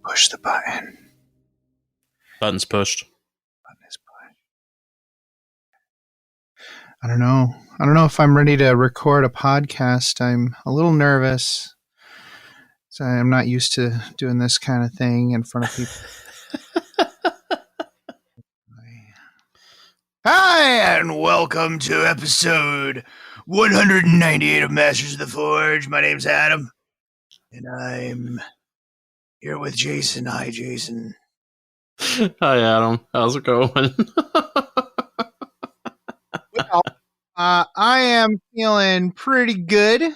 Push the button. Button's pushed. Button is pushed. I don't know. I don't know if I'm ready to record a podcast. I'm a little nervous. So I'm not used to doing this kind of thing in front of people. Hi, and welcome to episode 198 of Masters of the Forge. My name's Adam, and I'm here with Jason. Hi, Jason. Hi, Adam. How's it going? Well, I am feeling pretty good. It's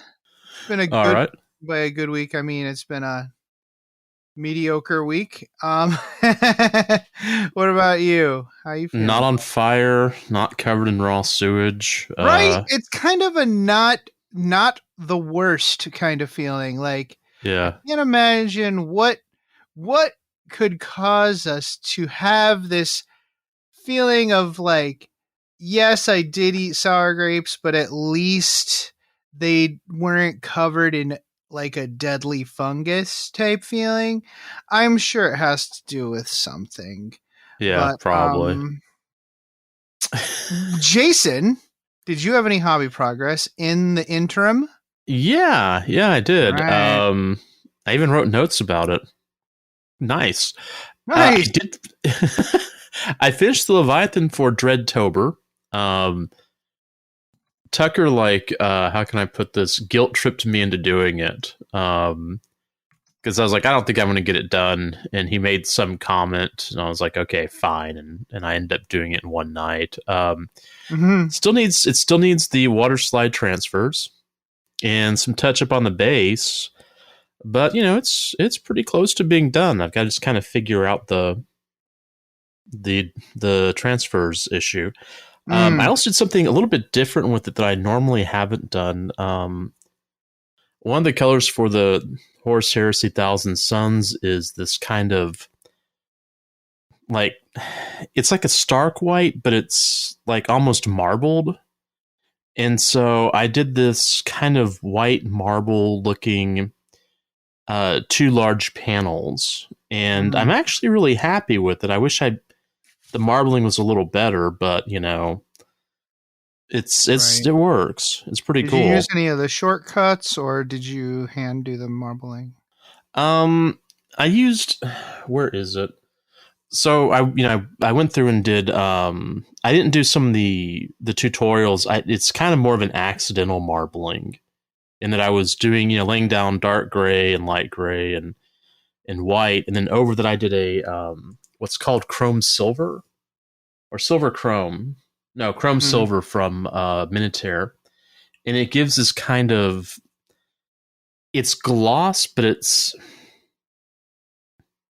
been a All good, right. by a good week, I mean it's been a mediocre week. What about you? How you feeling? Not on fire, not covered in raw sewage. Right? It's kind of a not the worst kind of feeling. Like, Yeah. I can't imagine what could cause us to have this feeling of like, yes, I did eat sour grapes, but at least they weren't covered in like a deadly fungus type feeling. I'm sure it has to do with something. Yeah, But, probably. Jason, did you have any hobby progress in the interim? Yeah, I did. Right. I even wrote notes about it. Nice. Nice. I did. I finished the Leviathan for Dreadtober. Tucker, how can I put this? Guilt tripped me into doing it. Because I was like, I don't think I'm going to get it done. And he made some comment, and I was like, okay, fine. And I ended up doing it in one night. It still needs the water slide transfers and some touch up on the base. But it's pretty close to being done. I've got to just kind of figure out the transfers issue. I also did something a little bit different with it that I normally haven't done. One of the colors for the Horus Heresy Thousand Suns is this kind of it's like a stark white, but it's like almost marbled. And so I did this kind of white marble looking 2 large panels, and I'm actually really happy with it. I wish the marbling was a little better, but it works. It's pretty cool. Did you use any of the shortcuts, or did you hand do the marbling? I used, where is it? So I went through and did I didn't do some of the tutorials. It's kind of more of an accidental marbling, in that I was doing laying down dark gray and light gray and white, and then over that I did a what's called chrome silver or silver chrome. No, chrome silver from Minotaur, and it gives this kind of, it's gloss, but it's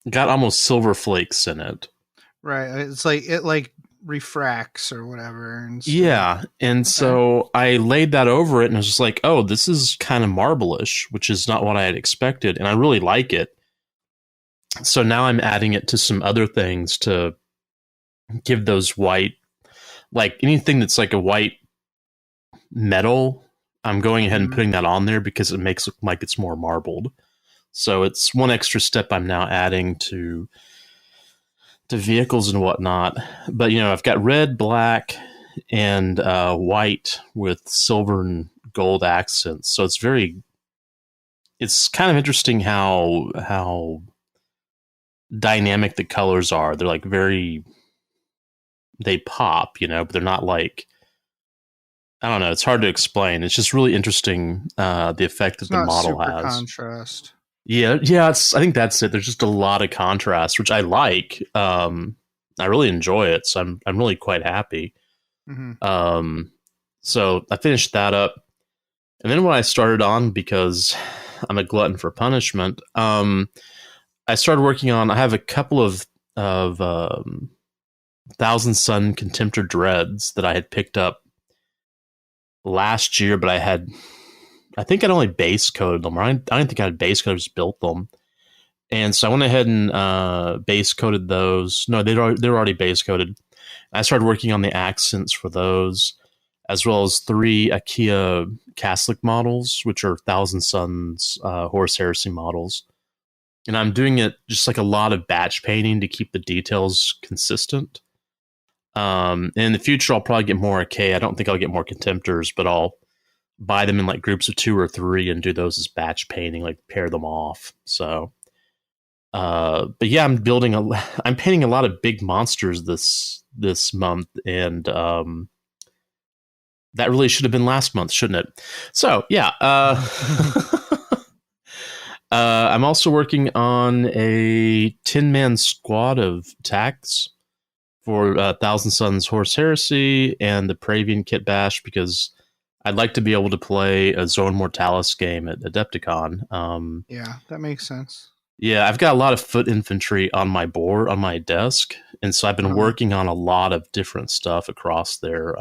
got almost silver flakes in it. Right. It's like it refracts or whatever. And stuff. Yeah. And so I laid that over it, and I was just like, oh, this is kind of marble-ish, which is not what I had expected. And I really like it. So now I'm adding it to some other things to give those white, like anything that's like a white metal, I'm going ahead and putting that on there because it makes it look like it's more marbled. So it's one extra step I'm now adding to vehicles and whatnot. But I've got red, black, and white with silver and gold accents. So it's kind of interesting how dynamic the colors are. They're like they pop, but they're not like, I don't know. It's hard to explain. It's just really interesting, the effect that the model has. Contrast. Yeah. I think that's it. There's just a lot of contrast, which I like. I really enjoy it, so I'm really quite happy. So I finished that up, and then when I started on, because I'm a glutton for punishment, I started working on. I have a couple of Thousand Sun Contemptor Dreads that I had picked up last year, but I think I'd only base coded them. I didn't think I had base coded, just built them. And so I went ahead and base coded those. No, they were already base coded. I started working on the accents for those, as well as 3 IKEA Catholic models, which are Thousand Suns Horus Heresy models. and I'm doing it just like a lot of batch painting to keep the details consistent. In the future, I'll probably get more K. I don't think I'll get more Contemptors, but I'll buy them in like groups of 2 or 3 and do those as batch painting, like pair them off. So, but yeah, I'm painting a lot of big monsters this month, and that really should have been last month, shouldn't it? So yeah, I'm also working on a 10-man squad of attacks for Thousand Suns Horse Heresy and the Pravian Kit Bash, because I'd like to be able to play a Zone Mortalis game at Adepticon. Yeah, that makes sense. Yeah, I've got a lot of foot infantry on my board, on my desk, and so I've been working on a lot of different stuff across there.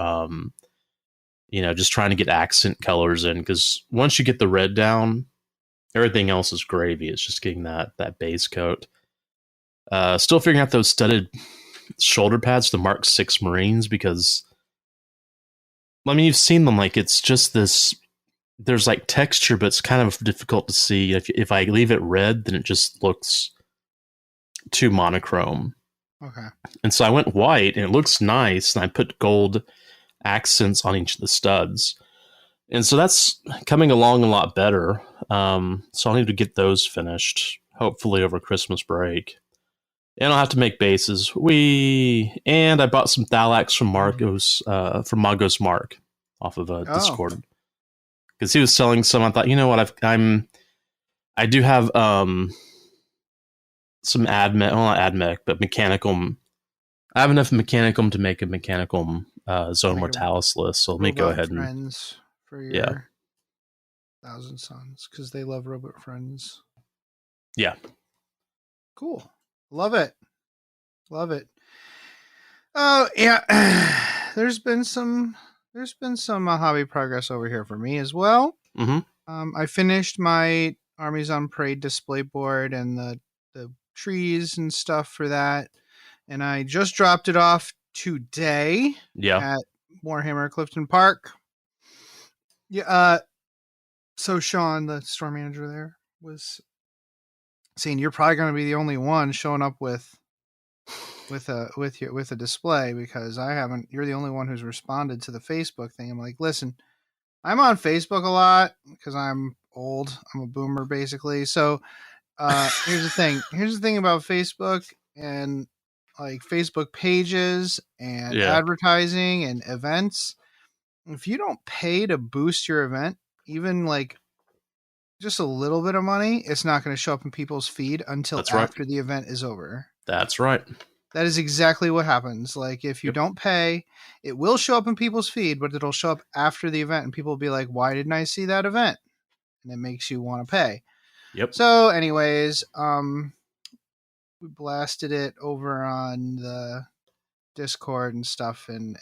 Just trying to get accent colors in, because once you get the red down, everything else is gravy. It's just getting that base coat. Still figuring out those studded shoulder pads, the Mark 6 Marines, because I mean, you've seen them, like it's just this, there's like texture, but it's kind of difficult to see. If I leave it red, then it just looks too monochrome. Okay. And so I went white, and it looks nice, and I put gold accents on each of the studs. And so that's coming along a lot better. So I'll need to get those finished, hopefully over Christmas break. And I'll have to make bases. And I bought some Thalax from Magos Mark off of Discord, because he was selling some. I thought, you know what, I do have some AdMech, well, not AdMech, but Mechanicum. I have enough Mechanicum to make a Mechanicum Zone Mortalis list. So let me go ahead and for your Thousand Suns, because they love Robot Friends. Yeah. Cool. Love it. Oh yeah. There's been some hobby progress over here for me as well. Mm-hmm. I finished my Armies on Parade display board and the trees and stuff for that, and I just dropped it off today. Yeah. At Warhammer Clifton Park. Yeah. So Sean, the store manager there, was saying you're probably going to be the only one showing up with a display, because I haven't. You're the only one who's responded to the Facebook thing. I'm like, listen, I'm on Facebook a lot because I'm old. I'm a boomer basically. So here's the thing. Here's the thing about Facebook and like Facebook pages and advertising and events. If you don't pay to boost your event, even like just a little bit of money, it's not going to show up in people's feed until after the event is over. That's right. That is exactly what happens. Like, if you don't pay, it will show up in people's feed, but it'll show up after the event, and people will be like, why didn't I see that event? And it makes you want to pay. Yep. So anyways, we blasted it over on the Discord and stuff, and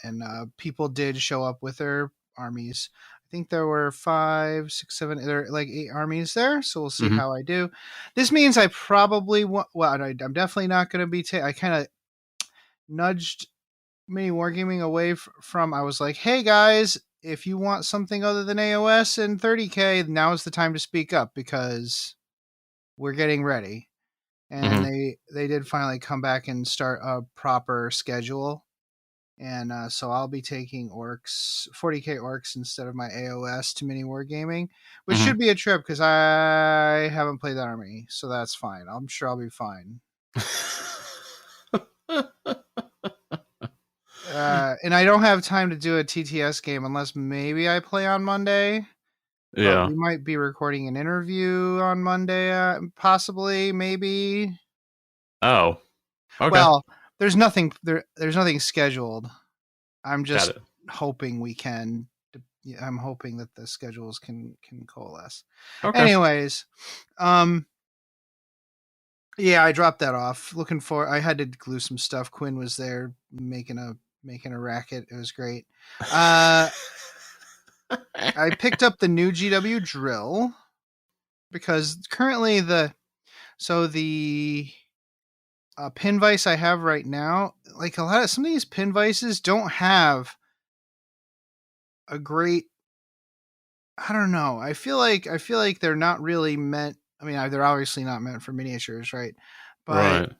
people did show up with their armies. I think there were 5, 6, 7, there are like 8 armies there. So we'll see how I do. This means I probably I'm definitely not going to be. I kind of nudged Mini Wargaming away from. I was like, hey guys, if you want something other than AOS and 30K, now is the time to speak up, because we're getting ready. And they did finally come back and start a proper schedule. And so I'll be taking 40K orcs instead of my AOS to Mini Wargaming, which should be a trip, because I haven't played that army, so that's fine. I'm sure I'll be fine. And I don't have time to do a TTS game unless maybe I play on Monday. Yeah. But we might be recording an interview on Monday, possibly, maybe. Oh. Okay. Well, there's nothing scheduled. I'm just hoping we can. I'm hoping that the schedules can coalesce. Okay. Anyways, yeah, I dropped that off. I had to glue some stuff. Quinn was there making a racket. It was great. I picked up the new GW drill, because currently the pin vise I have right now, like some of these pin vices don't have a great. I don't know. I feel like they're not really meant I mean, they're obviously not meant for miniatures, right? But Right.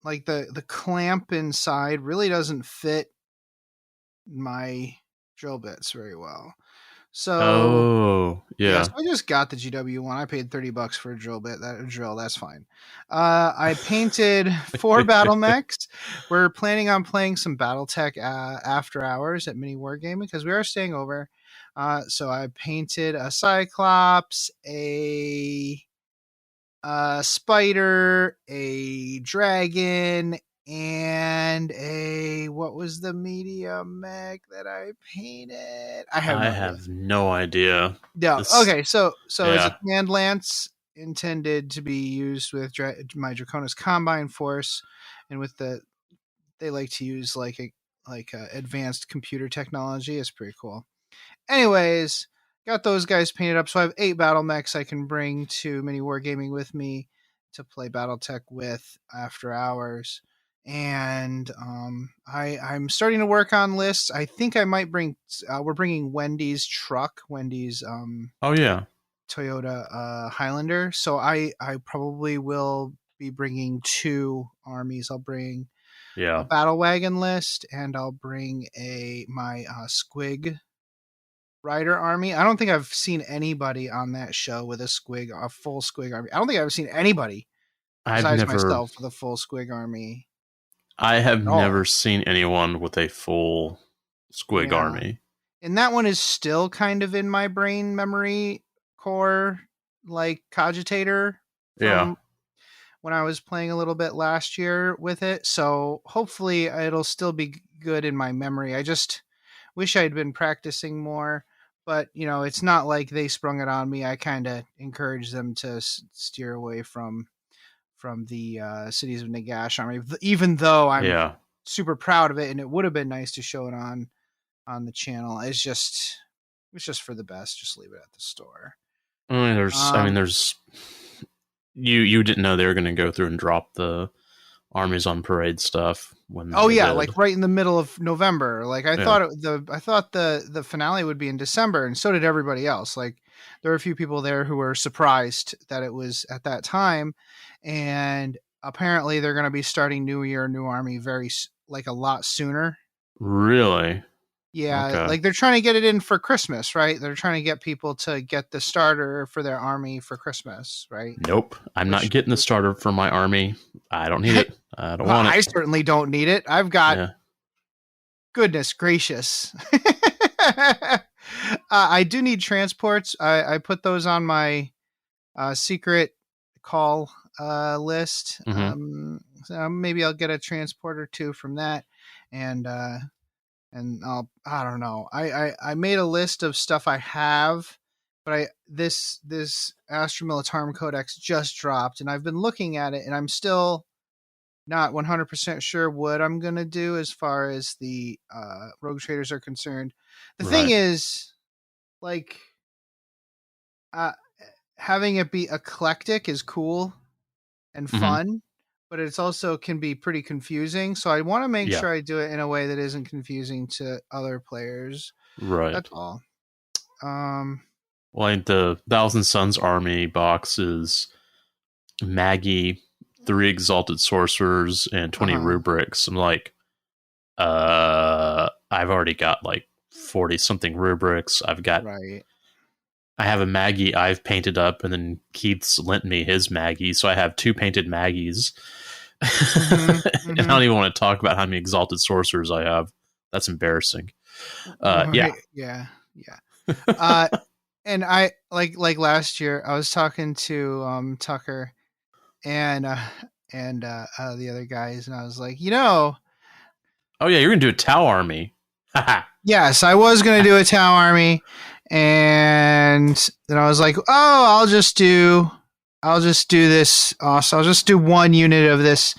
like the clamp inside really doesn't fit my drill bits very well. So Oh, yeah, so yeah. I just got the GW one. I paid $30 for a drill bit. That a drill, that's fine. I painted 4 battle mechs. We're planning on playing some BattleTech after hours at Mini Wargaming because we are staying over. So I painted a Cyclops, a spider, a dragon, and what was the medium mech that I painted? I have I no idea. have no idea. No. This, Okay, so it's a yeah. command lance intended to be used with my Draconis Combine Force, and with they like to use advanced computer technology. It's pretty cool. Anyways, got those guys painted up, so I have 8 battle mechs I can bring to Mini Wargaming with me to play BattleTech with after hours. And I'm starting to work on lists. I think I might bring. We're bringing Wendy's truck, Wendy's Oh, yeah. Toyota Highlander. So I probably will be bringing 2 armies. I'll bring a Yeah. battle wagon list, and I'll bring my Squig Rider army. I don't think I've seen anybody on that show with a full Squig army. I don't think I've seen anybody I've besides never, myself with a full Squig army I have at all. never seen anyone with a full squig Yeah. army. And that one is still kind of in my brain memory core, like cogitator Yeah. from when I was playing a little bit last year with it. So hopefully it'll still be good in my memory. I just wish I'd been practicing more, but it's not like they sprung it on me. I kind of encouraged them to steer away from the Cities of Nagash army, even though I'm Yeah. super proud of it, and it would have been nice to show it on the channel. It's just for the best. Just leave it at the store. I mean, there's, you didn't know they were going to go through and drop the armies on parade stuff when Oh they yeah, did. like right in the middle of November. Like I Yeah. thought the finale would be in December, and so did everybody else. Like there were a few people there who were surprised that it was at that time, and apparently they're going to be starting New Year, New Army a lot sooner. Really? Yeah, Okay. like they're trying to get it in for Christmas, right? They're trying to get people to get the starter for their army for Christmas, right? Nope. I'm not getting the starter for my army. I don't need it. I don't want it. I certainly don't need it. I've got Yeah. goodness gracious. I do need transports. I put those on my secret call list. So maybe I'll get a transport or 2 from that, and I don't know. I made a list of stuff I have, but this Astra Militarum Codex just dropped, and I've been looking at it, and I'm still not 100% sure what I'm gonna do as far as the rogue traders are concerned. The thing is, like, having it be eclectic is cool and fun, but it's also can be pretty confusing. So I want to make sure I do it in a way that isn't confusing to other players. Right. That's all. Like the Thousand Suns army box is Maggie, 3 exalted sorcerers, and 20 rubrics. I'm like, I've already got like 40 something rubrics. I've got, I have a Maggie I've painted up, and then Keith's lent me his Maggie, so I have 2 painted Maggies. And I don't even want to talk about how many exalted sorcerers I have. That's embarrassing. Yeah. And I like last year I was talking to Tucker and the other guys, and I was like, oh yeah, you're gonna do a Tau army. Yes, I was gonna do a Tau army, and then I was like, I'll just do this. Also, I'll just do 1 unit of this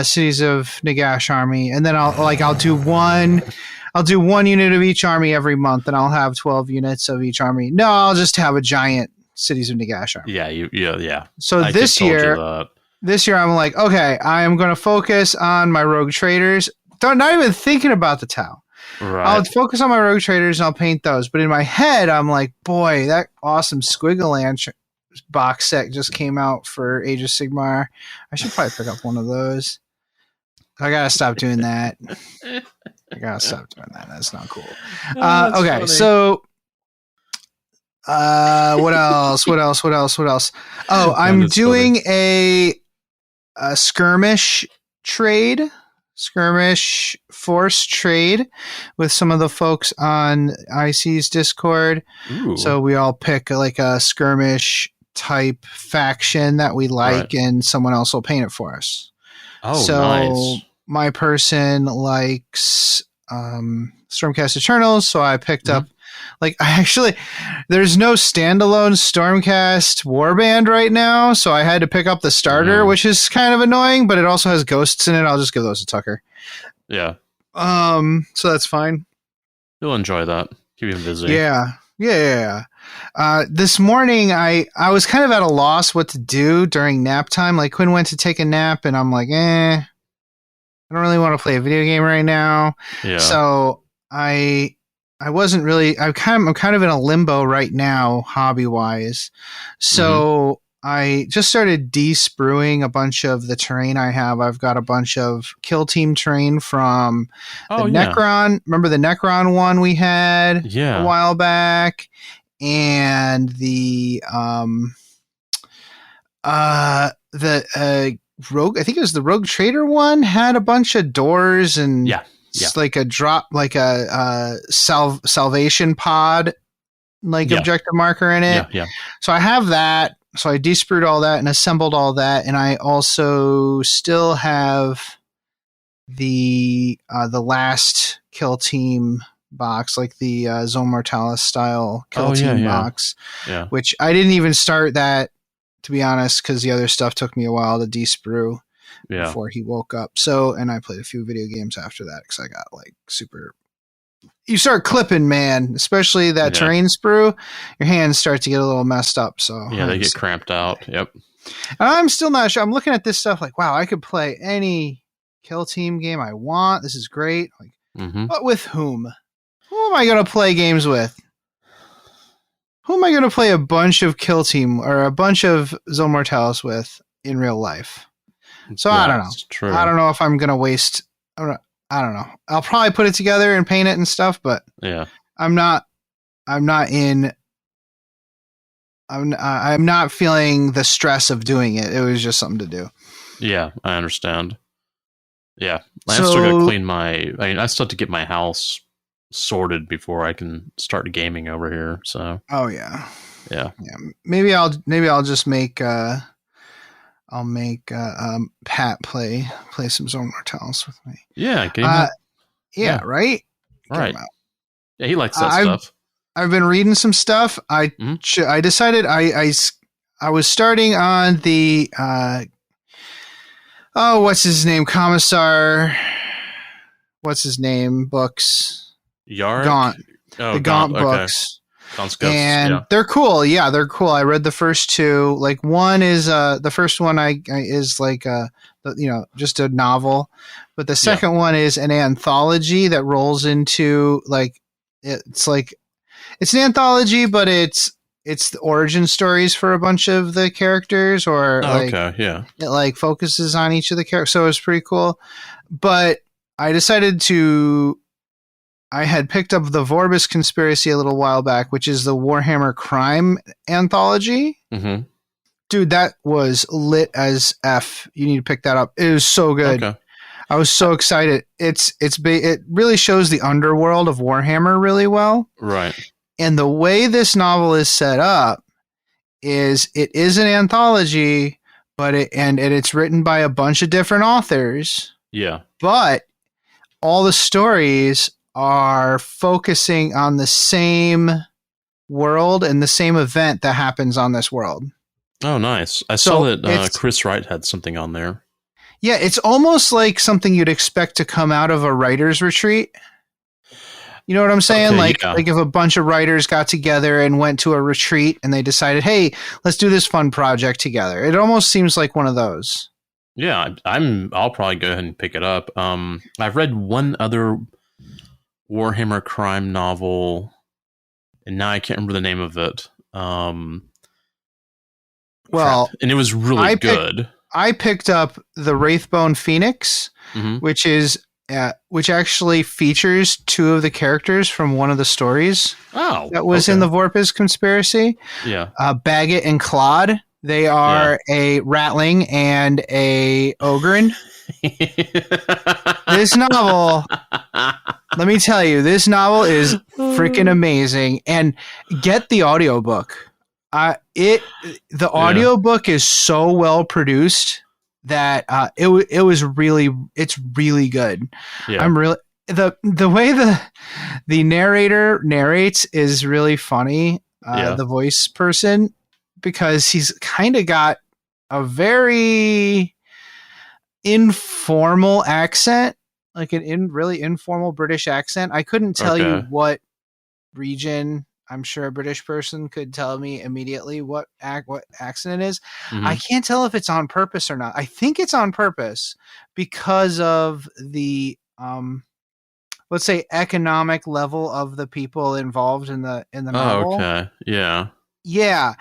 Cities of Nagash army, and then I'll do one unit of each army every month, and I'll have 12 units of each army. No, I'll just have a giant Cities of Nagash army. Yeah. So this year I'm like, okay, I am going to focus on my rogue traders. Not even thinking about the Tau. Right. I'll focus on my rogue traders and I'll paint those. But in my head, I'm like, boy, that awesome Squigalanche box set just came out for Age of Sigmar. I should probably pick up one of those. I gotta stop doing that. That's not cool. Okay, funny. So what else? Oh, I'm doing a skirmish force trade with some of the folks on IC's Discord. Ooh. So we all pick like a skirmish type faction that we like, and someone else will paint it for us. Oh, so nice. My person likes Stormcast Eternals, so I picked up, like, there's no standalone Stormcast Warband right now, so I had to pick up the starter, which is kind of annoying, but it also has ghosts in it. I'll just give those to Tucker. Yeah. So that's fine. You'll enjoy that. Keep him busy. Yeah. This morning, I was kind of at a loss what to do during nap time. Like, Quinn went to take a nap, and I'm like, I don't really want to play a video game right now. Yeah. So I wasn't really. I'm kind of in a limbo right now, hobby wise. So I just started de-spruing a bunch of the terrain I have. I've got a bunch of Kill Team terrain from the Necron. Remember the Necron one we had a while back, and the Rogue, I think it was the Rogue Trader one, had a bunch of doors and like a drop, like a salvation pod, like objective marker in it. Yeah. So I have that. So I desprued all that and assembled all that, and I also still have the last Kill Team box, like the Zone Mortalis style Kill Team box, which I didn't even start that, to be honest, because the other stuff took me a while to desprue before he woke up. So, and I played a few video games after that because I got like super. You start clipping, man, especially that terrain sprue. Your hands start to get a little messed up. So they get cramped out. Yep. I'm still not sure. I'm looking at this stuff like, wow, I could play any Kill Team game I want. This is great. Like, but with whom? Who am I going to play games with? Who am I going to play a bunch of Kill Team or a bunch of Zone Mortalis with in real life? So I don't know. True. I don't know if I'm going to waste. I don't know. I'll probably put it together and paint it and stuff, but I'm not feeling the stress of doing it. It was just something to do. Yeah, I understand. Yeah. I still got to clean I still have to get my house sorted before I can start gaming over here. So. Oh yeah. Yeah. Maybe I'll just make Pat play some Zone Mortalis with me. Yeah. Right. Right. Yeah, he likes that stuff. I've been reading some stuff. I decided I was starting on the what's his name? Commissar. What's his name? Books. Yarg? Gaunt. The Gaunt books. And they're cool. Yeah, they're cool. I read the first two. Like, one is the first one is like just a novel, but the second one is an anthology that rolls into it's an anthology, but it's the origin stories for a bunch of the characters, or it like focuses on each of the characters. So it's pretty cool. But I decided I had picked up the Vorbis Conspiracy a little while back, which is the Warhammer Crime anthology. Mm-hmm. Dude, that was lit as F. You need to pick that up. It was so good. Okay. I was so excited. It really shows the underworld of Warhammer really well. Right. And the way this novel is set up is it is an anthology, but it's written by a bunch of different authors. Yeah. But all the stories are focusing on the same world and the same event that happens on this world. Oh, nice. I saw that Chris Wright had something on there. Yeah, it's almost like something you'd expect to come out of a writer's retreat. You know what I'm saying? Like if a bunch of writers got together and went to a retreat and they decided, hey, let's do this fun project together. It almost seems like one of those. Yeah, I'll probably go ahead and pick it up. I've read one other Warhammer crime novel, and now I can't remember the name of it. crap, Well, and it was really good. I picked up the Wraithbone Phoenix, which actually features two of the characters from one of the stories that was in the Vorpus conspiracy. Yeah, Baggett and Claude. They are a Ratling and a Ogren. This novel, let me tell you, this novel is freaking amazing. And get the audiobook. The audiobook is so well produced that it's really good. Yeah. I'm really the way the narrator narrates is really funny. The voice person, because he's kind of got a very informal accent, like really informal British accent. I couldn't tell you what region. I'm sure a British person could tell me immediately what accent it is. I can't tell if it's on purpose or not. I think it's on purpose because of the let's say economic level of the people involved in the novel. Okay. Yeah. Yeah.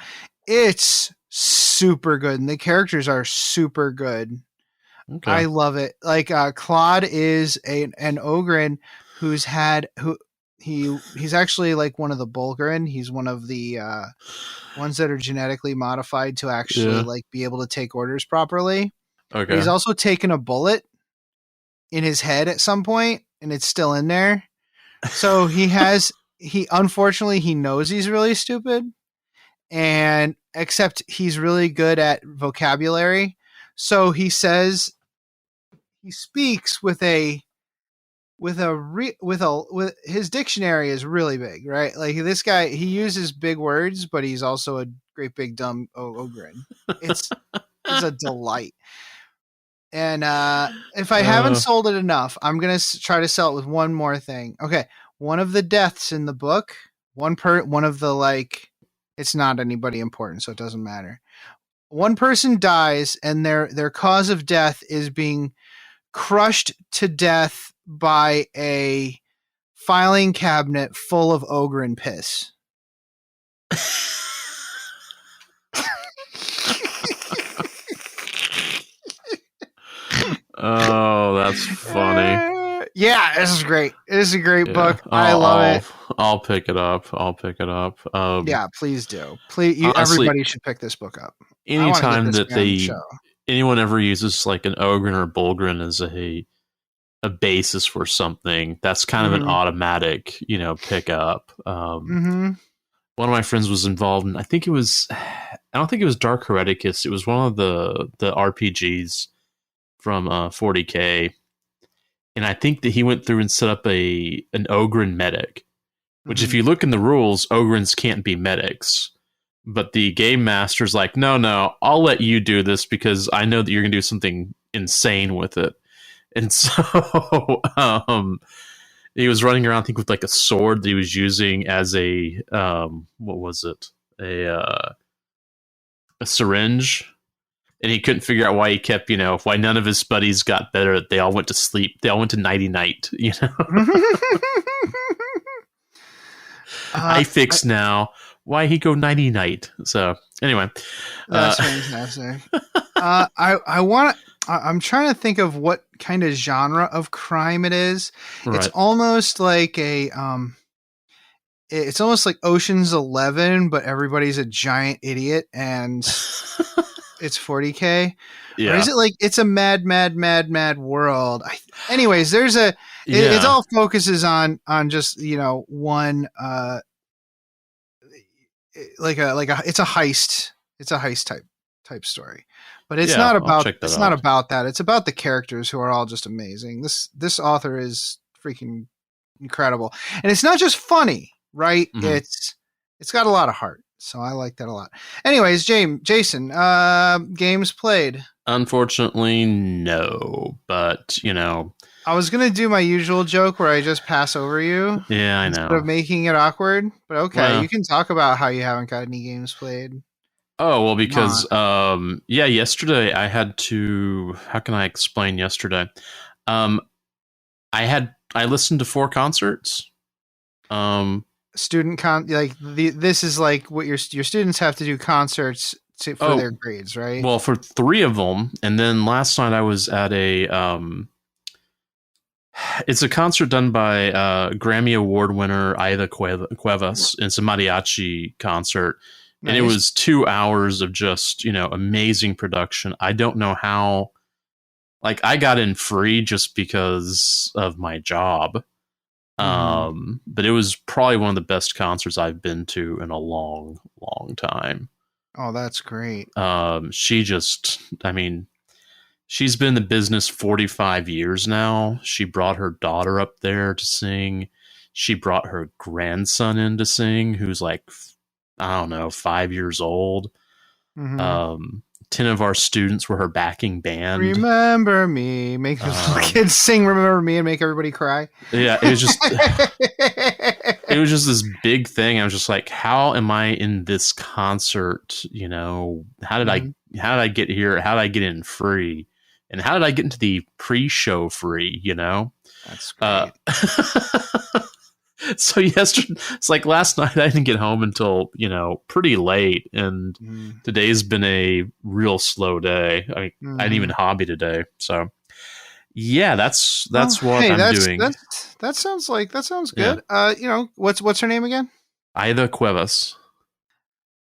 It's super good, and the characters are super good. Okay. I love it. Like Claude is an Ogren he's actually like one of the Bulgarin. He's one of the ones that are genetically modified to actually like be able to take orders properly. Okay. But he's also taken a bullet in his head at some point, and it's still in there. So he unfortunately he knows he's really stupid, and except he's really good at vocabulary. So he speaks with his dictionary is really big, right? Like this guy, he uses big words, but he's also a great big dumb ogren. It's a delight. And if I haven't sold it enough, I'm gonna try to sell it with one more thing. Okay, one of the deaths in the book, one of the like, it's not anybody important, so it doesn't matter. One person dies, and their cause of death is being crushed to death by a filing cabinet full of ogren piss. Oh, that's funny. Yeah, this is great. It is a great book. I love it. I'll pick it up. Yeah, please do. Please, honestly, everybody should pick this book up. Anytime that anyone ever uses like an Ogren or Bulgren as a basis for something, that's kind of an automatic, pick up. One of my friends was involved in, I don't think it was Dark Hereticus. It was one of the RPGs from 40K. And I think that he went through and set up an Ogren medic, which if you look in the rules, Ogrens can't be medics. But the game master's like, no, I'll let you do this because I know that you're going to do something insane with it. And so he was running around, I think, with like a sword that he was using as a, what was it? A syringe. And he couldn't figure out why he kept, why none of his buddies got better. They all went to sleep. They all went to nighty-night, I fix now. Why he go nighty-night? So anyway. That's fantastic. I'm trying to think of what kind of genre of crime it is. Right. It's almost like it's almost like Ocean's 11, but everybody's a giant idiot and it's 40K. Yeah. Or is it like it's a mad world? Anyways, there's it all focuses on just, one, it's a heist. It's a heist type story. But it's not about that. It's about the characters who are all just amazing. This author is freaking incredible. And it's not just funny, right? It's got a lot of heart. So I like that a lot. Anyways, Jason, games played? Unfortunately, no. But, I was going to do my usual joke where I just pass over you. Yeah, I know. Instead of making it awkward. But okay, you can talk about how you haven't got any games played. Oh, well, because, yesterday I had to, how can I explain yesterday? I listened to 4 concerts. This is like what your students have to do concerts for their grades, right? Well, for 3 of them, and then last night I was at a it's a concert done by Grammy Award winner Aida Cuevas. It's a mariachi concert. Nice. And it was 2 hours of just, amazing production. I don't know how, like, I got in free just because of my job. But it was probably one of the best concerts I've been to in a long, long time. Oh, that's great. She's been in the business 45 years now. She brought her daughter up there to sing. She brought her grandson in to sing, who's like, I don't know, 5 years old. 10 of our students were her backing band. Remember me. Make the little kids sing Remember Me and make everybody cry. Yeah, it was just it was just this big thing. I was just like, how am I in this concert? How did I get here? How did I get in free? And how did I get into the pre-show free? That's great. So yesterday, it's like last night I didn't get home until, pretty late. And today's been a real slow day. I didn't even hobby today. So yeah, that's what I'm doing. That sounds good. Yeah. What's her name again? Aida Cuevas.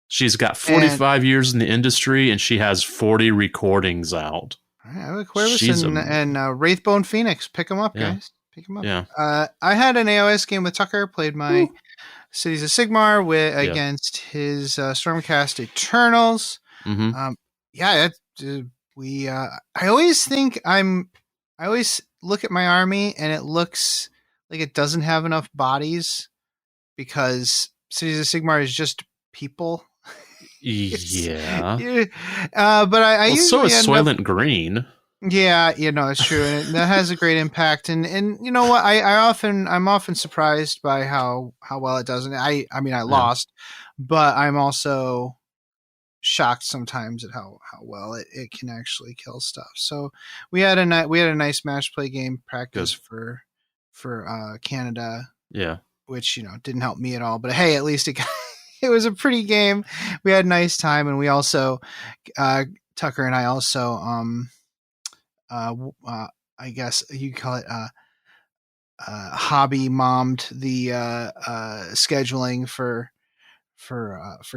She's got 45 years in the industry and she has 40 recordings out. Aida Cuevas and Wraithbone Phoenix. Pick them up, guys. Pick him up. Yeah. I had an AOS game with Tucker. Played my Cities of Sigmar against his Stormcast Eternals. I always look at my army and it looks like it doesn't have enough bodies because Cities of Sigmar is just people. Yeah. But I usually so is Soylent Green. Yeah, it's true, and that has a great impact. And you know what? I'm often surprised by how well it does. And I lost, but I'm also shocked sometimes at how well it can actually kill stuff. So we had a nice match play game practice for Canada. Yeah, which didn't help me at all. But hey, at least it was a pretty game. We had a nice time, and we also Tucker and I also I guess you call it hobby mommed the scheduling for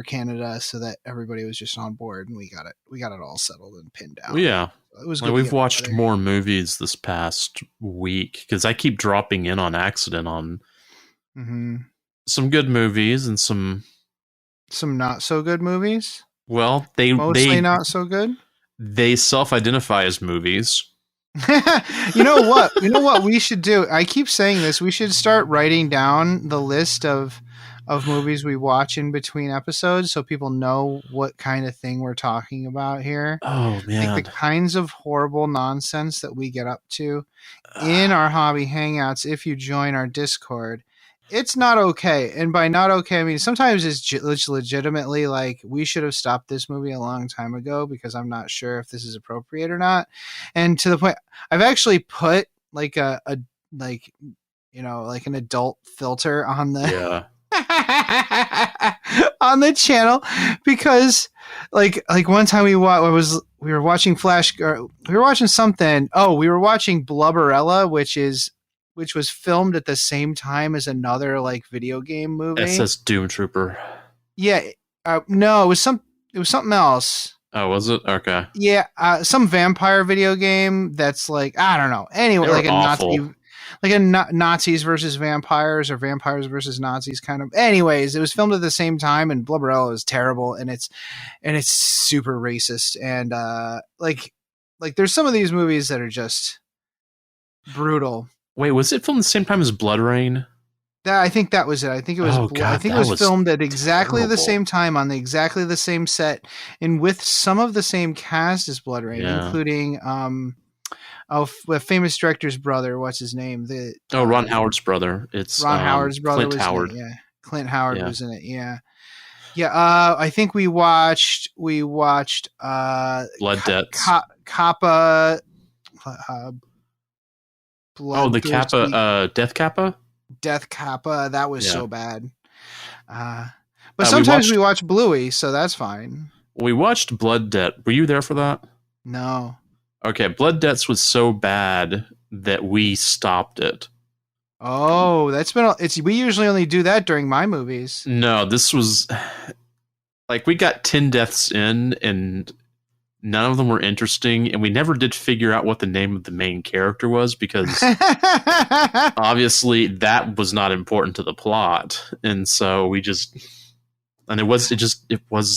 Canada so that everybody was just on board and we got it all settled and pinned down. Well, yeah, it was good. We've watched more movies this past week because I keep dropping in on accident on some good movies and some not so good movies. Well, they not so good. They self-identify as movies. You know what we should do? I keep saying this. We should start writing down the list of movies we watch in between episodes so people know what kind of thing we're talking about here. Oh, man. Like the kinds of horrible nonsense that we get up to in our hobby hangouts if you join our Discord. It's not okay. And by not okay, I mean, sometimes it's legitimately like we should have stopped this movie a long time ago because I'm not sure if this is appropriate or not. And to the point, I've actually put like an adult filter on the on the channel because like one time we were watching something. Oh, we were watching Blubberella, which was filmed at the same time as another like video game movie. SS Doom Trooper. Yeah. No, it was something else. Oh, was it? Okay. Yeah. Some vampire video game that's like, I don't know. Anyway, like a Nazis versus vampires or vampires versus Nazis kind of. Anyways, it was filmed at the same time and Blubberella is terrible and it's super racist. And like there's some of these movies that are just brutal. Wait, was it filmed the same time as Blood Rain? I think that was it. I think it was. I think it was filmed at exactly the same time on exactly the same set, and with some of the same cast as Blood Rain, including a famous director's brother. What's his name? Ron Howard's brother. It's Ron Howard's brother. Clint Howard. Yeah, Clint Howard was in it. Yeah. I think we watched Blood Debts. Kappa. The Kappa, Death Kappa? Death Kappa. That was so bad. But sometimes we watch Bluey, so that's fine. We watched Blood Debt. Were you there for that? No. Okay, Blood Debts was so bad that we stopped it. Oh, we usually only do that during my movies. No, this was like we got 10 deaths in and none of them were interesting, and we never did figure out what the name of the main character was because obviously that was not important to the plot. And so it was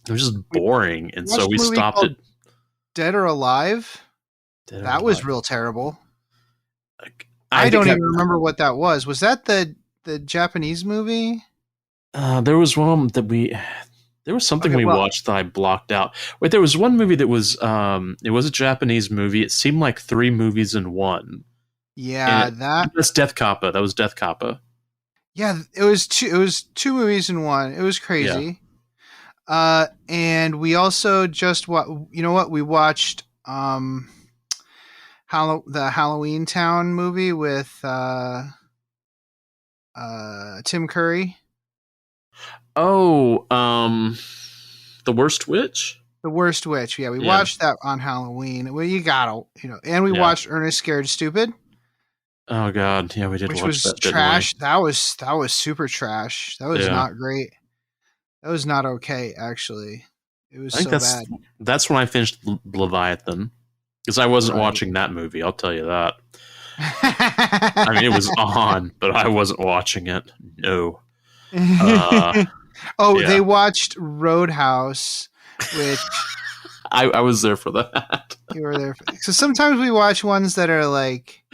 just boring, and so we stopped it. Dead or Alive? That was real terrible. I don't even remember what that was. Was that the Japanese movie? There was one that there was something we watched that I blocked out. Wait, there was one movie that was it was a Japanese movie. It seemed like 3 movies in one. Yeah, that's Death Kappa. That was Death Kappa. Yeah, it was 2 movies in one. It was crazy. Yeah. And we also just we watched the Halloween Town movie with Tim Curry. Oh, The Worst Witch? The Worst Witch. Yeah, we watched that on Halloween. Well, you gotta, and we watched Ernest Scared Stupid. Oh God, yeah, we did. Which watch was trash. That was super trash. That was not great. That was not okay. Actually, it was bad. That's when I finished Leviathan, because I wasn't watching that movie. I'll tell you that. I mean, it was on, but I wasn't watching it. No. They watched Roadhouse, which I was there for that. You were there. So sometimes we watch ones that are like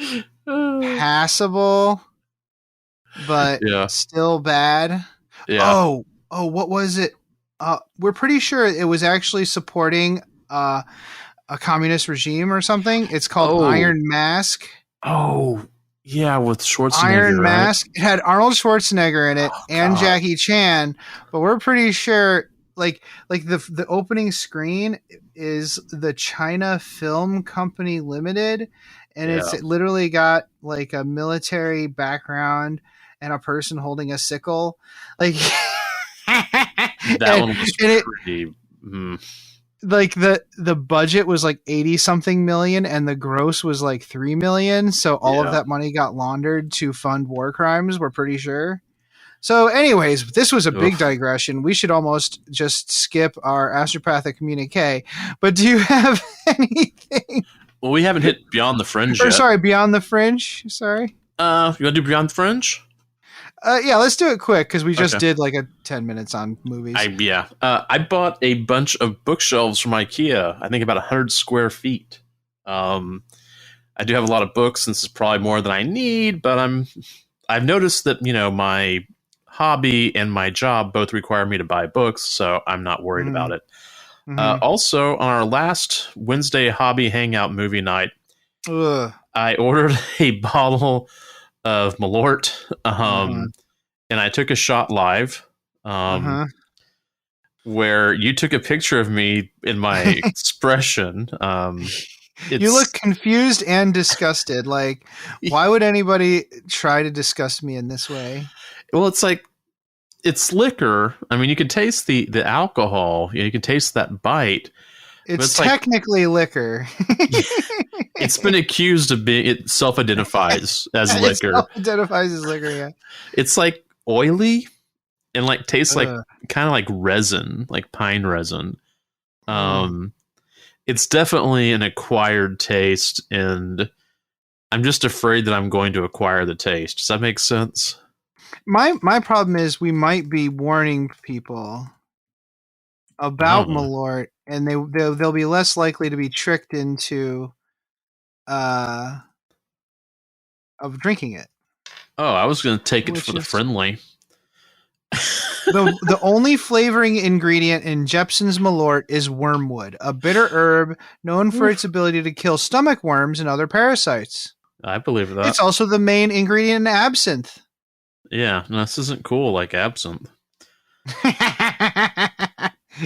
passable, but still bad. Yeah. Oh, what was it? We're pretty sure it was actually supporting a communist regime or something. It's called Iron Mask. Oh, yeah, with Schwarzenegger. Iron Mask. It had Arnold Schwarzenegger in it and Jackie Chan, but we're pretty sure like the opening screen is the China Film Company Limited, and it's literally got like a military background and a person holding a sickle. Like that one was pretty. Like the budget was like 80 something million and the gross was like 3 million. So all of that money got laundered to fund war crimes. We're pretty sure. So anyways, this was a big digression. We should almost just skip our astropathic communique, but do you have anything? Well, we haven't hit Beyond the Fringe yet. Sorry, Beyond the Fringe. Sorry. You want to do Beyond the Fringe? Yeah, let's do it quick because we just did like 10 minutes on movies. I bought a bunch of bookshelves from IKEA. I think about 100 square feet. I do have a lot of books, and this is probably more than I need, but I've noticed that my hobby and my job both require me to buy books, so I'm not worried about it. Mm-hmm. Also, on our last Wednesday hobby hangout movie night, I ordered a bottle of Malort, and I took a shot live, where you took a picture of me in my expression. You look confused and disgusted. Like, why would anybody try to disgust me in this way? Well, it's liquor. I mean, you can taste the alcohol. You can taste that bite. It's technically liquor. It's been accused of being. It self-identifies as liquor. Self-identifies as liquor. Yeah. It's like oily and like tastes like kind of like resin, like pine resin. It's definitely an acquired taste, and I'm just afraid that I'm going to acquire the taste. Does that make sense? My problem is we might be warning people about Malort, and they'll be less likely to be tricked into of drinking it. Oh, I was going to take it for the friendly. The only flavoring ingredient in Jeppson's Malort is wormwood, a bitter herb known for its ability to kill stomach worms and other parasites. I believe that. It's also the main ingredient in absinthe. Yeah, no, this isn't cool like absinthe.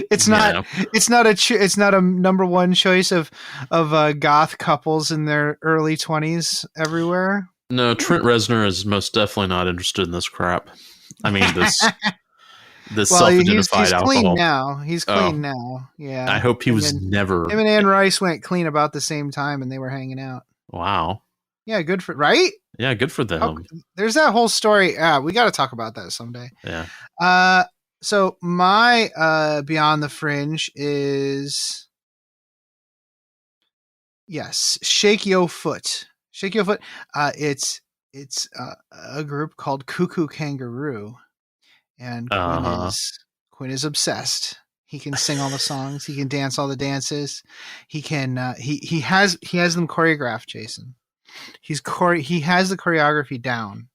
It's not. It's not a number one choice of goth couples in their early 20s everywhere. No, Trent Reznor is most definitely not interested in this crap. I mean, the Well, self-identified he's clean alcohol. now. He's Oh, clean now. I Yeah. hope he And was then never. him and Anne Rice went clean about the same time, and they were hanging out. Wow. Yeah, good for right. Yeah, good for How, them. there's that whole story. We got to talk about that someday. Yeah. So my Beyond the Fringe is yes, Shake Yo Foot. Shake Yo Foot. It's a group called Cuckoo Kangaroo, and Uh-huh. Quinn is obsessed. He can sing all the songs. He can dance all the dances. He can. He has them choreographed. Jason. He has the choreography down.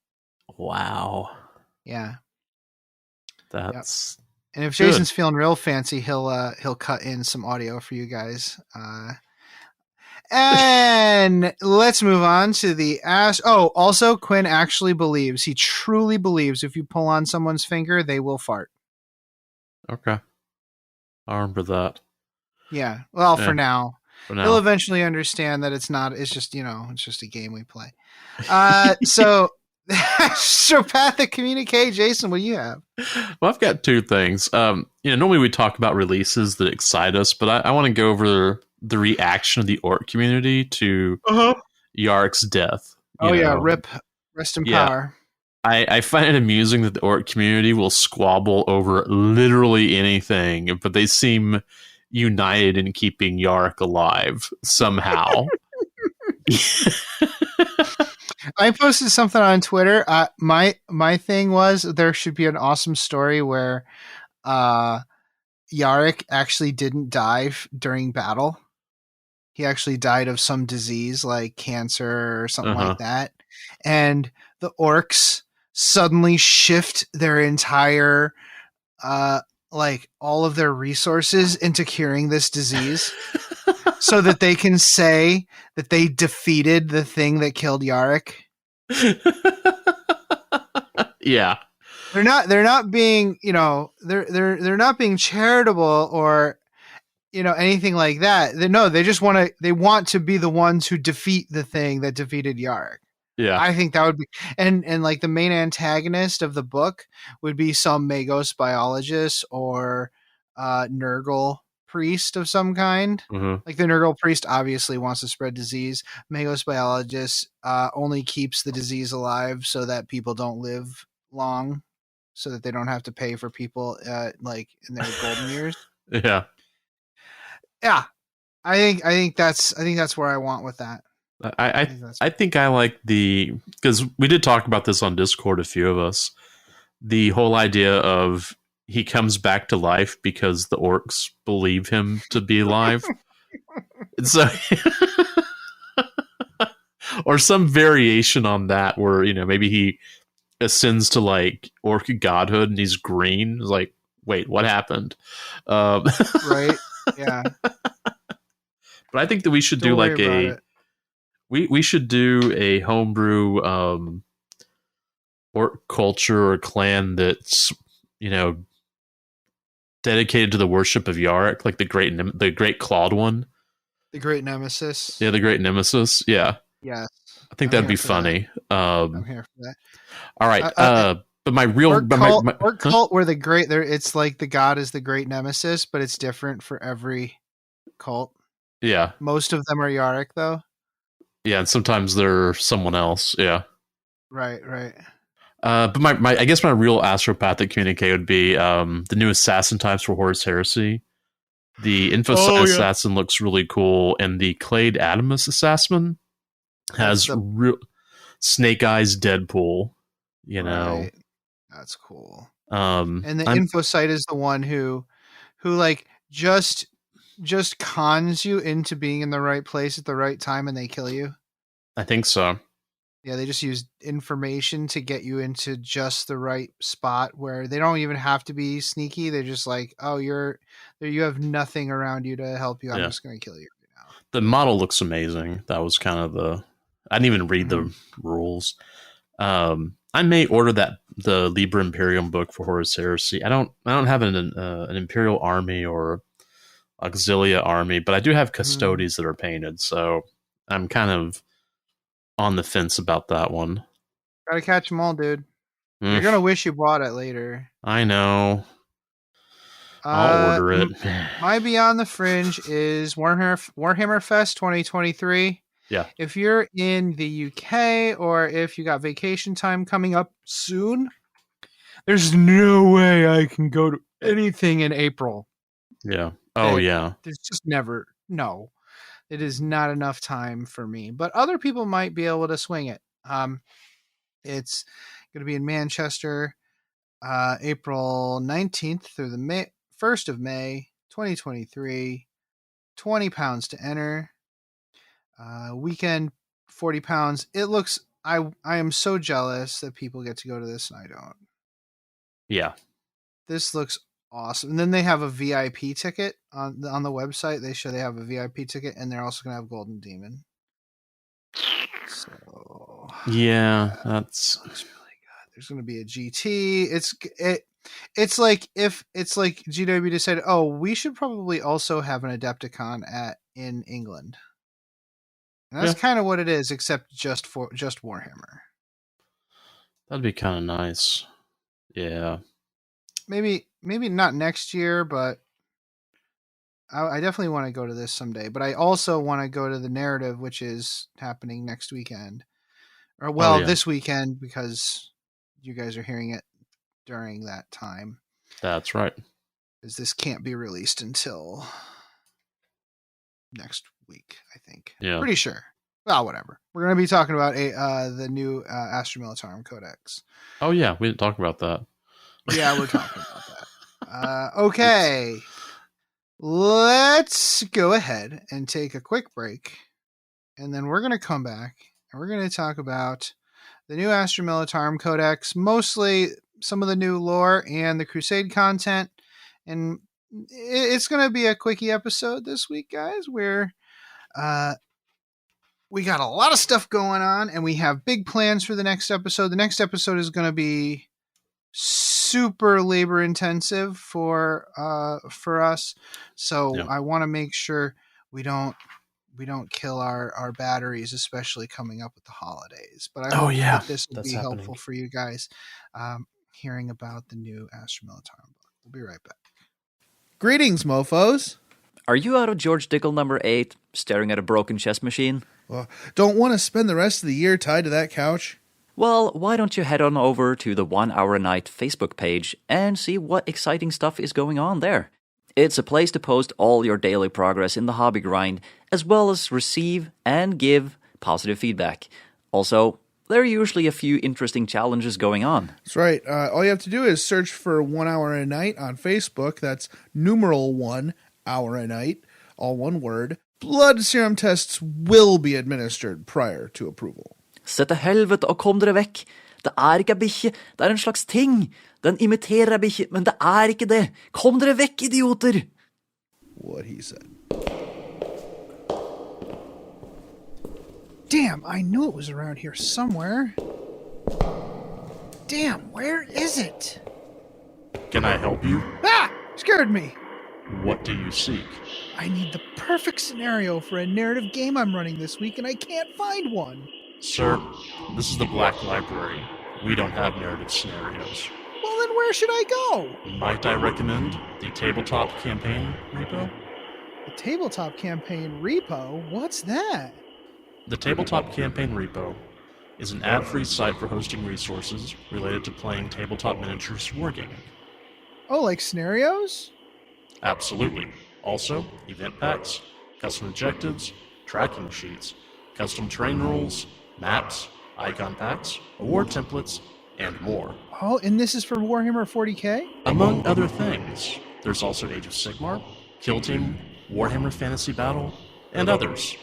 Wow. Yeah. Yep. That's And if good. Jason's feeling real fancy, he'll cut in some audio for you guys. And let's move on to the Ash. Oh, also Quinn actually believes, he truly believes, if you pull on someone's finger, they will fart. Okay. I remember that. Yeah. Well, Yeah, for now. for He'll now. eventually understand that it's not. It's just it's just a game we play. So astropathic communicate, Jason. What do you have? Well, I've got two things. Normally we talk about releases that excite us, but I want to go over the reaction of the orc community to Yark's death. Oh yeah, rip, rest in Yeah. power. I find it amusing that the orc community will squabble over literally anything, but they seem united in keeping Yark alive somehow. I posted something on Twitter. My thing was there should be an awesome story where Yarrick actually didn't die during battle. He actually died of some disease like cancer or something like that. And the orcs suddenly shift their entire like all of their resources into curing this disease so that they can say that they defeated the thing that killed Yarrick. Yeah. They're not being, they're not being charitable or anything like that. They just want to be the ones who defeat the thing that defeated Yarrick. Yeah. I think that would be, and like the main antagonist of the book would be some Magos biologist or Nurgle priest of some kind. Mm-hmm. Like the Nurgle priest obviously wants to spread disease. Magos biologist only keeps the disease alive so that people don't live long, so that they don't have to pay for people like in their golden years. Yeah. Yeah, I think that's where I want with that. I think I like because we did talk about this on Discord, a few of us, the whole idea of he comes back to life because the orcs believe him to be alive. So or some variation on that where, maybe he ascends to like orc godhood and he's green. It's like, wait, what happened? Right. Yeah. But I think that we should do like we should do a homebrew orc culture or clan that's dedicated to the worship of Yarrick, like the great clawed one, the great nemesis. Yeah, the great nemesis. Yeah, yes. I think that'd be funny. I'm here for that. All right, but my real orc cult where the great there, it's like the god is the great nemesis, but it's different for every cult. Yeah, most of them are Yarrick though. Yeah, and sometimes they're someone else. Yeah, right. But I guess my real astropathic communique would be the new assassin types for Horus Heresy. The Info Assassin looks really cool, and the Clade Adamus Assassin has real Snake Eyes Deadpool. Right. That's cool. And the Infosite is the one who like just cons you into being in the right place at the right time, and they kill you. I think so. Yeah, they just use information to get you into just the right spot where they don't even have to be sneaky. They're just like, oh, you have nothing around you to help you. I'm just going to kill you right now. The model looks amazing. That was kind of I didn't even read the rules. I may order the Liber Imperium book for Horus Heresy. I don't have an Imperial army or Auxilia army, but I do have Custodes that are painted, so I'm kind of on the fence about that one. Gotta catch them all, dude. You're gonna wish you bought it later. I know. I'll order it. My Beyond the Fringe is Warhammer Fest 2023. Yeah. If you're in the UK or if you got vacation time coming up soon, there's no way I can go to anything in April. Yeah. Oh, yeah. There's just never, no. It is not enough time for me, but other people might be able to swing it. It's going to be in Manchester, April 19th through the 1st of May, 2023. £20 to enter. Weekend, £40. It looks, I am so jealous that people get to go to this and I don't. Yeah. This looks awesome. And then they have a VIP ticket on the website. They show they have a VIP ticket, and they're also going to have Golden Demon. So yeah, that's looks really good. There's going to be a GT. It's like if it's like GW decided, oh, we should probably also have an Adepticon in England. And that's kind of what it is, except just Warhammer. That'd be kind of nice. Yeah. Maybe not next year, but I definitely want to go to this someday. But I also want to go to the Narrative, which is happening next weekend. Or this weekend, because you guys are hearing it during that time. That's right. Because this can't be released until next week, I think. Yeah. Pretty sure. Well, whatever. We're going to be talking about the new Astra Militarum Codex. Oh, yeah. We didn't talk about that. Yeah, we're talking about that. Okay. Let's go ahead and take a quick break. And then we're going to come back and we're going to talk about the new Astra Militarum Codex, mostly some of the new lore and the Crusade content. And it's going to be a quickie episode this week, guys, where we got a lot of stuff going on and we have big plans for the next episode. The next episode is going to be super labor intensive for us. So I want to make sure we don't kill our batteries, especially coming up with the holidays. But I hope that this will be helpful for you guys hearing about the new Astra Militarum book. We'll be right back. Greetings, mofos. Are you out of George Dickel number 8, staring at a broken chess machine? Don't want to spend the rest of the year tied to that couch? Well, why don't you head on over to the 1 Hour a Night Facebook page and see what exciting stuff is going on there. It's a place to post all your daily progress in the hobby grind, as well as receive and give positive feedback. Also, there are usually a few interesting challenges going on. That's right. All you have to do is search for 1 Hour a Night on Facebook. That's numeral 1 Hour a Night, all one word. Blood serum tests will be administered prior to approval. Se til helvete og kom dere vekk. Det ikke ei bikkje, det en slags ting. Den imiterer ei bikkje, men det ikke det. Kom dere vekk, idioter! What he said. Damn, I knew it was around here somewhere. Damn, where is it? Can I help you? Ah! Scared me. What do you seek? I need the perfect scenario for a narrative game I'm running this week, and I can't find one. Sir, this is the Black Library. We don't have narrative scenarios. Well, then where should I go? Might I recommend the Tabletop Campaign Repo? The Tabletop Campaign Repo? What's that? The Tabletop Campaign Repo is an ad-free site for hosting resources related to playing tabletop miniatures wargaming. Oh, like scenarios? Absolutely. Also, event packs, custom objectives, tracking sheets, custom terrain rules, maps, icon packs, award templates, and more. Oh, and this is for Warhammer 40k? Among other things. There's also Age of Sigmar, Kill Team, Warhammer Fantasy Battle, and others.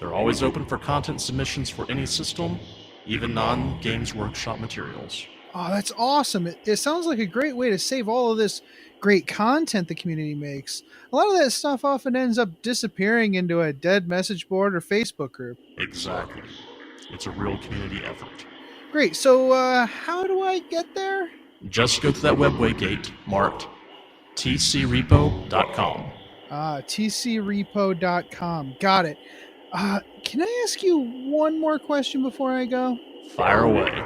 They're always open for content submissions for any system, even non-Games Workshop materials. Oh, that's awesome. It sounds like a great way to save all of this great content the community makes. A lot of that stuff often ends up disappearing into a dead message board or Facebook group. Exactly. It's a real community effort. Great. So how do I get there? Just go to that webway gate marked tcrepo.com. tcrepo.com. Got it. Can I ask you one more question before I go? Fire away.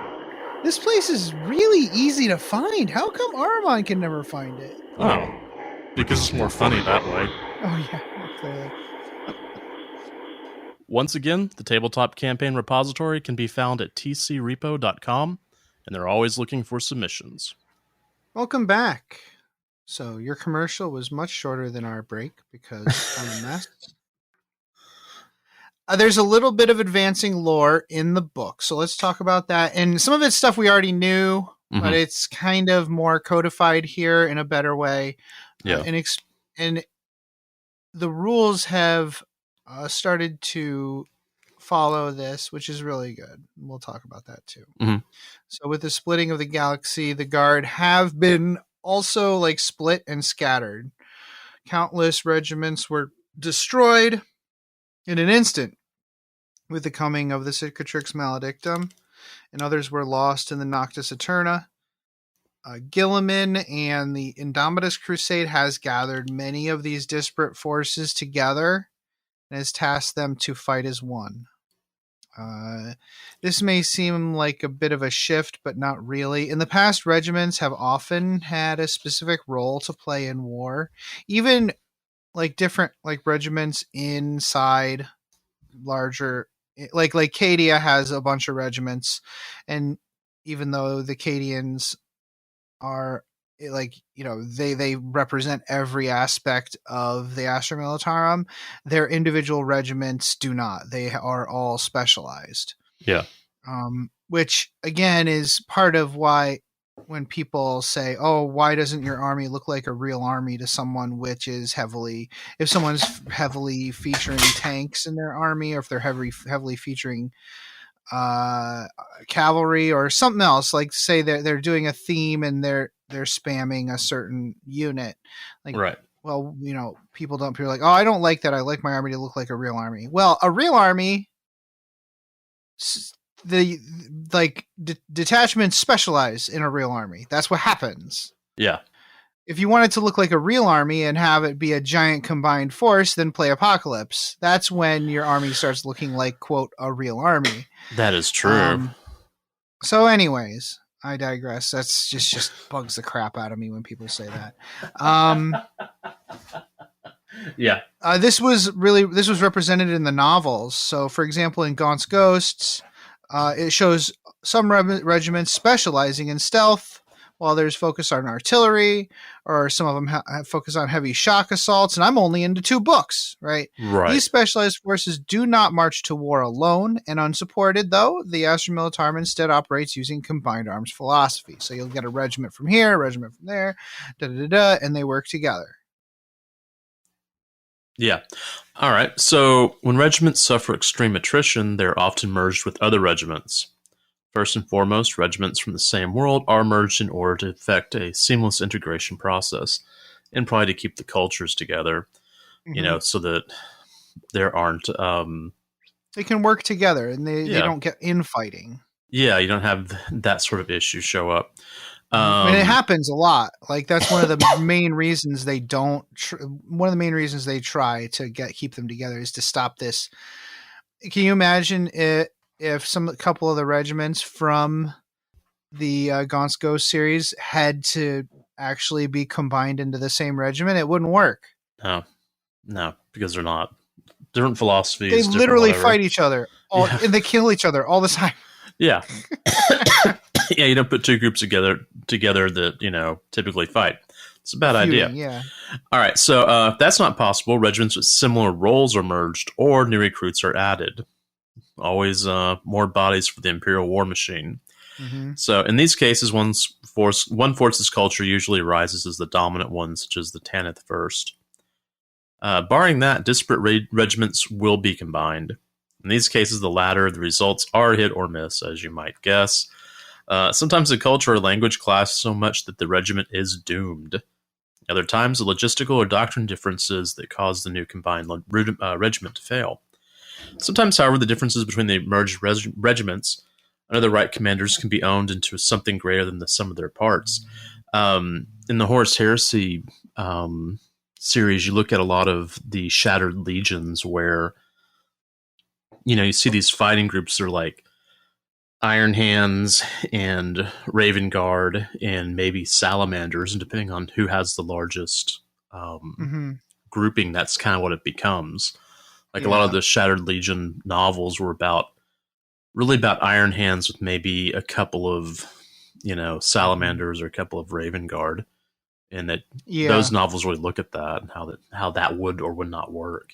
This place is really easy to find. How come Armand can never find it? Oh, because it's more funny that way. Oh yeah, clearly. Once again, the Tabletop Campaign repository can be found at tcrepo.com, and they're always looking for submissions. Welcome back. So your commercial was much shorter than our break because I'm a mess. There's a little bit of advancing lore in the book, so let's talk about that. And some of it's stuff we already knew, but it's kind of more codified here in a better way. Yeah. And the rules have started to follow this, which is really good. We'll talk about that too. So with the splitting of the galaxy, the Guard have been also like split and scattered. Countless regiments were destroyed in an instant with the coming of the Cicatrix Maledictum, and others were lost in the Noctis Eterna. Gilliman and the Indomitus Crusade has gathered many of these disparate forces together and has tasked them to fight as one. This may seem like a bit of a shift, but not really. In the past, regiments have often had a specific role to play in war. Even like different like regiments inside larger, like Cadia has a bunch of regiments, and even though the Cadians are like, you know, they represent every aspect of the Astra Militarum, their individual regiments do not. They are all specialized. Yeah. Which again is part of why when people say, oh, why doesn't your army look like a real army to someone which is if someone's heavily featuring tanks in their army, or if they're heavily featuring cavalry or something else, like say they're doing a theme and they're spamming a certain unit, like, right. Well, you know, people are like, oh, I don't like that. I like my army to look like a real army. Well, a real army, the detachments specialize in a real army. That's what happens. Yeah. If you want it to look like a real army and have it be a giant combined force, then play Apocalypse. That's when your army starts looking like, quote, a real army. That is true. So anyways, I digress. That's just bugs the crap out of me when people say that. Yeah. This was represented in the novels. So for example, in Gaunt's Ghosts, it shows some regiments specializing in stealth, while there's focus on artillery, or some of them focus on heavy shock assaults, and I'm only into 2 books, right? Right. These specialized forces do not march to war alone and unsupported, though. The Astra Militarum instead operates using combined arms philosophy. So you'll get a regiment from here, a regiment from there, and they work together. Yeah. All right. So when regiments suffer extreme attrition, they're often merged with other regiments. First and foremost, regiments from the same world are merged in order to effect a seamless integration process, and probably to keep the cultures together, you know, so that there aren't... they can work together, and they don't get infighting. Yeah, you don't have that sort of issue show up. I mean, it happens a lot. Like, that's one of the main reasons they don't... one of the main reasons they try to keep them together is to stop this. Can you imagine if a couple of the regiments from the Gaunt's Ghost series had to actually be combined into the same regiment? It wouldn't work. No, because they're not. Different philosophies. They literally fight each other, and they kill each other all the time. Yeah. Yeah, you don't put 2 groups together that, you know, typically fight. It's a bad idea. Yeah. All right, so if that's not possible, regiments with similar roles are merged, or new recruits are added. Always more bodies for the Imperial war machine. So in these cases, one force's culture usually rises as the dominant one, such as the Tanith First. Barring that, disparate regiments will be combined. In these cases, the latter, the results are hit or miss, as you might guess. Sometimes the culture or language clash so much that the regiment is doomed. Other times, the logistical or doctrine differences that cause the new combined regiment to fail. Sometimes, however, the differences between the merged regiments under the right commanders can be owned into something greater than the sum of their parts. In the Horus Heresy series, you look at a lot of the Shattered Legions where, you know, you see these fighting groups that are like Iron Hands and Raven Guard and maybe Salamanders, and depending on who has the largest grouping, that's kind of what it becomes. Like a lot of the Shattered Legion novels were really about Iron Hands with maybe a couple of, salamanders or a couple of Raven Guard. And that those novels really look at that and how that would or would not work.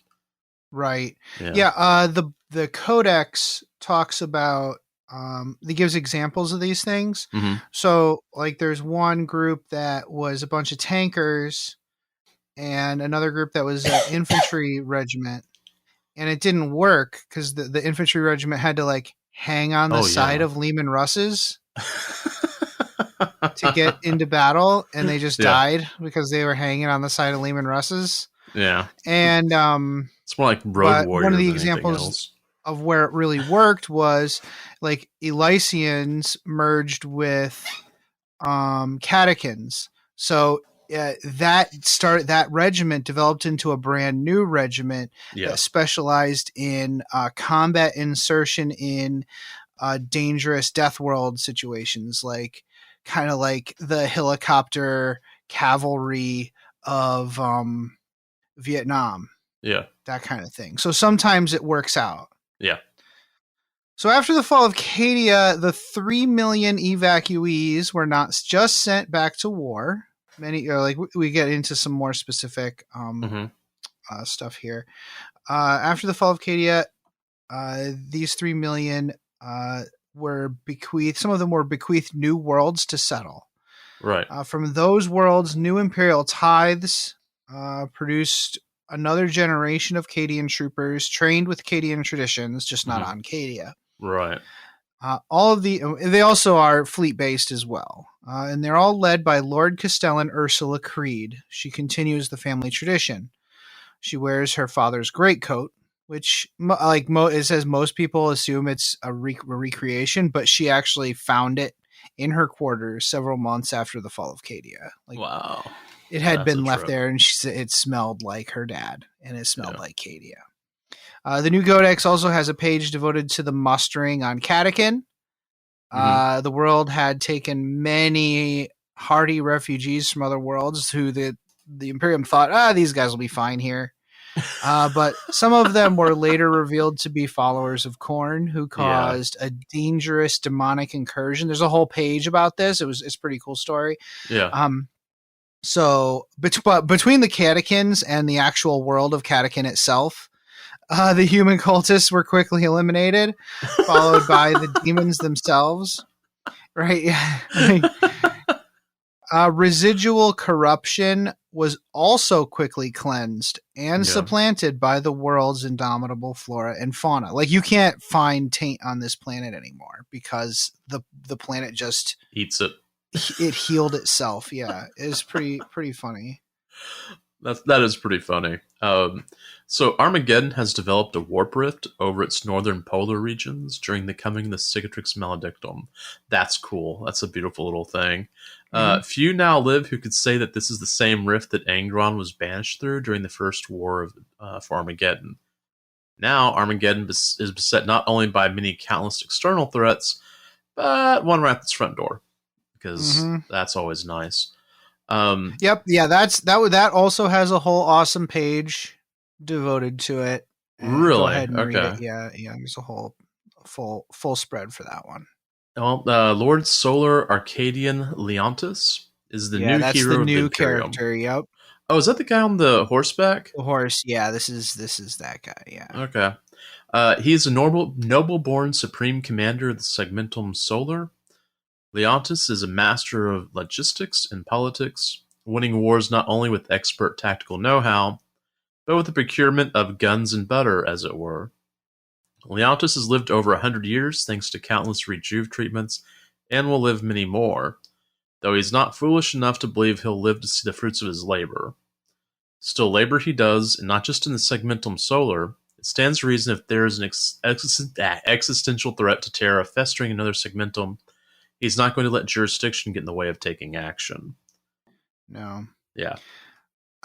Right. Yeah. The Codex talks about, it gives examples of these things. Mm-hmm. So like there's one group that was a bunch of tankers and another group that was an infantry regiment, and it didn't work because the infantry regiment had to like hang on the side of Lehman Russes to get into battle, and they just died because they were hanging on the side of Lehman Russes. Yeah. And it's more like Road Warrior. One of the examples of where it really worked was like Elysians merged with catechins. So that regiment developed into a brand new regiment that specialized in combat insertion in dangerous death world situations, like kind of like the helicopter cavalry of Vietnam. Yeah. That kind of thing. So sometimes it works out. Yeah. So after the fall of Cadia, the 3 million evacuees were not just sent back to war. Many, like we get into some more specific stuff here. After the fall of Cadia, these 3 million were bequeathed. Some of them were bequeathed new worlds to settle. Right. From those worlds, new imperial tithes produced another generation of Cadian troopers trained with Cadian traditions, just not on Cadia. Right. They also are fleet based as well. And they're all led by Lord Castellan Ursula Creed. She continues the family tradition. She wears her father's greatcoat, which it says most people assume it's a recreation, but she actually found it in her quarters several months after the fall of Cadia. Wow. It had been left there, and it smelled like her dad, and it smelled like Cadia. The new Codex also has a page devoted to the mustering on Catechin. The world had taken many hardy refugees from other worlds who the Imperium thought, these guys will be fine here. But some of them were later revealed to be followers of Khorne who caused a dangerous demonic incursion. There's a whole page about this. It's a pretty cool story. Yeah. So between the Catechins and the actual world of Catechin itself, the human cultists were quickly eliminated, followed by the demons themselves. Right? Residual corruption was also quickly cleansed and supplanted by the world's indomitable flora and fauna. Like, you can't find taint on this planet anymore because the planet just eats it. It healed itself. Yeah, it's pretty funny. That is pretty funny. So Armageddon has developed a warp rift over its northern polar regions during the coming of the Cicatrix Maledictum. That's cool. That's a beautiful little thing. Few now live who could say that this is the same rift that Angron was banished through during the first war for Armageddon. Now, Armageddon is beset not only by many countless external threats, but one right at its front door, because that's always nice. Yep. Yeah. That also has a whole awesome page devoted to it. Really? Go ahead and okay. Read it. Yeah. There's a whole full spread for that one. Well, Lord Solar Arcadian Leontis is the new that's hero the new of the Imperium. character. Yep. Oh, is that the guy on the horseback? The horse. Yeah. This is that guy. Yeah. Okay. He is a noble-born supreme commander of the Segmentum Solar. Leontis is a master of logistics and politics, winning wars not only with expert tactical know-how, but with the procurement of guns and butter, as it were. Leontis has lived over 100 years thanks to countless rejuve treatments, and will live many more, though he's not foolish enough to believe he'll live to see the fruits of his labor. Still labor he does, and not just in the Segmentum Solar. It stands to reason if there is an existential threat to Terra festering another Segmentum, he's not going to let jurisdiction get in the way of taking action. No. Yeah.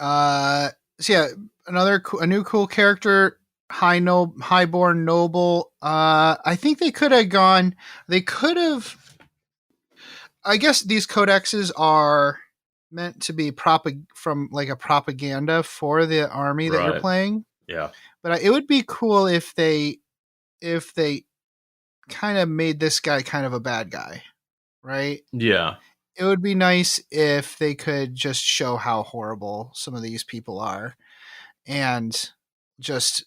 So yeah, a new cool character, highborn noble. I think they could have. I guess these codexes are meant to be from like a propaganda for the army that you're Right. playing. Yeah. But it would be cool if they kind of made this guy kind of a bad guy, right? Yeah. It would be nice if they could just show how horrible some of these people are and just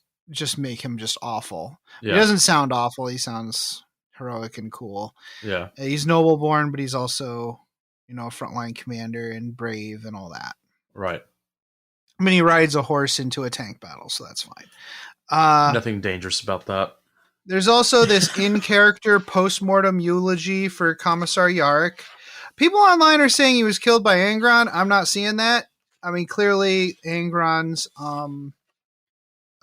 make him just awful. Yeah. He doesn't sound awful. He sounds heroic and cool. Yeah. He's noble born, but he's also, a frontline commander and brave and all that. Right. I mean, he rides a horse into a tank battle, so that's fine. Nothing dangerous about that. There's also this in-character post-mortem eulogy for Commissar Yarrick. People online are saying he was killed by Angron. I'm not seeing that. I mean, clearly Angron's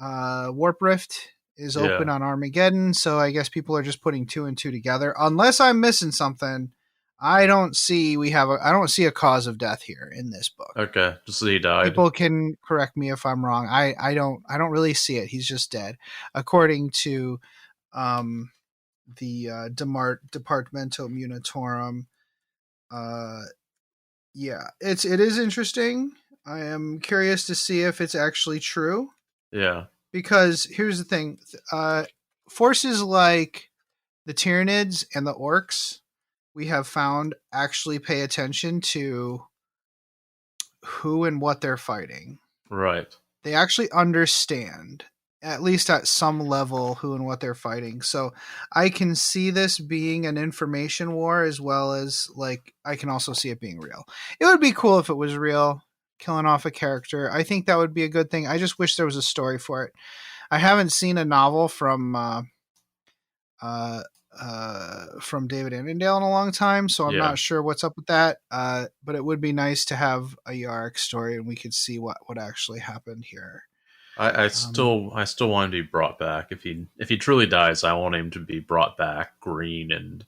warp rift is open on Armageddon, so I guess people are just putting 2 and 2 together. Unless I'm missing something, I don't see a cause of death here in this book. Okay, just that he died. People can correct me if I'm wrong. I don't really see it. He's just dead, according to the Departamento Munitorum. Yeah, it is interesting. I am curious to see if it's actually true. Yeah. Because here's the thing, forces like the Tyranids and the Orcs, we have found actually pay attention to who and what they're fighting. Right. They actually understand, at least at some level, who and what they're fighting. So I can see this being an information war as well as, like, I can also see it being real. It would be cool if it was real, killing off a character. I think that would be a good thing. I just wish there was a story for it. I haven't seen a novel from David Annandale in a long time, so I'm not sure what's up with that. But it would be nice to have a Yarrick story, and we could see what actually happened here. I still want him to be brought back. If he truly dies, I want him to be brought back green and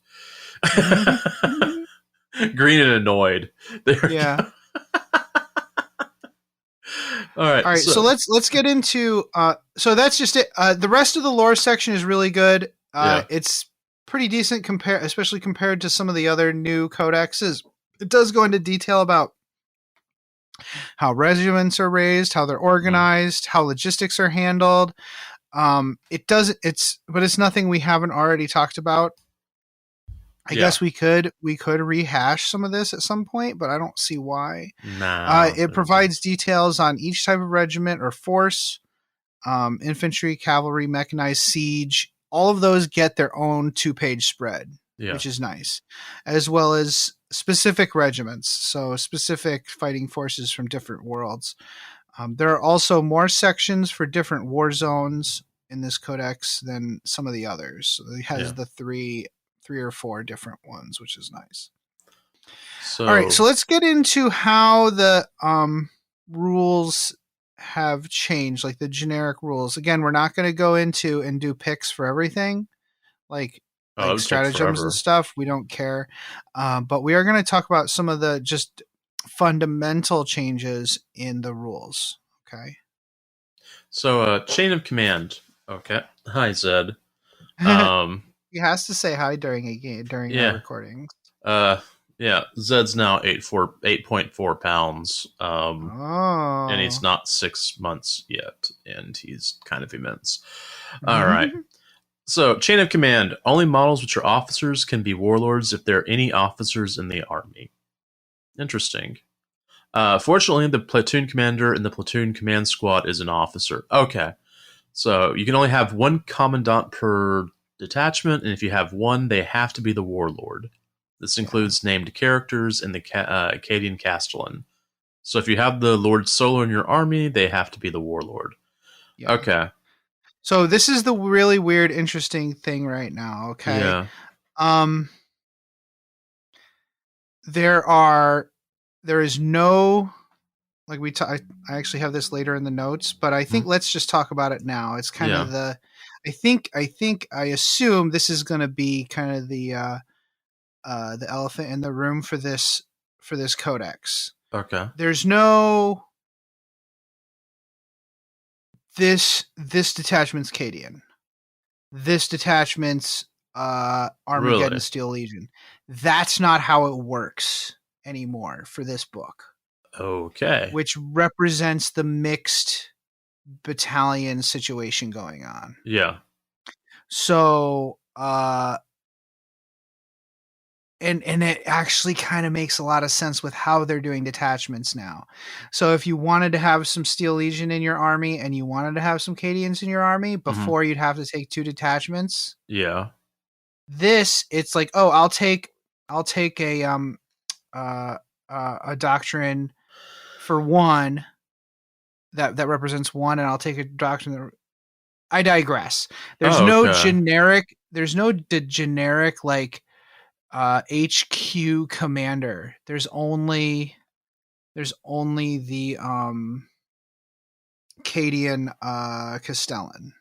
green and annoyed. Yeah. All right. So let's get into. So that's just it. The rest of the lore section is really good. It's pretty decent especially compared to some of the other new codexes. It does go into detail about how regiments are raised, how they're organized, how logistics are handled. But it's nothing we haven't already talked about. I guess we could rehash some of this at some point, but I don't see why. It provides details on each type of regiment or force, infantry, cavalry, mechanized, siege. All of those get their own 2-page spread, which is nice, as well as specific regiments, so specific fighting forces from different worlds. There are also more sections for different war zones in this codex than some of the others. So it has the three or 4 different ones, which is nice. All right, so let's get into how the rules have changed, like the generic rules. Again, we're not going to go into and do picks for everything, like stratagems and stuff. We don't care. But we are going to talk about some of the just fundamental changes in the rules. Okay. So, chain of command. Okay. Hi, Zed. He has to say hi during our recordings. Zed's now 8.4 pounds. And he's not 6 months yet, and he's kind of immense. All right. So, chain of command. Only models which are officers can be warlords if there are any officers in the army. Interesting. Fortunately, the platoon commander in the platoon command squad is an officer. Okay. So, you can only have one commandant per detachment, and if you have one, they have to be the warlord. This includes named characters in the Acadian Castellan. So if you have the Lord Solo in your army, they have to be the warlord. Yeah. Okay. So this is the really weird, interesting thing right now. Okay. Yeah. There is no, like I actually have this later in the notes, but I think let's just talk about it now. It's kind of I assume this is going to be kind of the elephant in the room for this codex. Okay. There's no this detachment's Cadian. This detachment's Armageddon Steel Legion. That's not how it works anymore for this book. Okay. which represents the mixed battalion situation going on. Yeah. So, and it actually kind of makes a lot of sense with how they're doing detachments now. So if you wanted to have some Steel Legion in your army and you wanted to have some Cadians in your army, before you'd have to take 2 detachments. Yeah. This, it's like, oh, I'll take a doctrine for 1 that represents 1, and I'll take a doctrine that. I digress. There's no generic like HQ commander. There's only the Cadian Castellan.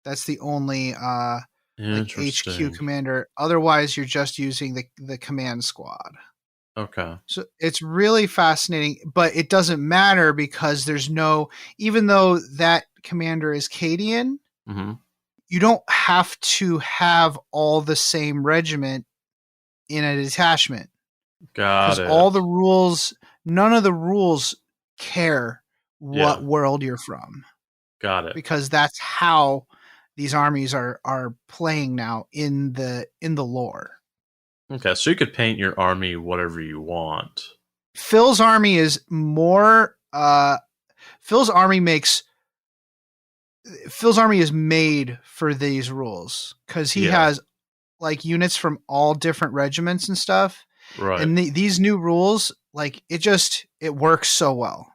That's the only like HQ commander. Otherwise, you're just using the command squad. Okay. So it's really fascinating, but it doesn't matter because there's no, even though that commander is Cadian, you don't have to have all the same regiment in a detachment. Got it. All the rules, none of the rules care what world you're from. Got it. Because that's how these armies are playing now in the lore. Okay, so you could paint your army whatever you want. Phil's army is more Phil's army is made for these rules because he has like units from all different regiments and stuff. Right. And these new rules, like it works so well.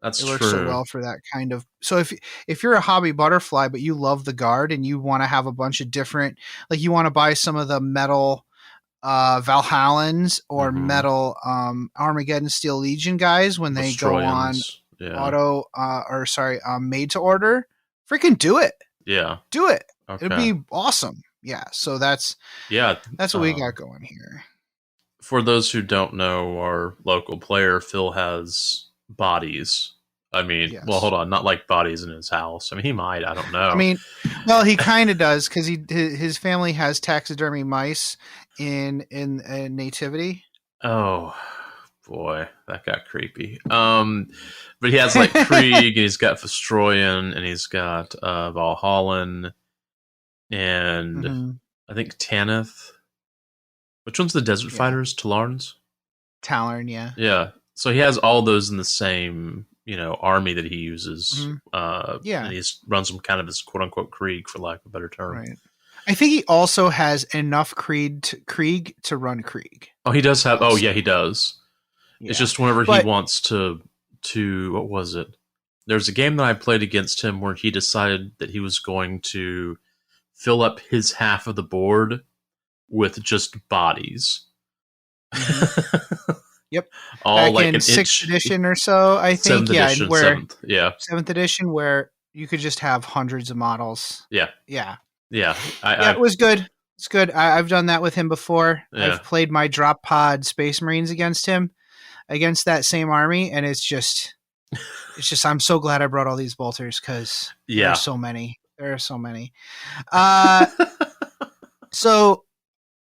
That's true. It works so well for that kind of. So if you're a hobby butterfly, but you love the guard and you want to have a bunch of different, like you want to buy some of the metal Valhallans or metal Armageddon Steel Legion guys when they go on made to order, freaking do it. Yeah. Do it. Okay. It'd be awesome. Yeah. So that's what we got going here. For those who don't know, our local player, Phil, has bodies. I mean, well, hold on, not like bodies in his house. I mean, he might. I don't know. I mean, well, he kind of does because his family has taxidermy mice in nativity. Oh boy, that got creepy. But he has like Krieg, and he's got Vestroyan, and he's got Valhallan, and I think Tanith. Which one's the Desert Fighters? Talarns? Tallarn, yeah. Yeah. So he has all those in the same, army that he uses. And he runs them kind of as quote unquote Krieg, for lack of a better term. Right. I think he also has enough Krieg to run Krieg. Oh, he does have. Oh, yeah, he does. Yeah. It's just whenever he wants to. What was it? There's a game that I played against him where he decided that he was going to fill up his half of the board with just bodies. Yep. All back like in an 6th edition or so, I think. 7th edition where you could just have hundreds of models. Yeah. Yeah. Yeah. It was good. It's good. I've done that with him before. Yeah. I've played my drop pod Space Marines against him, against that same army, and it's just I'm so glad I brought all these bolters because there are so many. There are so many.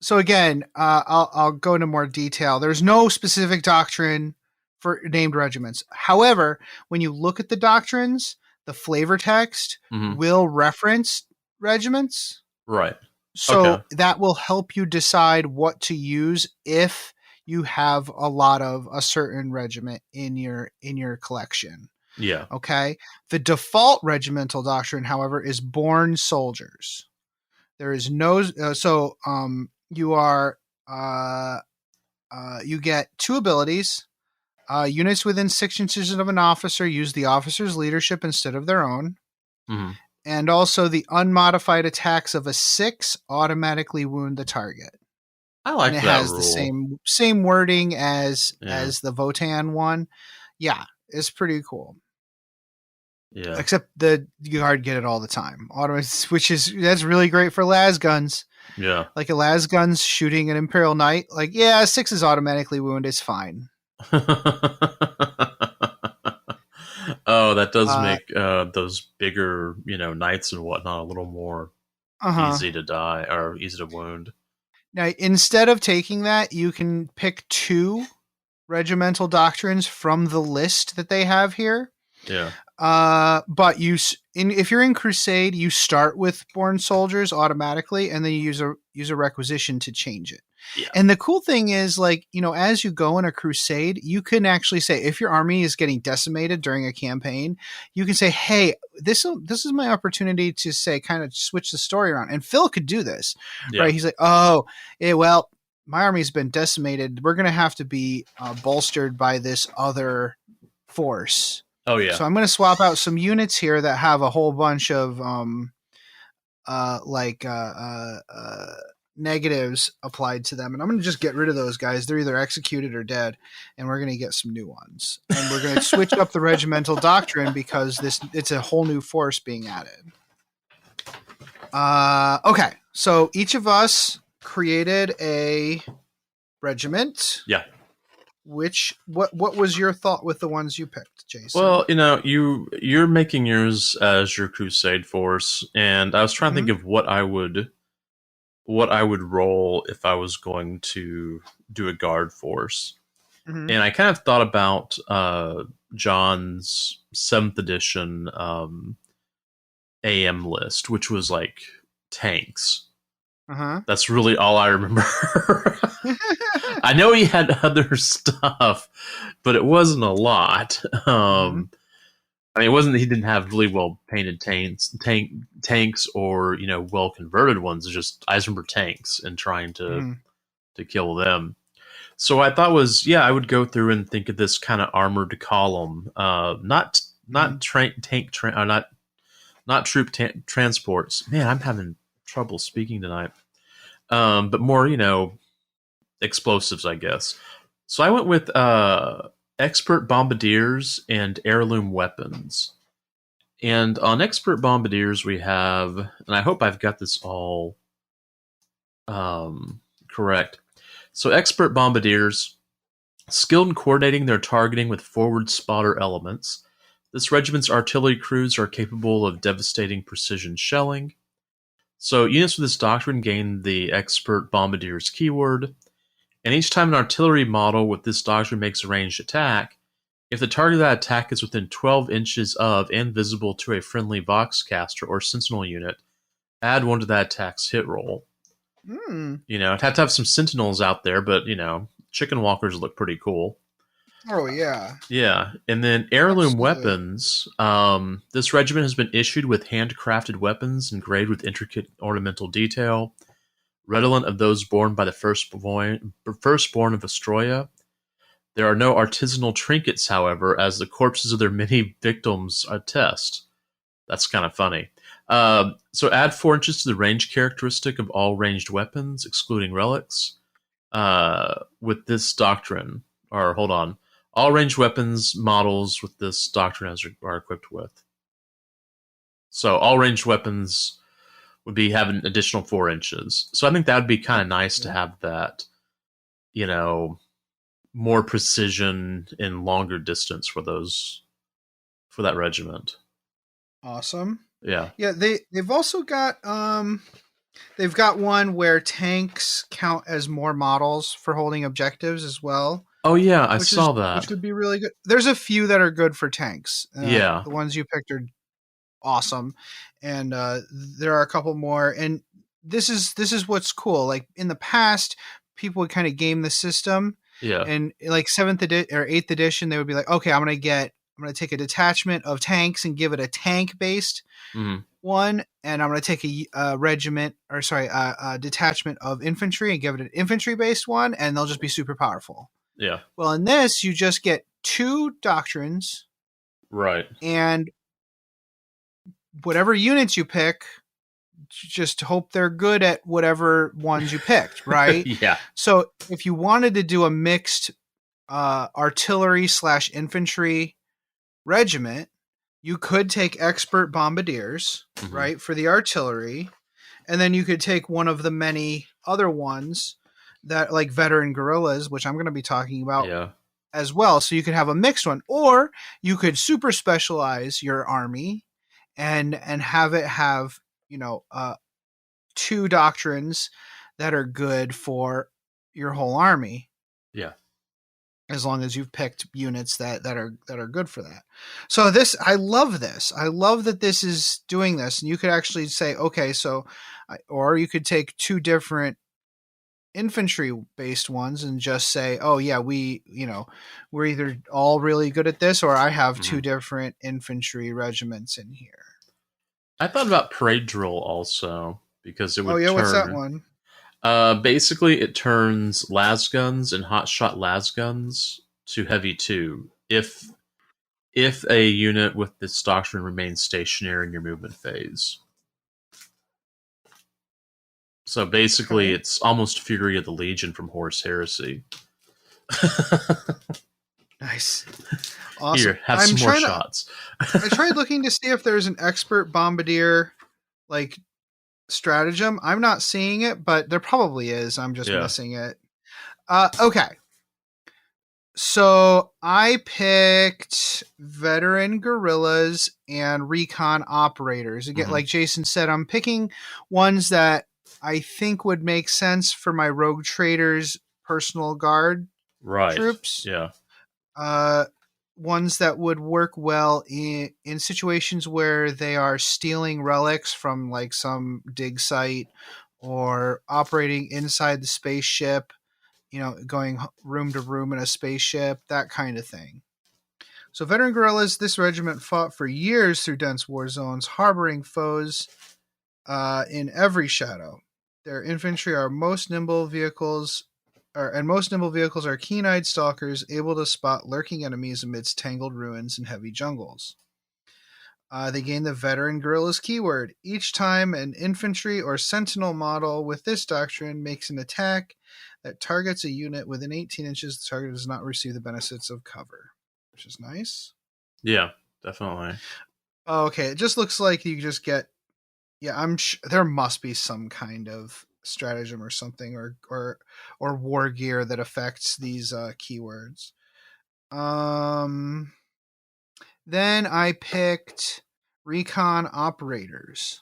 So again, I'll go into more detail. There's no specific doctrine for named regiments. However, when you look at the doctrines, the flavor text will reference regiments. Right. So that will help you decide what to use if you have a lot of a certain regiment in your collection. Yeah. Okay. The default regimental doctrine, however, is born soldiers. There is no you are you get 2 abilities. Units within 6 inches of an officer use the officer's leadership instead of their own. And also the unmodified attacks of a 6 automatically wound the target. I like and it that has rule. the same wording as the Votan one. Yeah, it's pretty cool. Yeah. Except the guard get it all the time. That's really great for las guns. Yeah. Like a las gun's shooting an Imperial Knight. Like, 6 is automatically wounded. It's fine. Oh, that does make those bigger, knights and whatnot a little more easy to die or easy to wound. Now, instead of taking that, you can pick 2 regimental doctrines from the list that they have here. Yeah. But if you're in Crusade, you start with Born Soldiers automatically, and then you use a requisition to change it. Yeah. And the cool thing is, like, you know, as you go in a crusade, you can actually say, if your army is getting decimated during a campaign, you can say, hey, this is my opportunity to say, kind of switch the story around. And Phil could do this, right? He's like, oh, well, my army's been decimated. We're going to have to be bolstered by this other force. Oh yeah. So I'm going to swap out some units here that have a whole bunch of negatives applied to them, and I'm going to just get rid of those guys. They're either executed or dead, and we're going to get some new ones. And we're going to switch up the regimental doctrine because it's a whole new force being added. Okay, so each of us created a regiment. Yeah. What was your thought with the ones you picked, Jason? Well, you know, you're making yours as your Crusade force, and I was trying to think of what I would roll if I was going to do a guard force. And I kind of thought about John's 7th edition AM list, which was like tanks. That's really all I remember. I know he had other stuff, but it wasn't a lot. I mean, it wasn't that he didn't have really well painted tanks or, you know, well converted ones. It's just I just remember tanks and trying to kill them. So I thought I would go through and think of this kind of armored column, not troop transports. Man, I'm having trouble speaking tonight. But more, you know, explosives, I guess. So I went with expert bombardiers and heirloom weapons. And on expert bombardiers, we have, and I hope I've got this all correct. So expert bombardiers, skilled in coordinating their targeting with forward spotter elements. This regiment's artillery crews are capable of devastating precision shelling. So units with this doctrine gain the expert bombardiers keyword. And each time an artillery model with this doctrine makes a ranged attack, if the target of that attack is within 12 inches of and visible to a friendly Voxcaster or Sentinel unit, add 1 to that attack's hit roll. You know, it had to have some Sentinels out there, but, you know, chicken walkers look pretty cool. Oh, yeah. Yeah. And then heirloom weapons. This regiment has been issued with handcrafted weapons engraved with intricate ornamental detail, redolent of those born by the firstborn of Astroya. There are no artisanal trinkets, however, as the corpses of their many victims attest. That's kind of funny. So add 4 inches to the range characteristic of all ranged weapons, excluding relics, with this doctrine. Or, hold on. All ranged weapons models with this doctrine are equipped with. So all ranged weapons would have an additional 4 inches. So I think that would be kind of nice to have that, you know, more precision in longer distance for that regiment. Awesome. Yeah. Yeah, they've also got they've got one where tanks count as more models for holding objectives as well. Oh yeah, I saw that. Which would be really good. There's a few that are good for tanks. Yeah. The ones you picked are awesome. And there are a couple more, and this is what's cool. Like in the past, people would kind of game the system. Yeah. And like 7th edition or 8th edition, they would be like, okay, I'm going to take a detachment of tanks and give it a tank based one, and I'm going to take a detachment of infantry and give it an infantry based one, and they'll just be super powerful. Yeah. Well, in this, you just get 2 doctrines, right? And whatever units you pick, just hope they're good at whatever ones you picked, right? Yeah. So if you wanted to do a mixed artillery/infantry regiment, you could take expert bombardiers, right, for the artillery, and then you could take one of the many other ones that, like veteran guerrillas, which I'm going to be talking about as well. So you could have a mixed one, or you could super specialize your army and have it have, you know, 2 doctrines that are good for your whole army. Yeah. as long as you've picked units that are good for that. So this, I love this. I love that this is doing this, and you could actually say, okay, so, or you could take two different infantry based ones and just say, oh yeah, we're either all really good at this, or I have two different infantry regiments in here. I thought about parade drill also, because it would turn. What's that one? Basically, it turns las guns and hotshot las guns to heavy 2 if a unit with this doctrine remains stationary in your movement phase. So basically, it's almost Fury of the Legion from Horus Heresy. Nice. Awesome. Here, have some more shots. I tried looking to see if there's an expert bombardier like stratagem. I'm not seeing it, but there probably is. I'm just missing it. Okay. So I picked veteran guerrillas and recon operators. Again, like Jason said, I'm picking ones that I think would make sense for my rogue traders, personal guard troops. Yeah. Ones that would work well in situations where they are stealing relics from like some dig site or operating inside the spaceship, going room to room in a spaceship, that kind of thing. So veteran guerrillas, this regiment fought for years through dense war zones, harboring foes in every shadow. Their infantry are most nimble vehicles are keen-eyed stalkers, able to spot lurking enemies amidst tangled ruins and heavy jungles. They gain the veteran guerrillas keyword. Each time an infantry or sentinel model with this doctrine makes an attack that targets a unit within 18 inches, the target does not receive the benefits of cover, which is nice. Yeah, definitely. Okay, it just looks like you just get... Yeah, I'm sure there must be some kind of stratagem or something, or war gear that affects these keywords. Then I picked recon operators,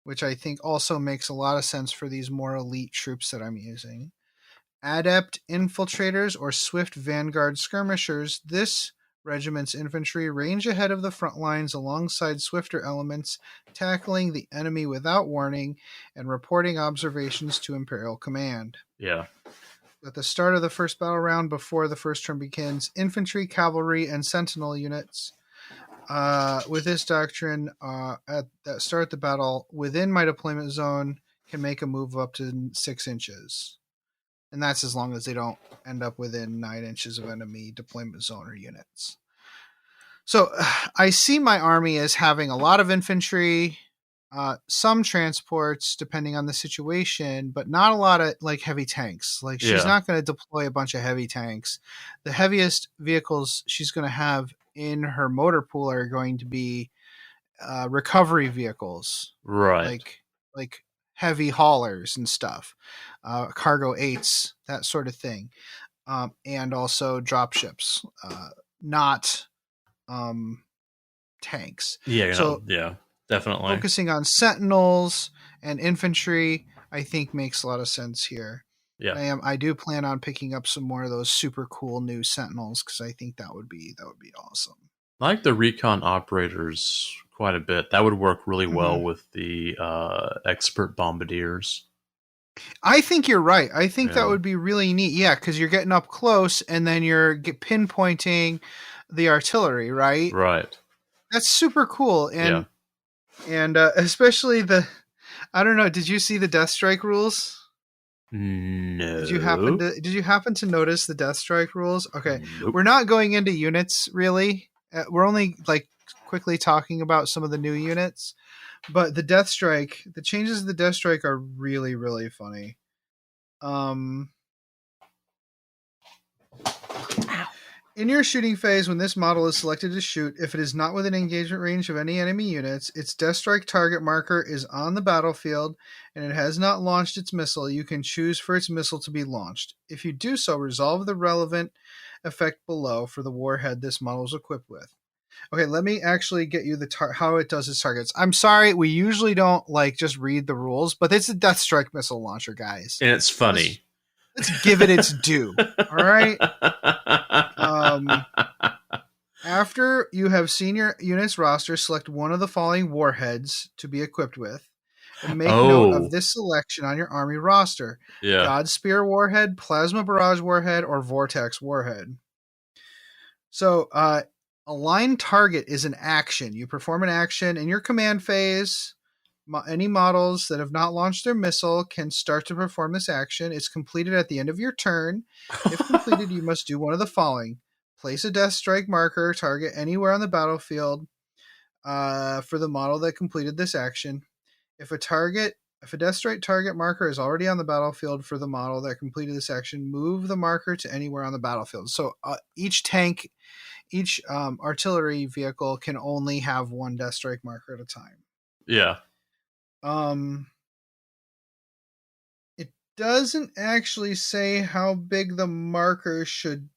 which I think also makes a lot of sense for these more elite troops that I'm using. Adept infiltrators or swift vanguard skirmishers. This regiment's infantry range ahead of the front lines alongside swifter elements, tackling the enemy without warning and reporting observations to Imperial Command. Yeah. At the start of the first battle round, before the first turn begins, infantry, cavalry, and sentinel units with this doctrine that start the battle within my deployment zone can make a move up to 6 inches. And that's as long as they don't end up within 9 inches of enemy deployment zone or units. So I see my army as having a lot of infantry, some transports depending on the situation, but not a lot of like heavy tanks. Like she's not going to deploy a bunch of heavy tanks. The heaviest vehicles she's going to have in her motor pool are going to be recovery vehicles. Right. Like heavy haulers and stuff, cargo 8s, that sort of thing. And also drop ships, not tanks. Yeah, definitely. Focusing on sentinels and infantry, I think makes a lot of sense here. Yeah. I do plan on picking up some more of those super cool new sentinels because I think that would be awesome. I like the recon operators quite a bit. That would work really well with the expert bombardiers. I think you're right. I think that would be really neat. Yeah, because you're getting up close and then you're pinpointing the artillery, right? Right. That's super cool. And especially I don't know, did you see the Death Strike rules? No. Did you happen to notice the Death Strike rules? Okay. Nope. We're not going into units really. We're only like quickly talking about some of the new units. But the changes to the Death Strike are really, really funny. In your shooting phase, when this model is selected to shoot, if it is not within engagement range of any enemy units, its Death Strike target marker is on the battlefield, and it has not launched its missile, you can choose for its missile to be launched. If you do so, resolve the relevant effect below for the warhead this model is equipped with. Okay, let me actually get you how it does its targets. I'm sorry, we usually don't just read the rules, but it's a Death Strike missile launcher, guys. And it's funny. let's give it its due. All right. After you have seen your unit's roster, select one of the following warheads to be equipped with, and make note of this selection on your army roster. Yeah. God Spear Warhead, Plasma Barrage Warhead, or Vortex Warhead. So, Align Target is an action. You perform an action in your command phase. Any models that have not launched their missile can start to perform this action. It's completed at the end of your turn. If completed, you must do one of the following. Place a Death Strike marker target anywhere on the battlefield for the model that completed this action. If a Death Strike target marker is already on the battlefield for the model that completed this action, move the marker to anywhere on the battlefield. So each artillery vehicle can only have one Death Strike marker at a time. Yeah. It doesn't actually say how big the marker should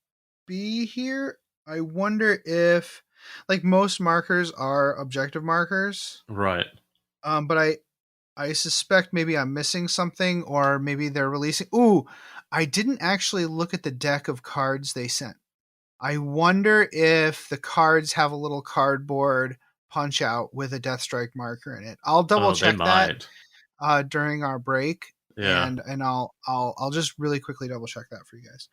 be here. I wonder if, like, most markers are objective markers. Right. But I suspect maybe I'm missing something, or maybe they're releasing. Ooh, I didn't actually look at the deck of cards they sent. I wonder if the cards have a little cardboard punch out with a Death Strike marker in it. I'll double check that during our break. Yeah. And I'll just really quickly double check that for you guys.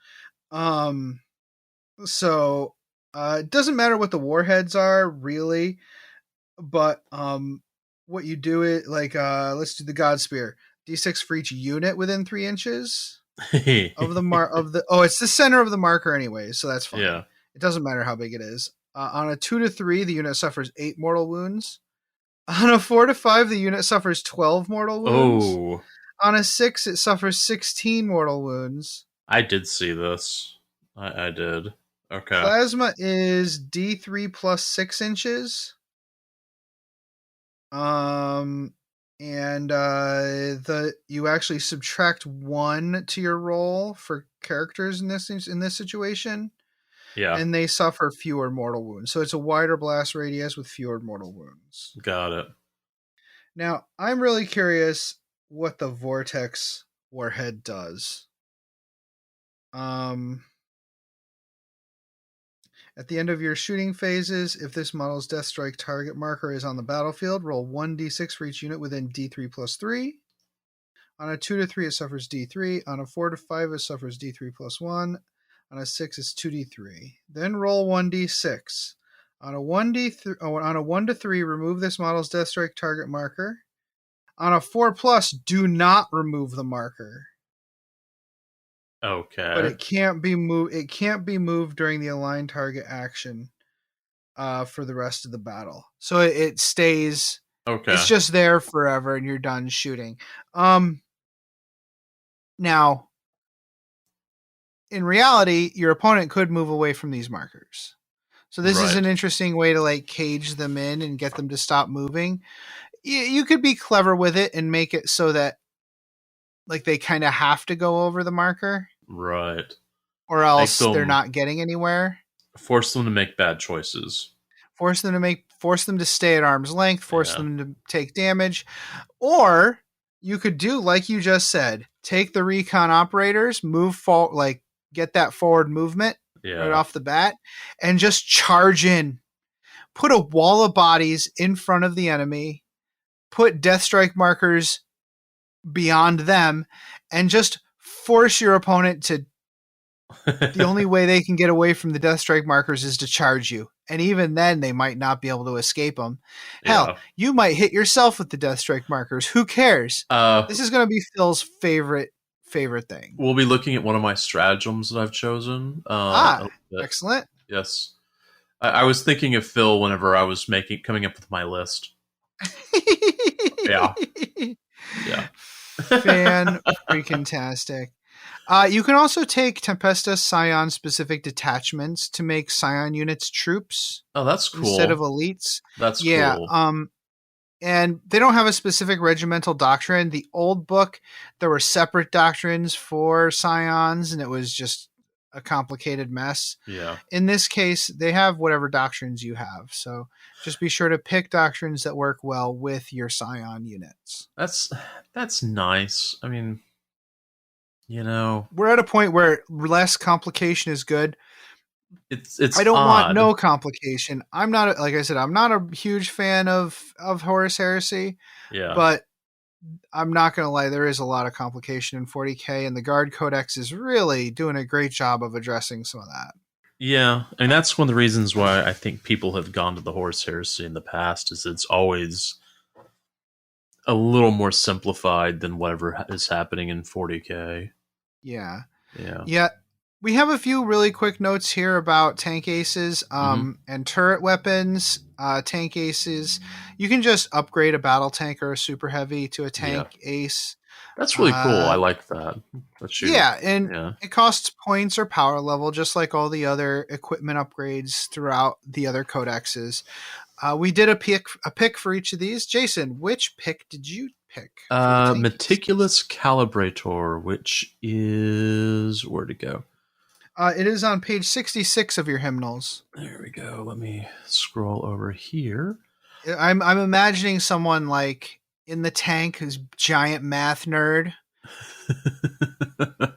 So it doesn't matter what the warheads are really, but what you do is like let's do the God Spear. D6 for each unit within 3 inches of the it's the center of the marker anyway, so that's fine. Yeah. It doesn't matter how big it is. On a 2 to 3, the unit suffers 8 mortal wounds. On a 4 to 5, the unit suffers 12 mortal wounds. Oh. On a 6, it suffers 16 mortal wounds. I did see this. I did. Okay. Plasma is D3 plus 6 inches. You actually subtract 1 to your roll for characters in this situation. Yeah. And they suffer fewer mortal wounds. So it's a wider blast radius with fewer mortal wounds. Got it. Now, I'm really curious what the Vortex Warhead does. At the end of your shooting phases, if this model's Death Strike target marker is on the battlefield, roll 1d6 for each unit within D3 plus 3. On a 2 to 3, it suffers D3. On a 4 to 5, it suffers D3 plus 1. On a 6, it's 2d3. Then roll 1d6. On a 1 to 3, remove this model's Death Strike target marker. On a 4 plus, do not remove the marker. Okay. But it can't be moved. It can't be moved during the aligned target action for the rest of the battle. So it stays. Okay. It's just there forever, and you're done shooting. Now, in reality, your opponent could move away from these markers. So this is an interesting way to like cage them in and get them to stop moving. You could be clever with it and make it so that like they kind of have to go over the marker. Right. Or else they're not getting anywhere. Force them to make bad choices. Force them to stay at arm's length, force them to take damage. Or you could do like you just said, take the recon operators, move forward, like get that forward movement right off the bat, and just charge in. Put a wall of bodies in front of the enemy, put Death Strike markers beyond them, and just force your opponent to. The only way they can get away from the Death Strike markers is to charge you. And even then, they might not be able to escape them. Hell, you might hit yourself with the Death Strike markers. Who cares? This is going to be Phil's favorite thing. We'll be looking at one of my stratagems that I've chosen. Excellent. Yes. I was thinking of Phil whenever I was coming up with my list. Yeah. Fan-freaking-tastic. You can also take Tempesta Scion specific detachments to make Scion units troops. Oh, that's cool. Instead of elites. That's cool. And they don't have a specific regimental doctrine. The old book, there were separate doctrines for Scions, and it was just a complicated mess. Yeah. In this case, they have whatever doctrines you have. So just be sure to pick doctrines that work well with your Scion units. That's nice. I mean, We're at a point where less complication is good. it's I don't want odd. no complication. I'm not, like I said, I'm not a huge fan of Horus Heresy, Yeah. but I'm not going to lie, there is a lot of complication in 40K, and the Guard Codex is really doing a great job of addressing some of that. Yeah, and that's one of the reasons why I think people have gone to the Horus Heresy in the past, is it's always a little more simplified than whatever is happening in 40K. Yeah. Yeah. Yeah. We have a few really quick notes here about tank aces and turret weapons. Tank aces. You can just upgrade a battle tank or a super heavy to a tank ace. That's really cool. I like that. Yeah, and it costs points or power level, just like all the other equipment upgrades throughout the other codexes. We did a pick for each of these. Jason, which pick did you pick? Meticulous Calibrator, which is where to go? It is on page 66 of your hymnals. There we go. Let me scroll over here. I'm imagining someone like in the tank who's giant math nerd.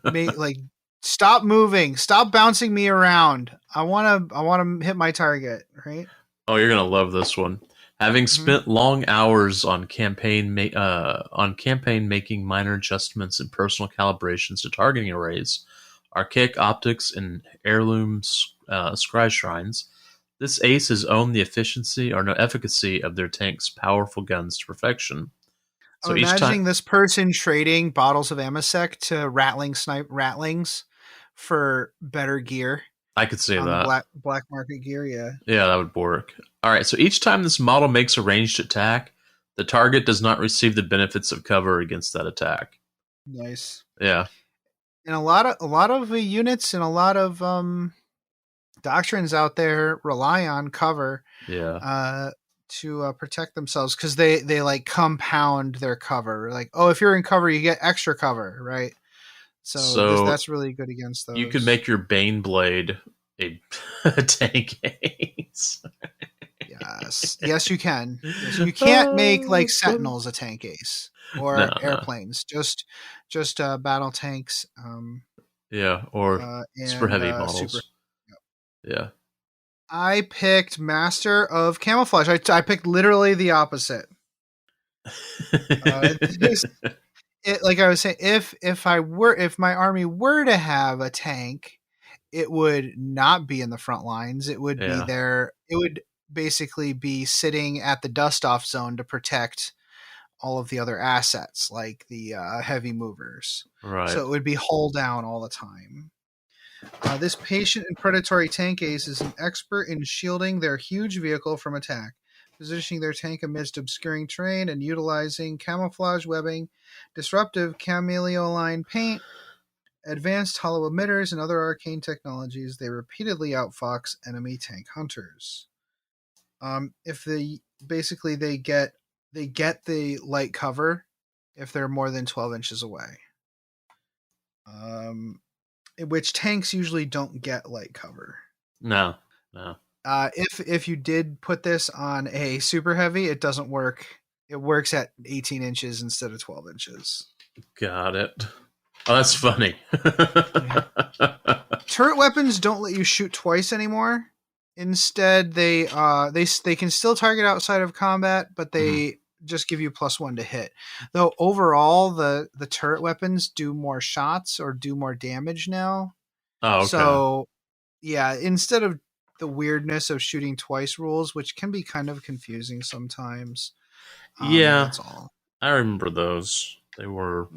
Like, stop moving, stop bouncing me around. I want to hit my target, right? Oh, you're gonna love this one. Having spent long hours on campaign making minor adjustments and personal calibrations to targeting arrays, archaic optics, and heirloom scry shrines, this ace has owned the efficiency or no efficacy of their tank's powerful guns to perfection. So I'm imagining this person trading bottles of Amasec to rattlings for better gear. I could see that. Black market gear, yeah. Yeah, that would work. All right, so each time this model makes a ranged attack, the target does not receive the benefits of cover against that attack. Nice. Yeah. And a lot of units and a lot of doctrines out there rely on cover. Yeah. To protect themselves, because they like compound their cover. Like, oh, if you're in cover, you get extra cover, right? So that's really good against those. You could make your Bane Blade a tank ace. Yes, you can. Yes, you can't make like Sentinels a tank ace or airplanes. No. Just battle tanks. Yeah, or super heavy models. Yeah. I picked Master of Camouflage. I picked literally the opposite. Like I was saying, if my army were to have a tank, it would not be in the front lines. It would be there. It would basically be sitting at the dust off zone to protect all of the other assets, like the heavy movers. Right. So it would be hull down all the time. This patient and predatory tank ace is an expert in shielding their huge vehicle from attack, positioning their tank amidst obscuring terrain, and utilizing camouflage webbing, disruptive chameleoline paint, advanced hollow emitters, and other arcane technologies. They repeatedly outfox enemy tank hunters. If they get the light cover if they're more than 12 inches away. Which tanks usually don't get light cover. No. If you did put this on a super heavy, it doesn't work. It works at 18 inches instead of 12 inches. Got it. Oh, that's funny. Turret weapons don't let you shoot twice anymore. Instead, they can still target outside of combat, but they just give you +1 to hit. Though overall, the turret weapons do more shots or do more damage now. Oh, okay. So, yeah, instead of the weirdness of shooting twice rules, which can be kind of confusing sometimes. That's all. I remember those. They were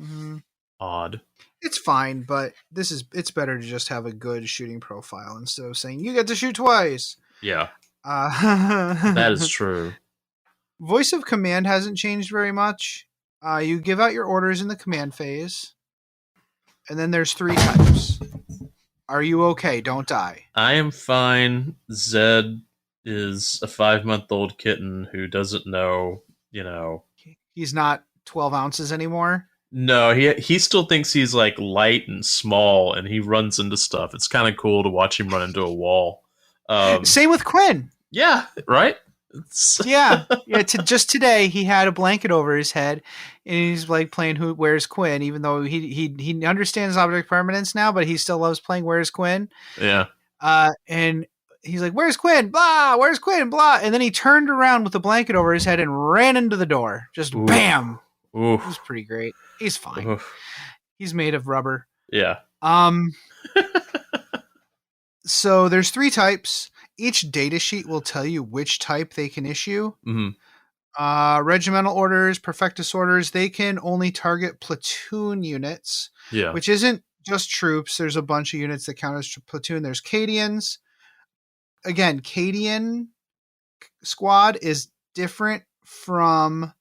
odd. It's fine, but it's better to just have a good shooting profile instead of saying you get to shoot twice. Yeah. That is true. Voice of command hasn't changed very much. You give out your orders in the command phase, and then there's 3 types. Are you okay? Don't die. I am fine. Zed is a 5-month-old kitten who doesn't know, He's not 12 ounces anymore? No, he still thinks he's like light and small, and he runs into stuff. It's kind of cool to watch him run into a wall. Same with Quinn. Yeah, right? Yeah. Just today, he had a blanket over his head, and he's like playing Where's Quinn, even though he understands object permanence now, but he still loves playing Where's Quinn. Yeah. And he's like, "Where's Quinn? Blah. Where's Quinn? Blah." And then he turned around with the blanket over his head and ran into the door. Just Oof. bam. Oof. It was pretty great. He's fine. Oof. He's made of rubber. Yeah. So there's 3 types. Each datasheet will tell you which type they can issue. Mm-hmm. Regimental orders, perfectus orders, they can only target platoon units, Yeah. which isn't just troops. There's a bunch of units that count as platoon. There's Cadians. Again, Cadian squad is different from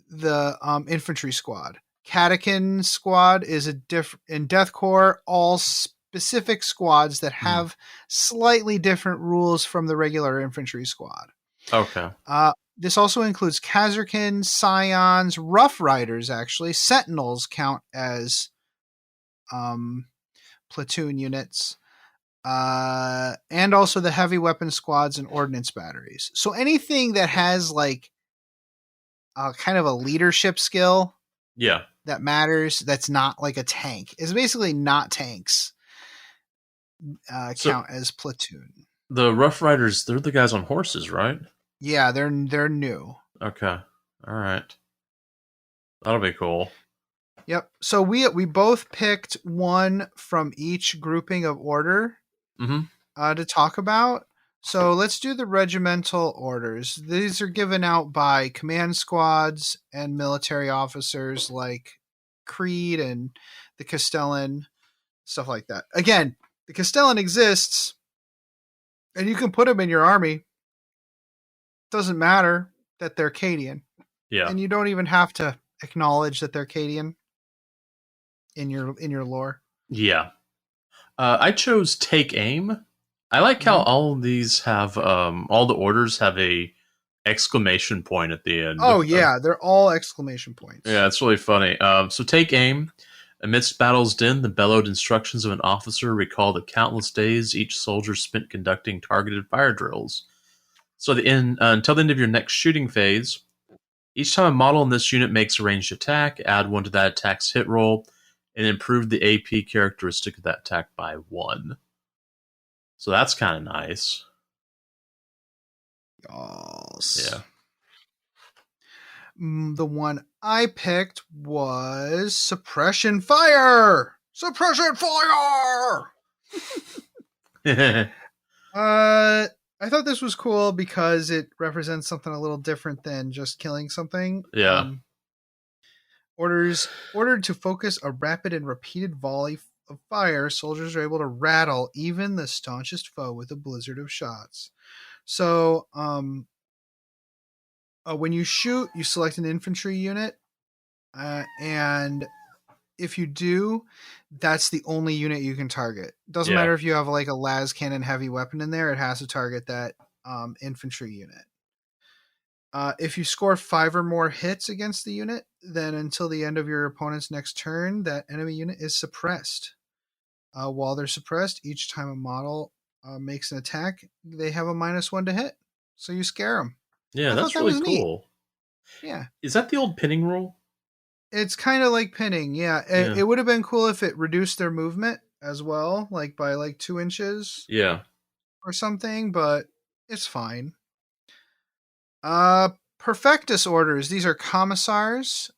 the infantry squad. Catechin squad is a different. In Death Corps, all specific squads that have slightly different rules from the regular infantry squad. Okay. This also includes Kazarkin, Scions, Rough Riders, actually. Sentinels count as platoon units. And also the heavy weapon squads and ordnance batteries. So anything that has like kind of a leadership skill that matters, that's not like a tank, is basically not tanks, count as platoon. The Rough Riders, they're the guys on horses, right? Yeah, they're new. Okay. All right. That'll be cool. Yep. So we both picked one from each grouping of order to talk about. So let's do the regimental orders. These are given out by command squads and military officers like Creed and the Castellan, stuff like that. Again, the Castellan exists, and you can put them in your army. Doesn't matter that they're Cadian. Yeah. And you don't even have to acknowledge that they're Cadian in your lore. Yeah. I chose Take Aim. I like how all of these have all the orders have a exclamation point at the end. Oh yeah, they're all exclamation points. Yeah, it's really funny. So Take Aim. Amidst battle's din, the bellowed instructions of an officer recall the countless days each soldier spent conducting targeted fire drills. So until the end of your next shooting phase, each time a model in this unit makes a ranged attack, add 1 to that attack's hit roll, and improve the AP characteristic of that attack by 1. So that's kind of nice. Yes. Yeah. The one I picked was Suppression Fire! Suppression Fire! I thought this was cool because it represents something a little different than just killing something. Yeah. Ordered to focus a rapid and repeated volley of fire, soldiers are able to rattle even the staunchest foe with a blizzard of shots. So, when you shoot, you select an infantry unit, and if you do, that's the only unit you can target. Doesn't matter if you have like a las cannon heavy weapon in there; it has to target that infantry unit. If you score 5 or more hits against the unit, then until the end of your opponent's next turn, that enemy unit is suppressed. While they're suppressed, each time a model makes an attack, they have a -1 to hit. So you scare them. Yeah, that's really cool. Neat. Yeah. Is that the old pinning rule? It's kind of like pinning, yeah. It would have been cool if it reduced their movement as well, like by like 2 inches. Yeah. Or something, but it's fine. Perfectus orders. These are commissars.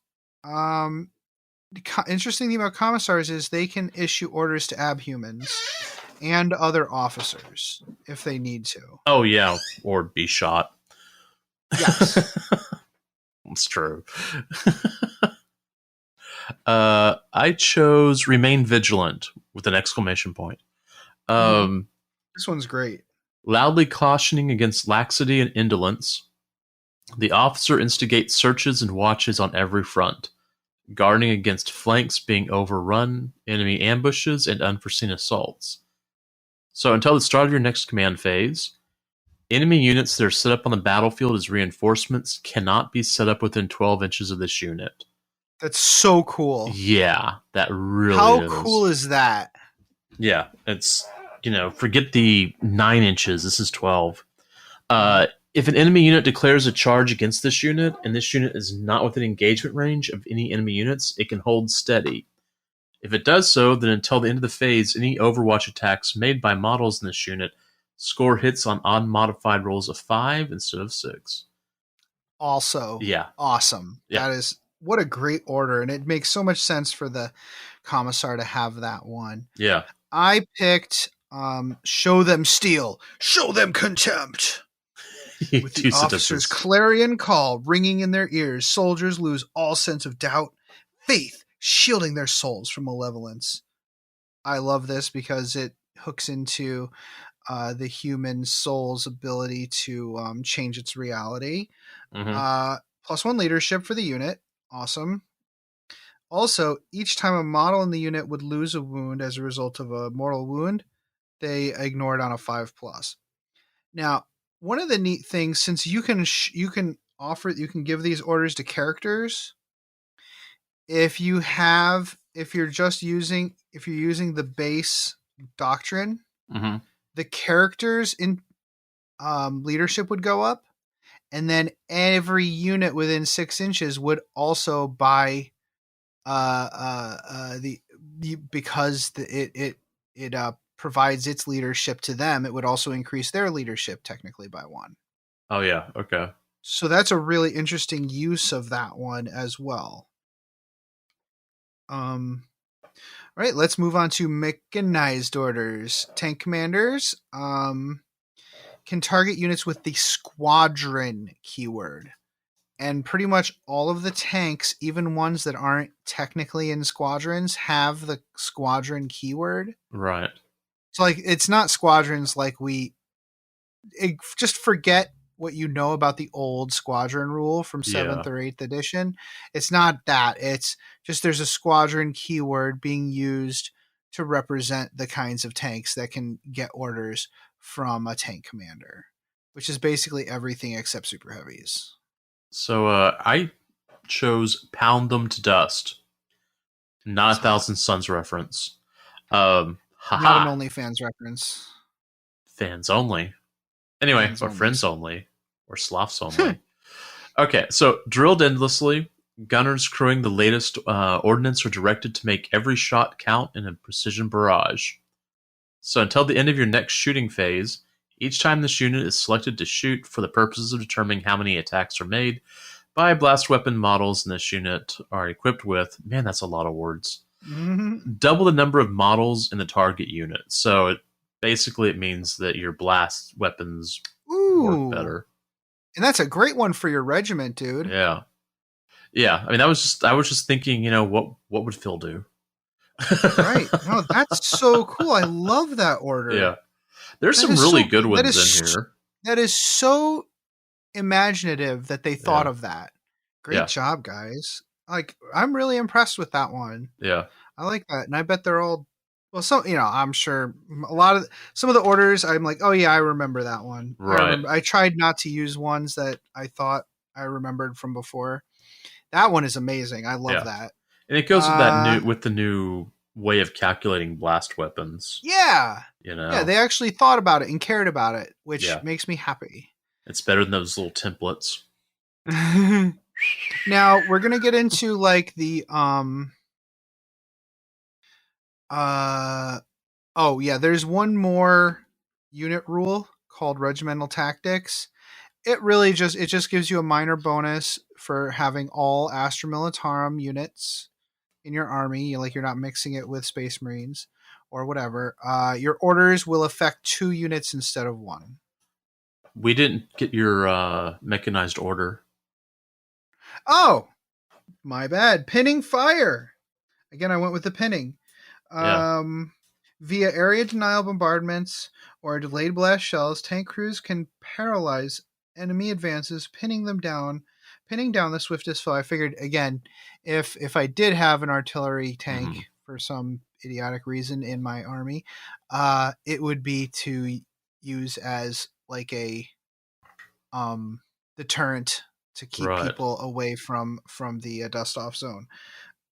Interesting thing about commissars is they can issue orders to abhumans and other officers if they need to. Oh yeah, or be shot. Yes. It's true. I chose Remain Vigilant with an exclamation point. This one's great. Loudly cautioning against laxity and indolence, the officer instigates searches and watches on every front, guarding against flanks being overrun, enemy ambushes, and unforeseen assaults. So until the start of your next command phase, enemy units that are set up on the battlefield as reinforcements cannot be set up within 12 inches of this unit. That's so cool. Yeah, that really is. How cool is that? Yeah, it's, forget the 9 inches. This is 12. If an enemy unit declares a charge against this unit, and this unit is not within engagement range of any enemy units, it can hold steady. If it does so, then until the end of the phase, any Overwatch attacks made by models in this unit score hits on unmodified rolls of 5 instead of 6. Also, Yeah. awesome. Yeah. That is, what a great order, and it makes so much sense for the Commissar to have that one. Yeah. I picked Show Them Steel, Show Them Contempt. With the officer's clarion call ringing in their ears, soldiers lose all sense of doubt, faith, shielding their souls from malevolence. I love this because it hooks into the human soul's ability to change its reality. Mm-hmm. +1 leadership for the unit. Awesome. Also, each time a model in the unit would lose a wound as a result of a mortal wound, they ignore it on a 5+. Now, one of the neat things, since you can give these orders to characters, if you're using the base doctrine, Mm-hmm. the characters in leadership would go up, and then every unit within 6 inches would also buy because it provides its leadership to them. It would also increase their leadership technically by 1. Oh yeah, okay. So that's a really interesting use of that one as well. All right, let's move on to mechanized orders. Tank commanders can target units with the squadron keyword. And pretty much all of the tanks, even ones that aren't technically in squadrons, have the squadron keyword. Right. So, like, it's not squadrons like just forget what you know about the old squadron rule from 7th or 8th edition. It's not that. It's just there's a squadron keyword being used to represent the kinds of tanks that can get orders from a tank commander, which is basically everything except super heavies. So I chose Pound Them to Dust. Not a Thousand Suns reference. Not an OnlyFans reference. Fans only. Anyway, Fans or only. friends only. Or sloths only. Okay, so drilled endlessly, gunners crewing the latest ordnance are directed to make every shot count in a precision barrage. So until the end of your next shooting phase, each time this unit is selected to shoot for the purposes of determining how many attacks are made by blast weapon models in this unit are equipped with, man, that's a lot of words, double the number of models in the target unit. So it means that your blast weapons work better. And that's a great one for your regiment, dude. Yeah. Yeah, I mean, I was just thinking, what would Phil do? Right. No, that's so cool. I love that order. Yeah. There's some really good ones in here. That is so imaginative that they thought of that. Great job, guys. Like, I'm really impressed with that one. Yeah. I like that. And I bet they're all, well, I'm sure some of the orders, I'm like, oh yeah, I remember that one. Right. I tried not to use ones that I thought I remembered from before. That one is amazing. I love that. And it goes with the new way of calculating blast weapons. Yeah. Yeah, they actually thought about it and cared about it, which makes me happy. It's better than those little templates. Now we're gonna get into like the there's one more unit rule called regimental tactics. It just gives you a minor bonus for having all Astra Militarum units in your army. You're not mixing it with Space Marines or whatever. Your orders will affect 2 units instead of 1. We didn't get your mechanized order. Oh, my bad. Pinning fire. Again, I went with the pinning. Via area denial bombardments or delayed blast shells, tank crews can paralyze enemy advances, pinning down the swiftest foe. I figured, again, if I did have an artillery tank for some idiotic reason in my army, it would be to use as like a deterrent to keep people away from the dust off zone.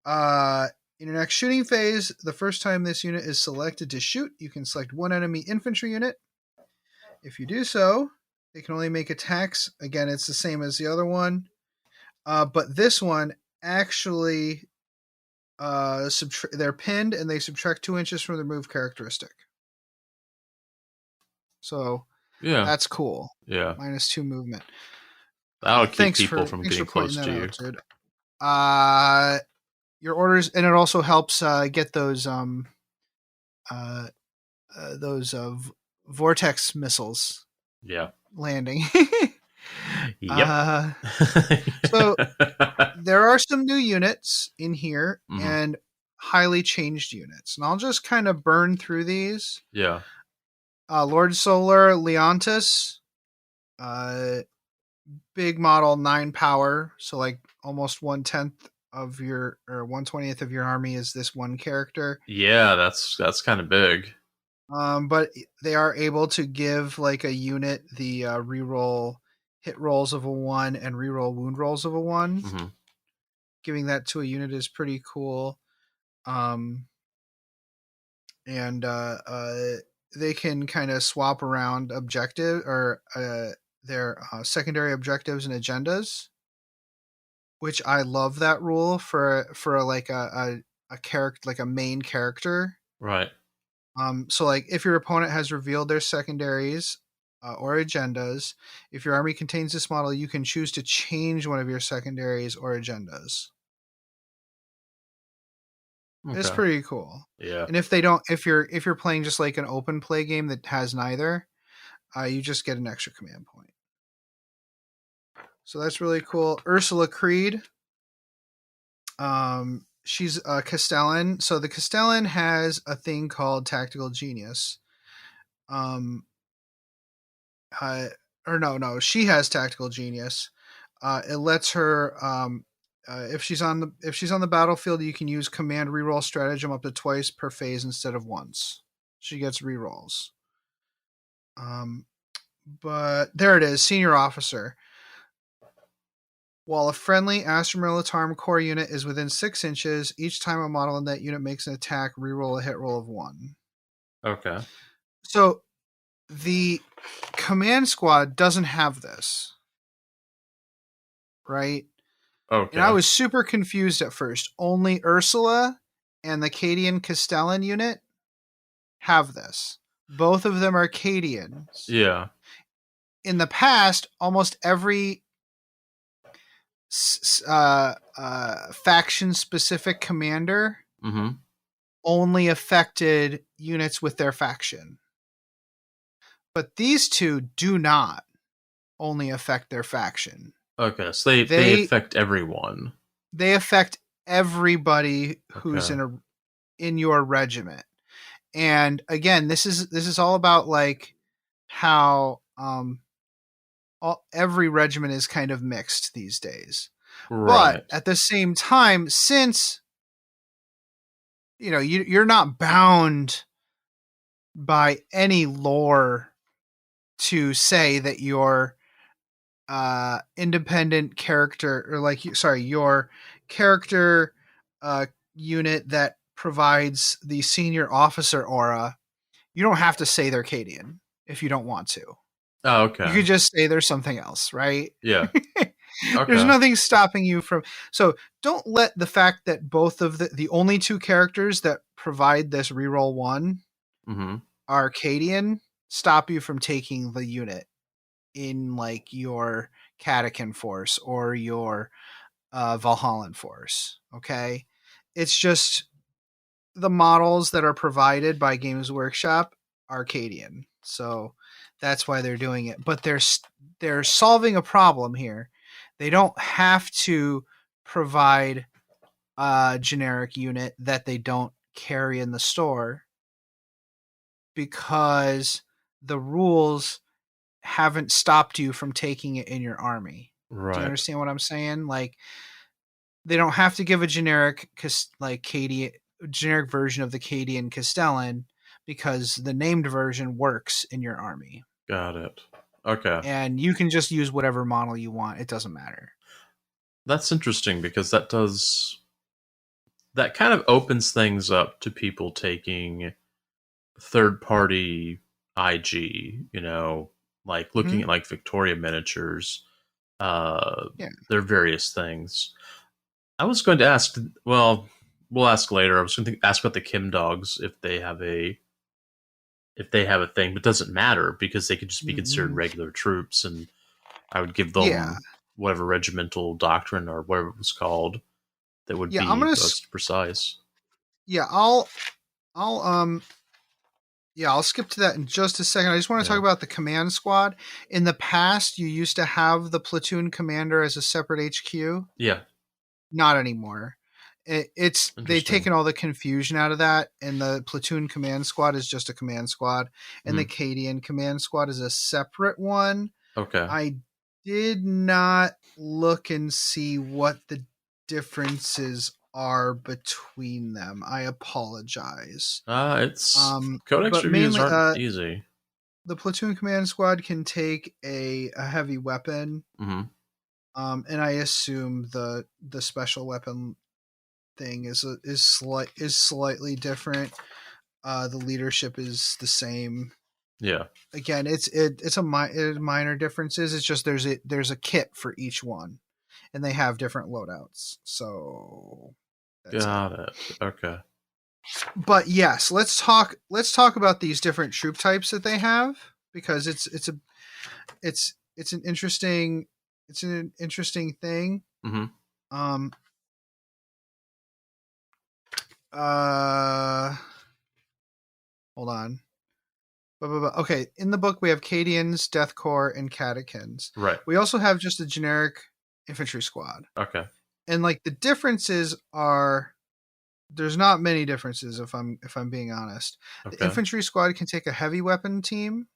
In your next shooting phase, the first time this unit is selected to shoot, you can select one enemy infantry unit. If you do so, They can only make attacks. Again, it's the same as the other one. But this one actually they're pinned and they subtract 2 inches from their move characteristic. So Yeah. that's cool. Yeah. -2 movement. That'll keep people from getting close to you. Dude. Your orders, and it also helps get those vortex missiles. Yeah. Landing. Yep. So there are some new units in here Mhm. and highly changed units, and I'll just kind of burn through these. Yeah. Lord Solar Leontis, big model, 9 power, so like almost 1/10 of your, or 1/20th of your army is this one character. Yeah, that's kind of big. But they are able to give like a unit the reroll hit rolls of a 1 and reroll wound rolls of a 1. Mm-hmm. Giving that to a unit is pretty cool. And they can kind of swap around objective or their secondary objectives and agendas, which I love that rule for like a character, like a main character. Right. So like if your opponent has revealed their secondaries or agendas, if your army contains this model, you can choose to change one of your secondaries or agendas. Okay. It's pretty cool. Yeah. And if they don't, if you're playing just like an open play game that has neither, you just get an extra command point. So that's really cool. Ursula Creed. She's a Castellan. So the Castellan has a thing called Tactical Genius. Or no, she has Tactical Genius. It lets her if she's on the battlefield, you can use command reroll stratagem up to twice per phase instead of once. She gets rerolls. But there it is, senior officer. While a friendly Astra Militarum core unit is within 6 inches, each time a model in that unit makes an attack, reroll a hit roll of 1. Okay. So the command squad doesn't have this, right? Okay. And I was super confused at first. Only Ursula and the Cadian Castellan unit have this. Both of them are Cadians. Yeah. In the past, almost every faction-specific commander only affected units with their faction. But these two do not only affect their faction. Okay, so they affect everyone. They affect everybody who's in your regiment. And again, this is all about like how every regiment is kind of mixed these days. Right. But at the same time, since you're not bound by any lore to say that your independent character, or your character unit that provides the senior officer aura, you don't have to say they're Cadian if you don't want to. Oh, okay. You could just say there's something else, right? Yeah. Okay. There's nothing stopping you from. So don't let the fact that both of the only two characters that provide this reroll 1 are Cadian stop you from taking the unit in like your Catechin force or your Valhallan force. Okay, it's just the models that are provided by Games Workshop are Cadian, so that's why they're doing it. But they're solving a problem here. They don't have to provide a generic unit that they don't carry in the store because the rules haven't stopped you from taking it in your army. Right. Do you understand what I'm saying? Like, they don't have to give a generic generic version of the Cadian Castellan because the named version works in your army. Got it. Okay. And you can just use whatever model you want. It doesn't matter. That's interesting because that kind of opens things up to people taking third-party IG, like looking at like Victoria miniatures. Yeah. There are various things. I was going to ask. Well, we'll ask later. I was going to ask about the Kim dogs if they have a thing, but it doesn't matter because they could just be considered regular troops, and I would give Yeah. them whatever regimental doctrine or whatever it was called that would Yeah, be most precise. Yeah, I'll I'll skip to that in just a second. I just want to talk about the command squad. In the past, you used to have the platoon commander as a separate HQ. Yeah. Not anymore. They've taken all the confusion out of that, and the platoon command squad is just a command squad, and the Cadian command squad is a separate one. Okay. I did not look and see what the differences are between them. I apologize. It's codex reviews aren't easy. The platoon command squad can take a heavy weapon. Mm-hmm. And I assume the special weapon thing is slightly different. The leadership is the same. Yeah. Again, it's minor differences. It's just there's a kit for each one, and they have different loadouts. So got it. Okay. But yes, let's talk about these different troop types that they have, because it's an interesting thing. Mm-hmm. Hold on. Okay, in the book we have Cadians, Death Corps, and Catechins. Right. We also have just a generic infantry squad. Okay. And like the differences are, there's not many differences if I'm being honest. Okay. The infantry squad can take a heavy weapon team.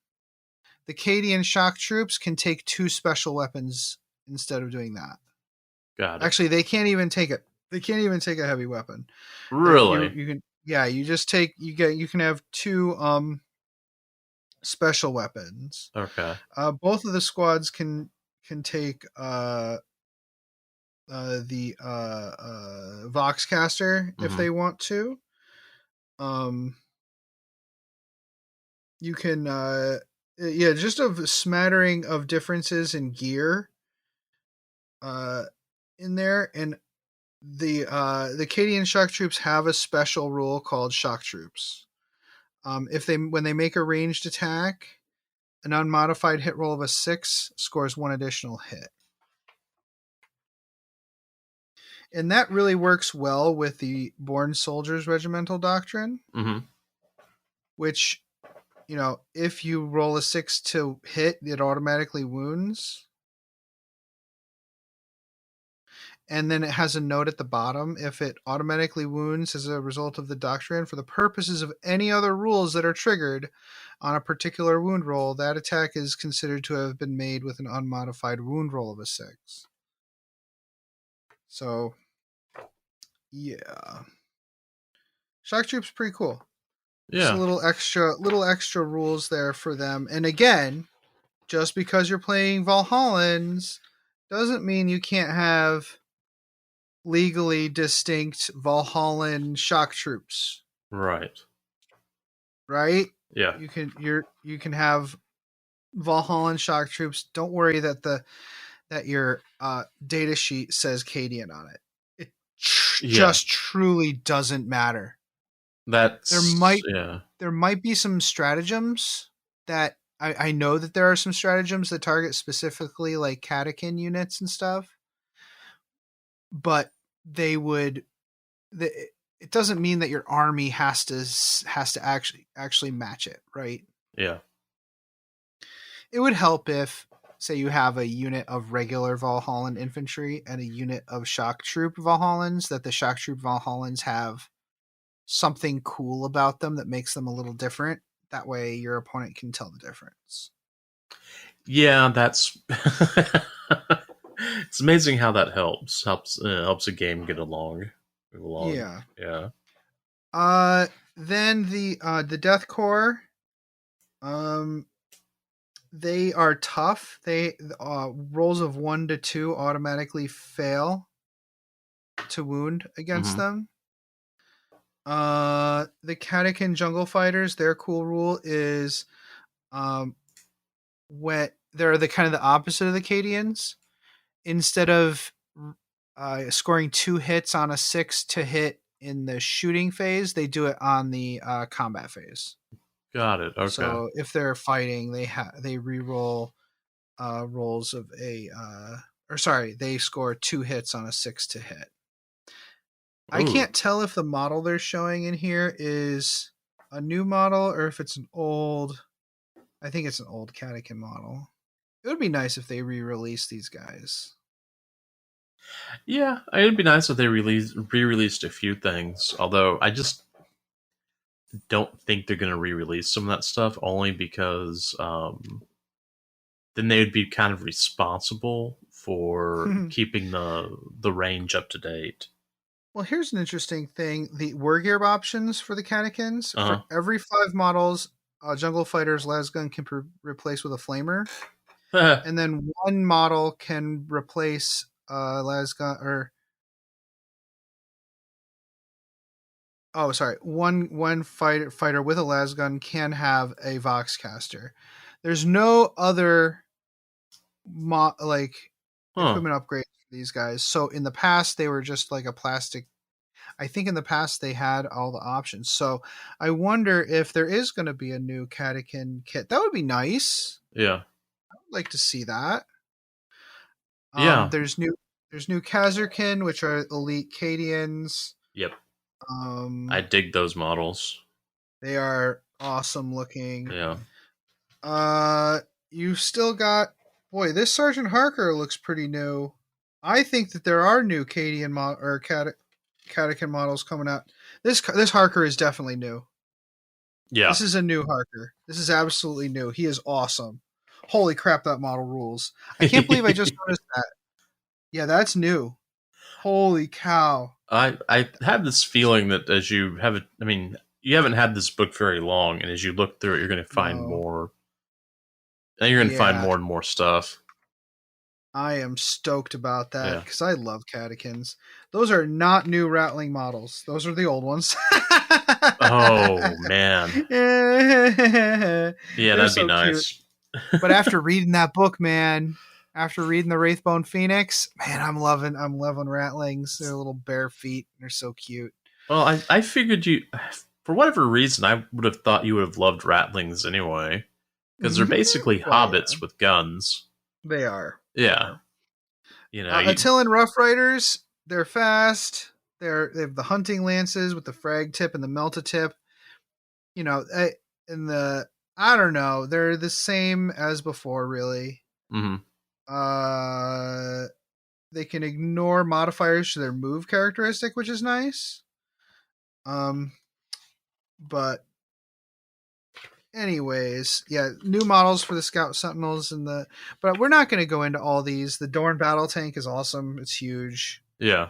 The Cadian shock troops can take 2 special weapons instead of doing that. Got it. Actually, they can't even take it. They can't even take a heavy weapon. Really? You can. Yeah, you just take. You can have 2 special weapons. Okay. Both of the squads can take the Voxcaster if they want to. You can just a smattering of differences in gear in there, and the Cadian shock troops have a special rule called shock troops. When they make a ranged attack, an unmodified hit roll of a 6 scores 1 additional hit. And that really works well with the Born Soldiers Regimental Doctrine, which, if you roll a 6 to hit, it automatically wounds. And then it has a note at the bottom: if it automatically wounds as a result of the doctrine, for the purposes of any other rules that are triggered on a particular wound roll, that attack is considered to have been made with an unmodified wound roll of a 6. So, yeah. Shock Troops pretty cool. Yeah. Just a little extra rules there for them. And again, just because you're playing Valhallans doesn't mean you can't have legally distinct Valhallan shock troops. Right. Right? Yeah. You can have Valhallan shock troops. Don't worry that your data sheet says Cadian on it. It just truly doesn't matter. There might be some stratagems that I know that there are some stratagems that target specifically like Catechin units and stuff, but it doesn't mean that your army has to actually match it, right? Yeah. It would help if, say, you have a unit of regular Valhallan infantry and a unit of shock troop Valhallans, that the shock troop Valhallans have something cool about them that makes them a little different. That way your opponent can tell the difference. Yeah, that's it's amazing how that helps a game get along. Yeah. Yeah. Then the Death Corps, they are tough. They rolls of 1 to 2 automatically fail to wound against them. The Catechin Jungle Fighters, their cool rule is when they're the kind of the opposite of the Cadians. Instead of scoring 2 hits on a 6 to hit in the shooting phase, they do it on the combat phase. Got it. Okay. So if they're fighting, they re-roll rolls of they score 2 hits on a 6 to hit. I can't tell if the model they're showing in here is a new model or if it's an old. I think it's an old Catechin model. It would be nice if they re-released these guys. Yeah, it'd be nice if they re-released a few things. Although I just don't think they're going to re-release some of that stuff, only because then they would be kind of responsible for keeping the range up to date. Well, here's an interesting thing: the wargear options for the Catechins. For every 5 models, Jungle Fighter's lasgun can replace with a flamer, and then 1 model can replace lasgun or. Oh, sorry. One fighter with a lasgun can have a Voxcaster. There's no other equipment upgrades for these guys. So in the past, they were just like a plastic. I think in the past they had all the options. So I wonder if there is going to be a new Catechin kit. That would be nice. Yeah, I would like to see that. Yeah. There's new Kazarkin, which are elite Cadians. Yep. I dig those models. They are awesome looking. Yeah. You still got this Sergeant Harker looks pretty new. I think that there are new Cadian Catechin models coming out. This Harker is definitely new. Yeah. This is a new Harker. This is absolutely new. He is awesome. Holy crap, that model rules. I can't believe I just noticed that. Yeah, that's new. Holy cow. I have this feeling that as you have it, I mean, you haven't had this book very long, and as you look through it, you're going to find more. And you're going to find more and more stuff. I am stoked about that because I love Catechins. Those are not new Rattling models. Those are the old ones. Oh, man. Yeah, that'd be nice. But after reading that book, man, after reading the Wraithbone Phoenix, man, I'm loving Rattlings. They're little bare feet. They're so cute. Well, I figured you, for whatever reason, I would have thought you would have loved Rattlings anyway. Because they're basically hobbits with guns. They are. Yeah. You know, Attilan Rough Riders, they're fast. They have the hunting lances with the frag tip and the melta tip. You know, I don't know. They're the same as before, really. Mm-hmm. They can ignore modifiers to their move characteristic, which is nice. But anyways, yeah, new models for the Scout Sentinels but we're not going to go into all these. The Dorn battle tank is awesome. It's huge. Yeah.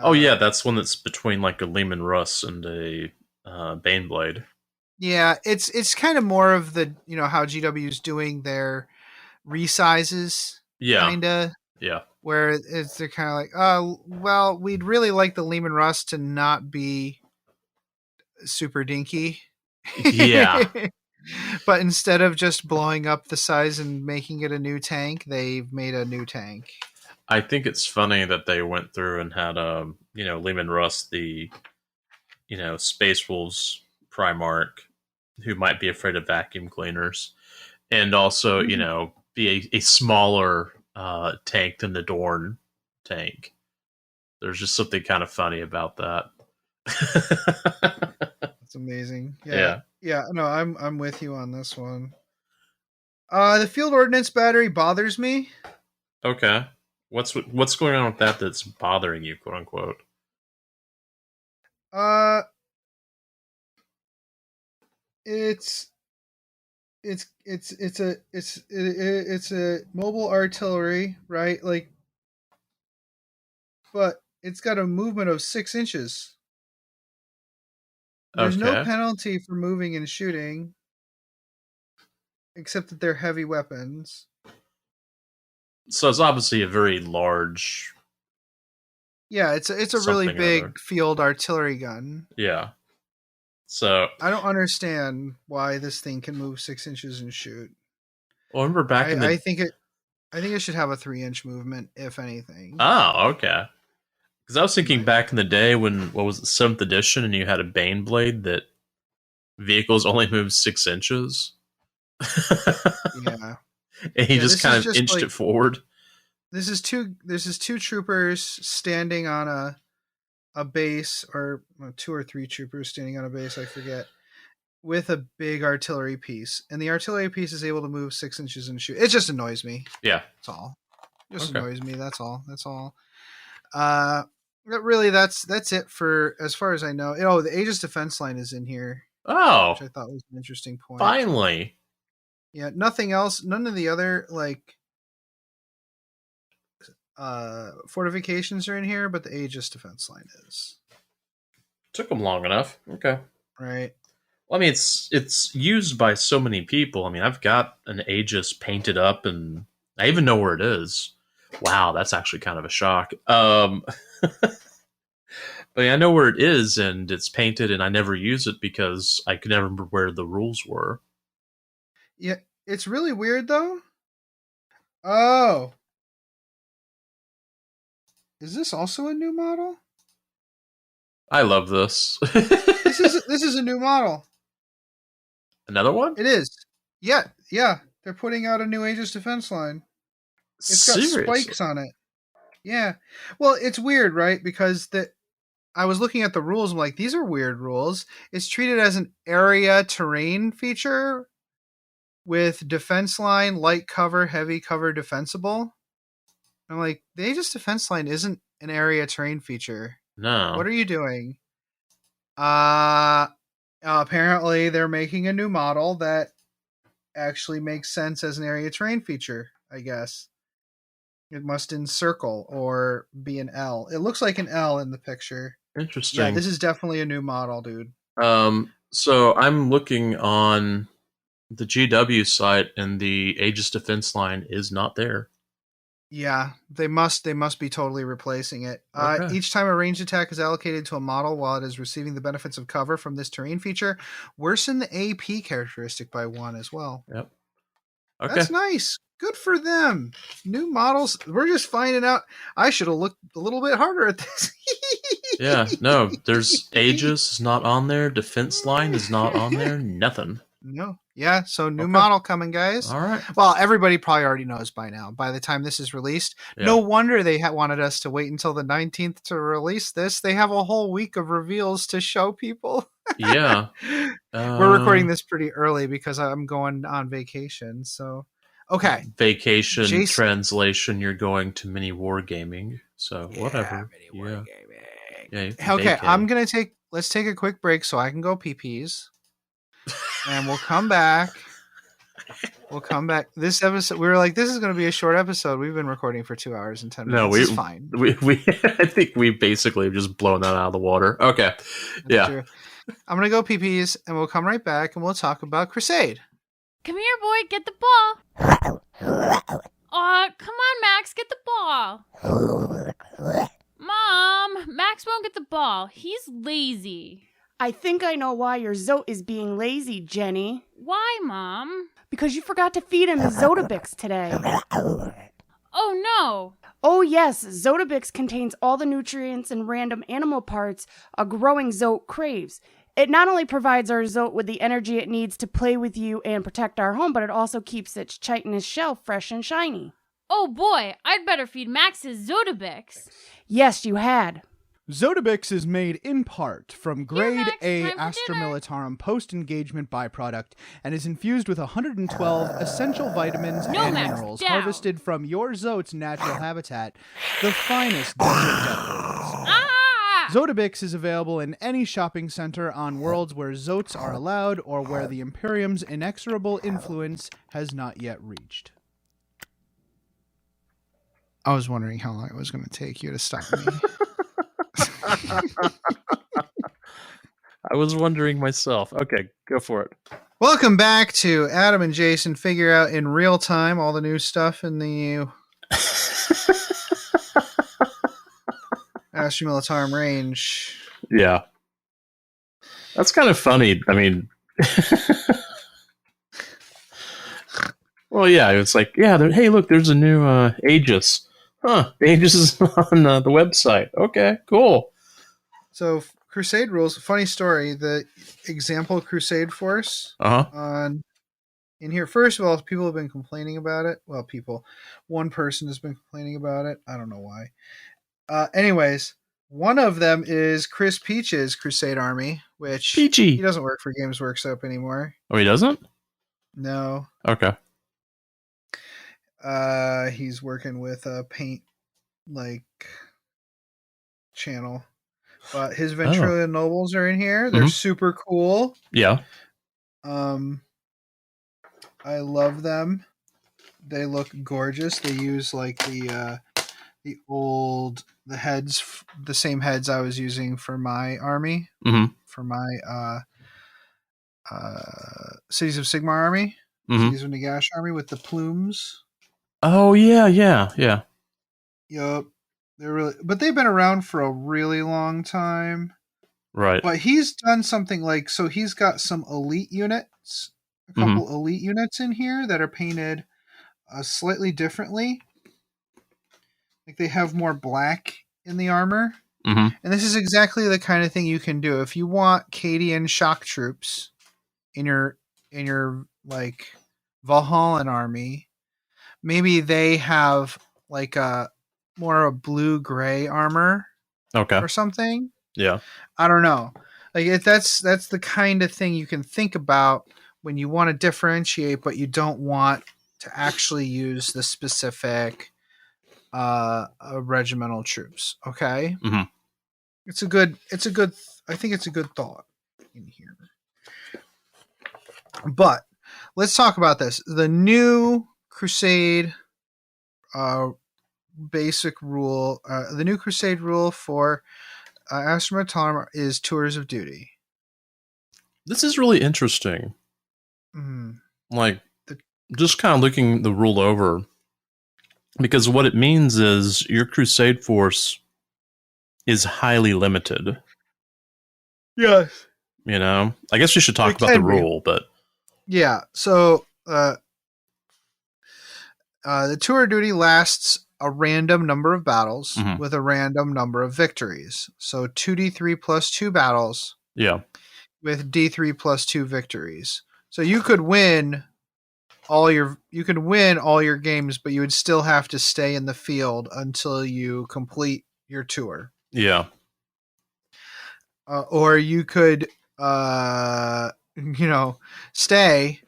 Oh yeah, that's one that's between like a Lehman Russ and a Baneblade. Yeah, it's kind of more of the how GW's doing their resizes. Yeah. Kinda. Yeah. Where they're kind of like, well, we'd really like the Lehman Russ to not be super dinky. Yeah. But instead of just blowing up the size and making it a new tank, they've made a new tank. I think it's funny that they went through and had Lehman Russ, the Space Wolves Primarch, who might be afraid of vacuum cleaners, and also be a smaller tank than the Dorn tank. There's just something kind of funny about that. That's amazing. Yeah. No, I'm with you on this one. The field ordnance battery bothers me. Okay. What's going on with that that's bothering you, quote unquote? It's a mobile artillery, right? Like, but it's got a movement of 6 inches. There's no penalty for moving and shooting, except that they're heavy weapons. So it's obviously a very large. Yeah, it's a really big field artillery gun. Yeah. So I don't understand why this thing can move 6 inches and shoot. Well, remember back in the... I think it should have a 3-inch movement, if anything. Oh, okay. Because I was thinking back in the day when, what was it, 7th edition, and you had a Bane blade that vehicles only moved 6 inches. Yeah. And he just kind of inched it forward. This is two troopers standing on a base, or 2 or 3 troopers standing on a base, I forget, with a big artillery piece. And the artillery piece is able to move 6 inches and shoot. It just annoys me. Yeah. That's all. It just annoys me. That's all. Really, that's it for as far as I know. Oh, the Aegis defense line is in here. Oh. Which I thought was an interesting point. Finally. Yeah, nothing else. None of the other fortifications are in here, but the Aegis defense line is. Took them long enough. Okay. Right. Well, I mean, it's used by so many people. I mean, I've got an Aegis painted up, and I even know where it is. Wow, that's actually kind of a shock. But yeah, I know where it is, and it's painted, and I never use it because I could never remember where the rules were. Yeah, it's really weird though. Oh, is this also a new model? I love this. This is a new model. Another one? It is. Yeah. They're putting out a new Aegis defense line. It's got Seriously? spikes on it. Yeah. Well, it's weird, right? Because I was looking at the rules. I'm like, these are weird rules. It's treated as an area terrain feature with defense line, light cover, heavy cover, defensible. I'm like, the Aegis defense line isn't an area terrain feature. No. What are you doing? Apparently they're making a new model that actually makes sense as an area terrain feature, I guess. It must encircle or be an L. It looks like an L in the picture. Interesting. Yeah, this is definitely a new model, dude. So I'm looking on the GW site, and the Aegis defense line is not there. Yeah, they must be totally replacing it. Okay. Each time a ranged attack is allocated to a model while it is receiving the benefits of cover from this terrain feature, worsen the AP characteristic by 1 as well. Yep. Okay. That's nice. Good for them. New models. We're just finding out. I should have looked a little bit harder at this. Yeah, no, there's Aegis is not on there. Defense line is not on there. Nothing. No. Yeah, so new Okay. model coming, guys. All right. Well, everybody probably already knows by now. By the time this is released, Yeah. no wonder they wanted us to wait until the 19th to release this. They have a whole week of reveals to show people. Yeah. We're recording this pretty early because I'm going on vacation. So, okay. Vacation Jason- translation. You're going to mini wargaming. So whatever. Mini Yeah. you can Okay, vacay. let's take a quick break so I can go pee-pees. And we'll come back. This episode, we were like, this is going to be a short episode. We've been recording for 2 hours and 10 minutes. No, It's fine. We I think we basically have just blown that out of the water. Okay. That's Yeah. true. I'm going to go pee-pees and we'll come right back and we'll talk about Crusade. Come here, boy, get the ball. Come on, Max, get the ball. Mom, Max won't get the ball. He's lazy. I think I know why your Zote is being lazy, Jenny. Why, Mom? Because you forgot to feed him his Zotabix today. Oh, no. Oh yes, Zotabix contains all the nutrients and random animal parts a growing Zote craves. It not only provides our Zote with the energy it needs to play with you and protect our home, but it also keeps its chitinous shell fresh and shiny. Oh, boy, I'd better feed Max his Zotabix. Yes, you had. Zotabix is made in part from grade Max, A time for Astra dinner. Militarum post-engagement byproduct and is infused with 112 essential vitamins No, and Max, minerals down. harvested from your Zote's natural habitat, the finest desert depths. Ah! Zotabix is available in any shopping center on worlds where Zotes are allowed or where the Imperium's inexorable influence has not yet reached. I was wondering how long it was going to take you to stop me. I was wondering myself. Okay, go for it. Welcome back to Adam and Jason figure out in real time all the new stuff in the Astra Militarum range. Yeah. That's kind of funny. I mean, well, Well, yeah, it's like, yeah, hey, look, there's a new Aegis. Huh, Aegis is on the website. Okay, cool. So Crusade rules. Funny story. The example Crusade force on in here. First of all, people have been complaining about it. Well, one person has been complaining about it. I don't know why. Anyways, one of them is Chris Peach's Crusade Army, which Peachy. he doesn't work for Games Workshop anymore. Oh, he doesn't? No. Okay. He's working with a paint channel. But his Ventrilian Nobles are in here. They're super cool. Yeah. I love them. They look gorgeous. They use the heads, the same heads I was using for my army, for my Cities of Sigmar army, Cities of Nagash army with the plumes. Oh yeah. Yup, but they've been around for a really long time. Right. But he's done something so he's got some elite units, a couple elite units in here that are painted slightly differently. Like they have more black in the armor. And this is exactly the kind of thing you can do if you want Cadian shock troops in your Valhallan army. Maybe they have a blue-gray armor, or something. Yeah, I don't know. That's the kind of thing you can think about when you want to differentiate, but you don't want to actually use the specific regimental troops. Okay, it's a good. I think it's a good thought in here. But let's talk about this. The new Crusade basic rule, the new Crusade rule for Astra Militarum is tours of duty. This is really interesting. Just kind of looking the rule over, because what it means is your Crusade force is highly limited. Yes. I guess we should talk about the rule, but yeah. So the tour of duty lasts a random number of battles with a random number of victories. So 2d3 plus 2 battles. Yeah. With d3 plus 2 victories. So you could win all your games, but you would still have to stay in the field until you complete your tour. Yeah. Or you could stay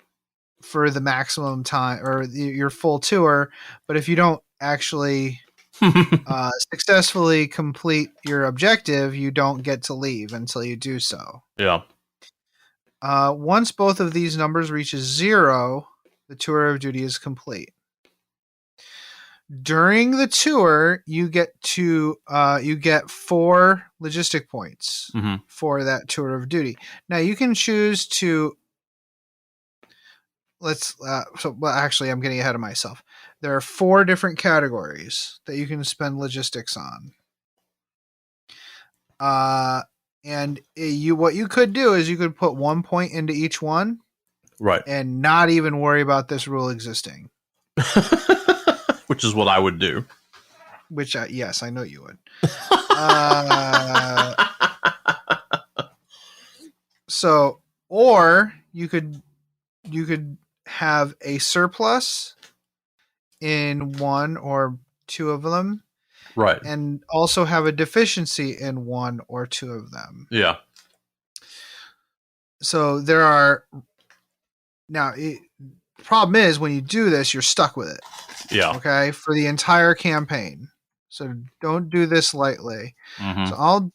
for the maximum time or your full tour, but if you don't actually successfully complete your objective, you don't get to leave until you do so. Yeah. Once both of these numbers reaches 0, the tour of duty is complete. During the tour, you get 4 logistic points for that tour of duty. Now you can choose to actually I'm getting ahead of myself. There are 4 different categories that you can spend logistics on. And what you could do is you could put 1 point into each one. Right. And not even worry about this rule existing. Which is what I would do. Which, yes, I know you would. Or you could have a surplus in 1 or 2 of them. Right. And also have a deficiency in 1 or 2 of them. Yeah. So there are... Now, the problem is when you do this, you're stuck with it. Yeah. Okay? For the entire campaign. So don't do this lightly. So I'll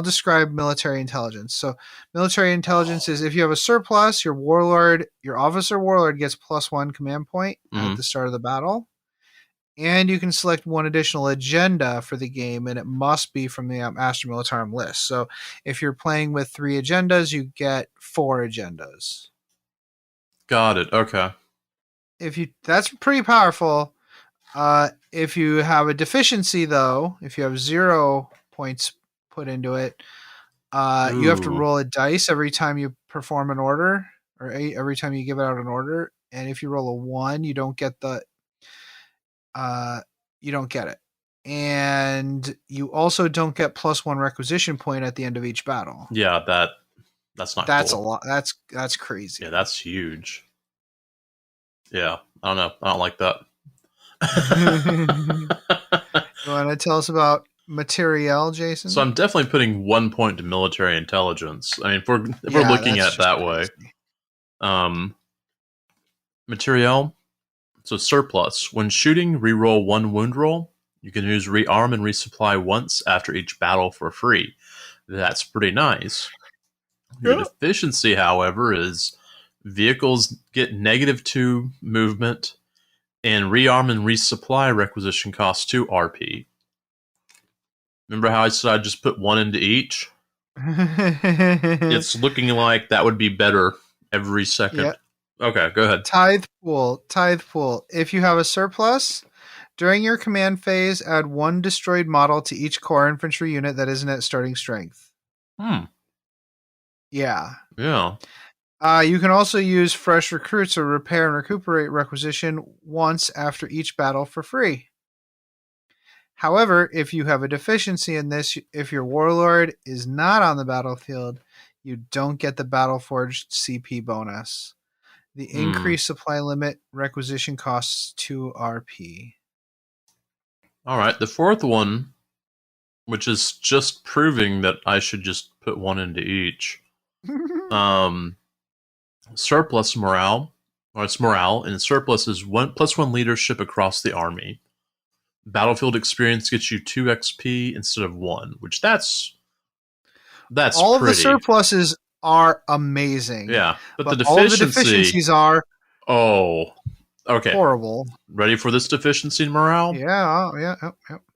describe military intelligence. So military intelligence is if you have a surplus, your officer warlord gets +1 command point at the start of the battle. And you can select 1 additional agenda for the game, and it must be from the Astra Militarum list. So if you're playing with 3 agendas, you get 4 agendas. Got it. Okay. That's pretty powerful. If you have a deficiency, though, if you have 0 points put into it, you have to roll a dice every time you perform an order, or every time you give out an order, and if you roll a 1, you don't get the you don't get it. And you also don't get +1 requisition point at the end of each battle. Yeah, that's not That's cool. a lot. That's crazy. Yeah, that's huge. Yeah, I don't know. I don't like that. You want to tell us about Materiel, Jason? So I'm definitely putting 1 point to military intelligence. I mean, if we're looking at it that way, Materiel. So surplus. When shooting, reroll 1 wound roll. You can use rearm and resupply once after each battle for free. That's pretty nice. Your deficiency, however, is vehicles get -2 movement, and rearm and resupply requisition costs 2 RP. Remember how I said I'd just put 1 into each? It's looking like that would be better every second. Yep. Okay, go ahead. Tithe pool. If you have a surplus, during your command phase, add 1 destroyed model to each core infantry unit that isn't at starting strength. Yeah. Yeah. You can also use fresh recruits or repair and recuperate requisition once after each battle for free. However, if you have a deficiency in this, if your warlord is not on the battlefield, you don't get the Battleforged CP bonus. The increased supply limit requisition costs 2 RP. All right, the fourth one, which is just proving that I should just put 1 into each. Surplus morale, or it's morale, and surplus is +1 leadership across the army. Battlefield experience gets you 2 XP instead of 1, which that's all pretty. of the surpluses are amazing. Yeah, but the all of the deficiencies are okay. horrible. Ready for this deficiency in morale? Yeah.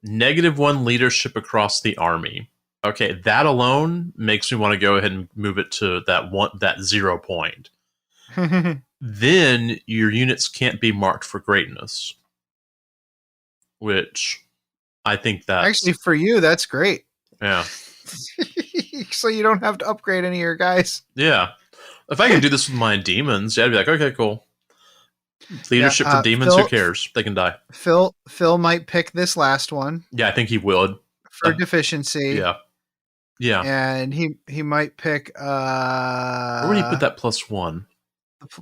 -1 leadership across the army. Okay, that alone makes me want to go ahead and move it to that 0 point. Then your units can't be marked for greatness, which I think that actually for you that's great. Yeah. So you don't have to upgrade any of your guys. Yeah. If I can do this with my demons, I'd be like, okay, cool. Leadership for demons, who cares? They can die. Phil might pick this last one. Yeah, I think he would. For deficiency. Yeah. And he might pick where would he put that +1?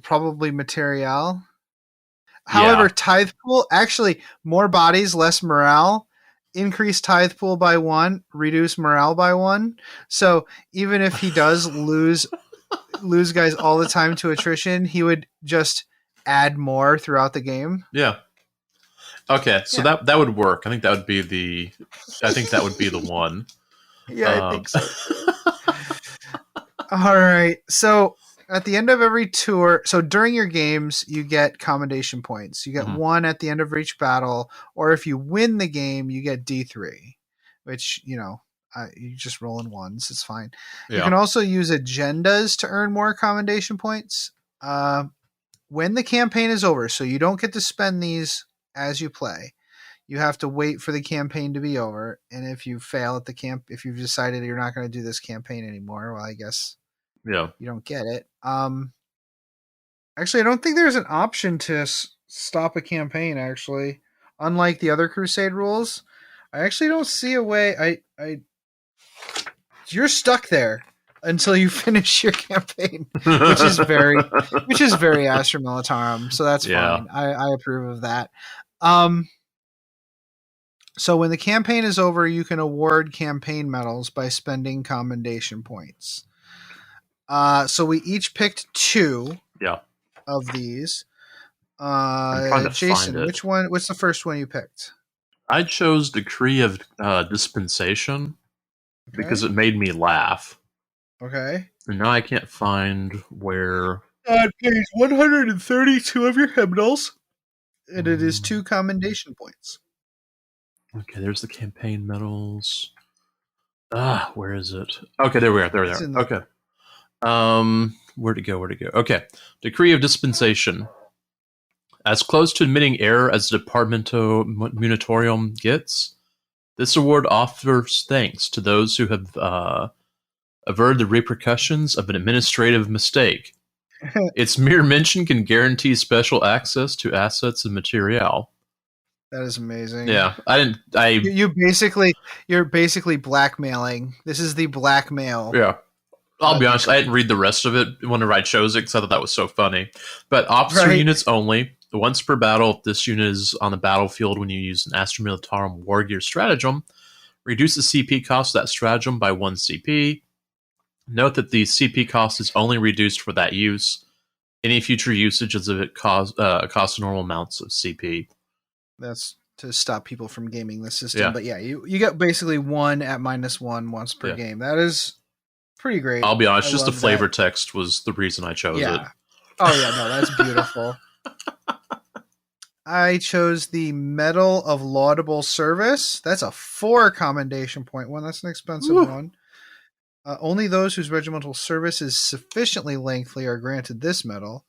Probably Material. However, tithe pool, actually more bodies, less morale. Increase tithe pool by 1, reduce morale by 1. So even if he does lose guys all the time to attrition, he would just add more throughout the game. Yeah. Okay, so that would work. I think that would be the one. Yeah, I think so. All right. So at the end of every tour, so during your games, you get commendation points. You get 1 at the end of each battle, or if you win the game, you get D3, which, you just roll in 1s. It's fine. Yeah. You can also use agendas to earn more commendation points when the campaign is over. So you don't get to spend these as you play. You have to wait for the campaign to be over. And if you fail at if you've decided you're not going to do this campaign anymore, well, I guess you don't get it. Actually, I don't think there's an option to stop a campaign, actually. Unlike the other Crusade rules, I actually don't see a way. You're stuck there until you finish your campaign, which is very Astra Militarum. So that's fine. I approve of that. So when the campaign is over, you can award campaign medals by spending commendation points. So we each picked 2 of these. Jason, which one? What's the first one you picked? I chose Decree of Dispensation because it made me laugh. Okay. And now I can't find where. On page 132 of your hymnals, and it is 2 commendation points. Okay, there's the campaign medals. Where is it? Okay, there we are. There we are. Okay. Where'd it go? Okay. Decree of Dispensation. As close to admitting error as Departamento Munitorium gets, this award offers thanks to those who have averted the repercussions of an administrative mistake. Its mere mention can guarantee special access to assets and material. That is amazing. Yeah, You're basically blackmailing. This is the blackmail. Yeah. I'll be honest, I didn't read the rest of it whenever I chose it because I thought that was so funny. But officer units only. Once per battle, if this unit is on the battlefield when you use an Astra Militarum War Gear stratagem, reduce the CP cost of that stratagem by 1 CP. Note that the CP cost is only reduced for that use. Any future usages of it cost normal amounts of CP. That's to stop people from gaming the system. Yeah. But yeah, you get basically 1 at -1 once per game. That is pretty great. I'll be honest, just the flavor text was the reason I chose it. Oh yeah, no, that's beautiful. I chose the Medal of Laudable Service. That's a 4 commendation point one. That's an expensive one. Only those whose regimental service is sufficiently lengthy are granted this medal.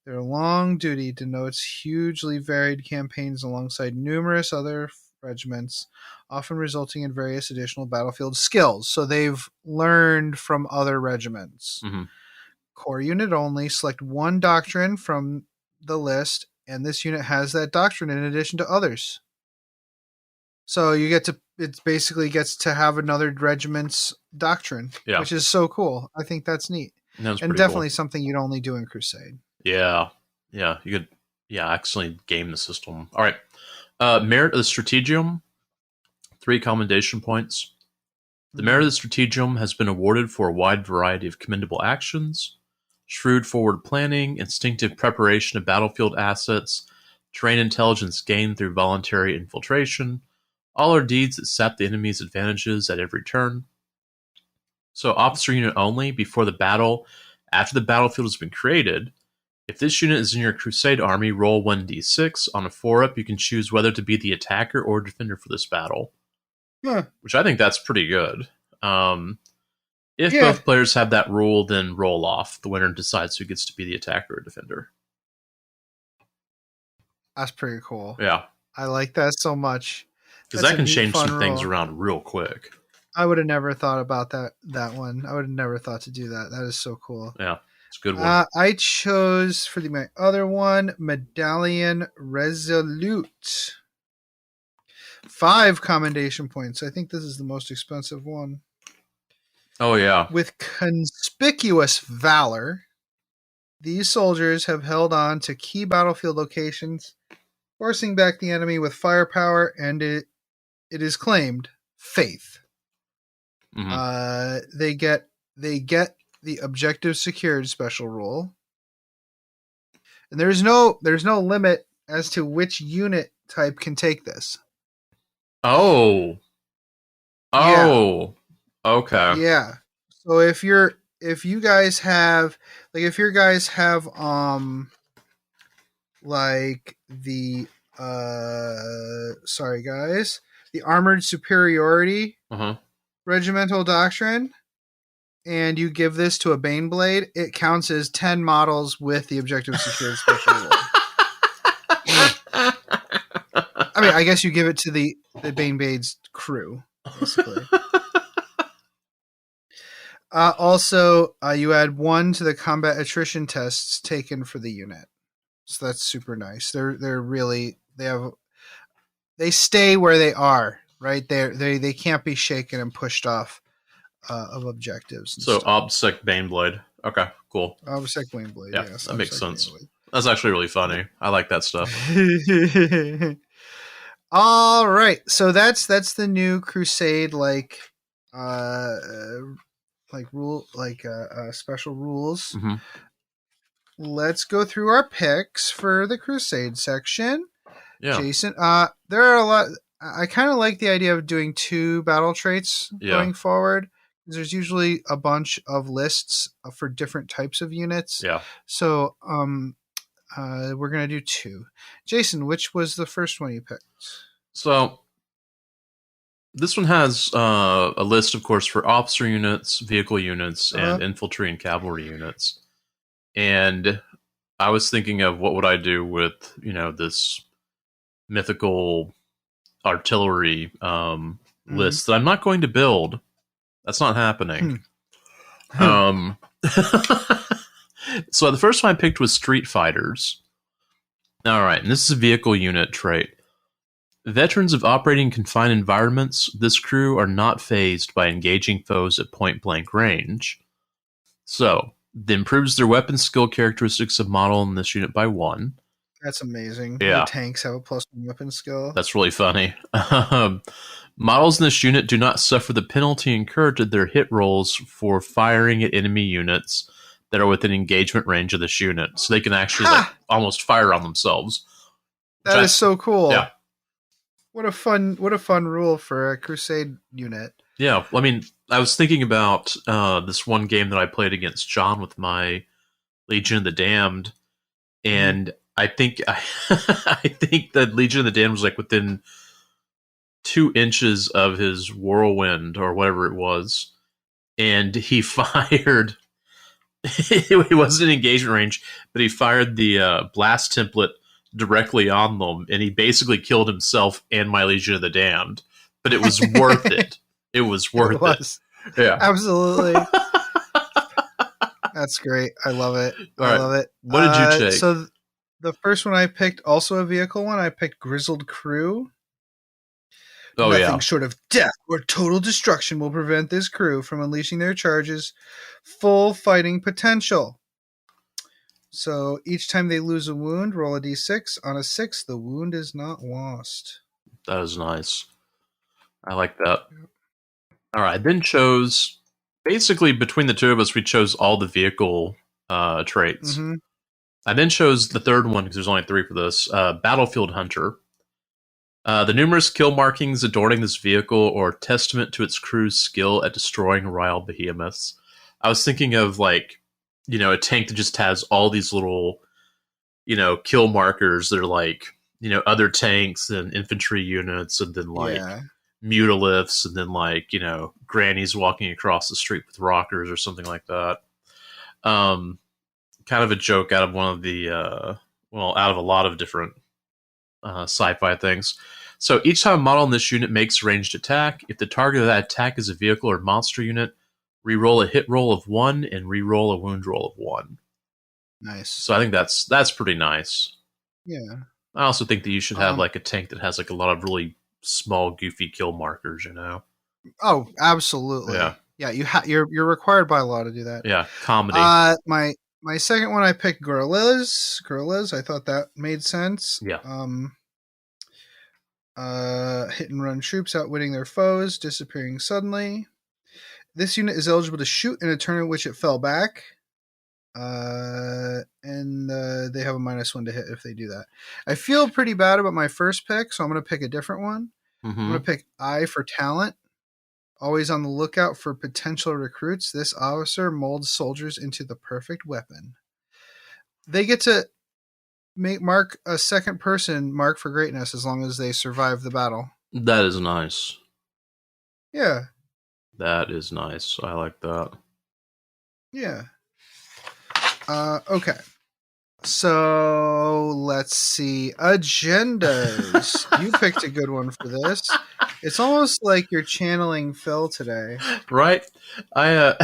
Their long duty denotes hugely varied campaigns alongside numerous other regiments, often resulting in various additional battlefield skills. So they've learned from other regiments. Mm-hmm. Core unit only. Select 1 doctrine from the list, and this unit has that doctrine in addition to others. So it basically gets to have another regiment's doctrine, which is so cool. I think that's neat. And definitely something you'd only do in Crusade. Yeah. You could actually game the system. All right. Merit of the Strategium, 3 commendation points. The merit of the Strategium has been awarded for a wide variety of commendable actions, shrewd forward planning, instinctive preparation of battlefield assets, terrain intelligence gained through voluntary infiltration. All are deeds that sap the enemy's advantages at every turn. So officer unit only, before the battle, after the battlefield has been created. If this unit is in your Crusade army, roll 1d6. On a 4-up, you can choose whether to be the attacker or defender for this battle. Yeah. Which I think that's pretty good. If both players have that rule, then roll off. The winner decides who gets to be the attacker or defender. That's pretty cool. Yeah. I like that so much. Because that can change some things around real quick. I would have never thought about that one. I would have never thought to do that. That is so cool. Yeah, it's a good one. I chose for my other one, Medallion Resolute. 5 commendation points. I think this is the most expensive one. Oh, yeah. With conspicuous valor, these soldiers have held on to key battlefield locations, forcing back the enemy with firepower, and it is claimed faith. Mm-hmm. They get the objective secured special rule, and there's no limit as to which unit type can take this. Oh, okay. Yeah. So if your guys have like the the Armored Superiority Regimental Doctrine, and you give this to a Baneblade, it counts as 10 models with the objective secured special rule. I mean, I guess you give it to the Baneblade's crew, basically. Also, you add 1 to the combat attrition tests taken for the unit. So that's super nice. They stay where they are, right? They can't be shaken and pushed off of objectives. So OBSEC Baneblade. Okay, cool. OBSEC Baneblade. Yeah, yes, that makes sense. Baneblade. That's actually really funny. I like that stuff. All right, so that's the new Crusade special rules. Mm-hmm. Let's go through our picks for the Crusade section. Yeah. Jason, there are a lot. I kind of like the idea of doing 2 battle traits going forward. There's usually a bunch of lists for different types of units. Yeah. So, we're gonna do 2. Jason, which was the first one you picked? So this one has a list, of course, for officer units, vehicle units, and infantry and cavalry units. And I was thinking of what would I do with, this mythical artillery list that I'm not going to build. That's not happening. So the first one I picked was Street Fighters. All right, and this is a vehicle unit trait. Veterans of operating in confined environments, this crew are not phased by engaging foes at point-blank range. So, it improves their weapon skill characteristics of model in this unit by 1. That's amazing. Yeah. The tanks have a +1 weapon skill. That's really funny. Models in this unit do not suffer the penalty incurred to their hit rolls for firing at enemy units that are within engagement range of this unit. So they can actually almost fire on themselves. That is so cool. Yeah. What a fun rule for a Crusade unit. Yeah, I mean, I was thinking about this one game that I played against John with my Legion of the Damned, and I think I think that Legion of the Damned was like within 2 inches of his whirlwind or whatever it was, and he fired. He wasn't in engagement range, but he fired the blast template directly on them, and he basically killed himself and my Legion of the Damned. But it was worth it. It was worth it. Yeah, absolutely. That's great. I love it. I love it. What did you take? So the first one I picked, also a vehicle one. I picked Grizzled Crew. Oh, Nothing short of death or total destruction will prevent this crew from unleashing their charges' full fighting potential. So each time they lose a wound, roll a d6. On a 6, the wound is not lost. That is nice. I like that. All right, I then chose, basically between the two of us, we chose all the vehicle traits. Mm-hmm. I then chose the third one, because there's only 3 for this, Battlefield Hunter. The numerous kill markings adorning this vehicle are testament to its crew's skill at destroying rival behemoths. I was thinking of, like, you know, a tank that just has all these little, you know, kill markers that are like, you know, other tanks and infantry units, and then like mutalifts, and then like, you know, grannies walking across the street with rockers or something like that. Kind of a joke out of one of the, out of a lot of different sci-fi things. So each time a model in this unit makes a ranged attack, if the target of that attack is a vehicle or monster unit, reroll a hit roll of 1 and reroll a wound roll of 1. Nice. So I think that's pretty nice. Yeah. I also think that you should have like a tank that has like a lot of really small, goofy kill markers. You know. Oh, absolutely. Yeah. Yeah. You're required by law to do that. Yeah. Comedy. My second one, I picked Guerrillas. I thought that made sense. Yeah. Hit and run troops outwitting their foes, disappearing suddenly. This unit is eligible to shoot in a turn in which it fell back. And they have a -1 to hit if they do that. I feel pretty bad about my first pick, so I'm going to pick a different one. Mm-hmm. I'm going to pick I for Talent. Always on the lookout for potential recruits, this officer molds soldiers into the perfect weapon. They get to mark a second person mark for greatness as long as they survive the battle. That is nice. Yeah. That is nice. I like that. Yeah. Okay. So let's see. Agendas. You picked a good one for this. It's almost like you're channeling Phil today. Right? I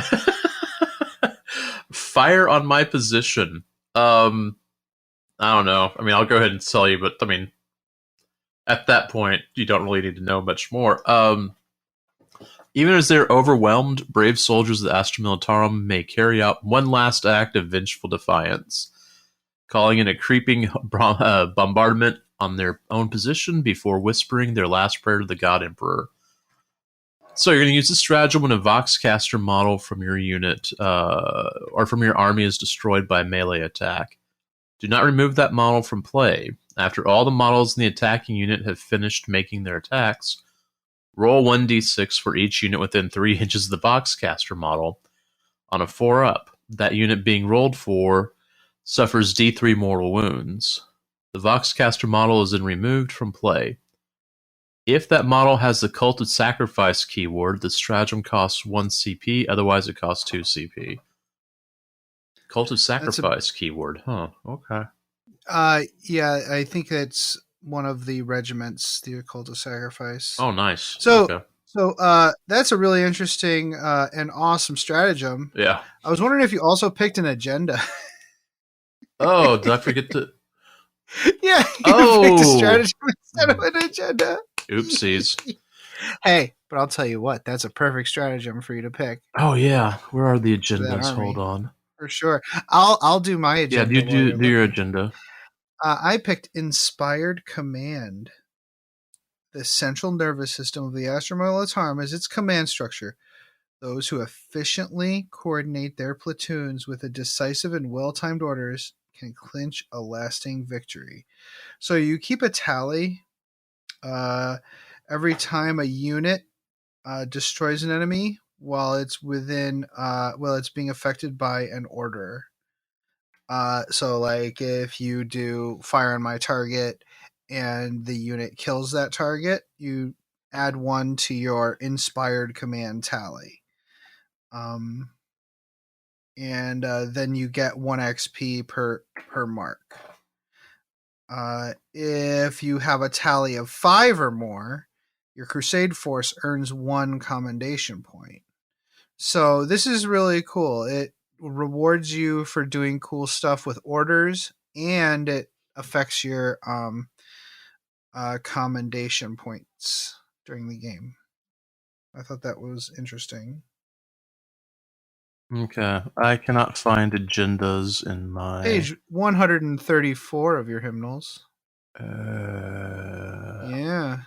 fire on my position. I don't know. I mean, I'll go ahead and tell you, but I mean, at that point, you don't really need to know much more. Even as they're overwhelmed, brave soldiers of the Astra Militarum may carry out one last act of vengeful defiance, calling in a creeping bombardment on their own position before whispering their last prayer to the God Emperor. So you're going to use this stratagem when a Voxcaster model from your unit or from your army is destroyed by a melee attack. Do not remove that model from play. After all the models in the attacking unit have finished making their attacks, roll 1d6 for each unit within 3 inches of the Voxcaster model. On a 4-up, that unit being rolled for suffers d3 mortal wounds. The Voxcaster model is then removed from play. If that model has the Cult of Sacrifice keyword, the stratagem costs 1 CP, otherwise it costs 2 CP. Cult of Sacrifice keyword, huh? Okay. Yeah, I think that's one of the regiments, the Cult of Sacrifice. Oh, nice. So So that's a really interesting and awesome stratagem. Yeah. I was wondering if you also picked an agenda. Oh, did I forget to? Yeah, you picked a Oh. stratagem instead of an agenda. Oopsies. Hey, but I'll tell you what, that's a perfect stratagem for you to pick Oh yeah. Where are the for that agendas? army. Hold on. For sure. I'll do my Yeah, agenda. do while you're do your looking. agenda. I picked Inspired Command. The central nervous system of the Astra Militarum is its command structure. Those who efficiently coordinate their platoons with a decisive and well-timed orders can clinch a lasting victory. So you keep a tally every time a unit destroys an enemy while it's it's being affected by an order. So like if you do fire on my target and the unit kills that target, you add 1 to your inspired command tally. And then you get 1 XP per mark. If you have a tally of 5 or more, your Crusade force earns 1 commendation point. So this is really cool. It rewards you for doing cool stuff with orders, and it affects your commendation points during the game. I thought that was interesting. Okay. I cannot find agendas in my Page 134 of your hymnals. Yeah.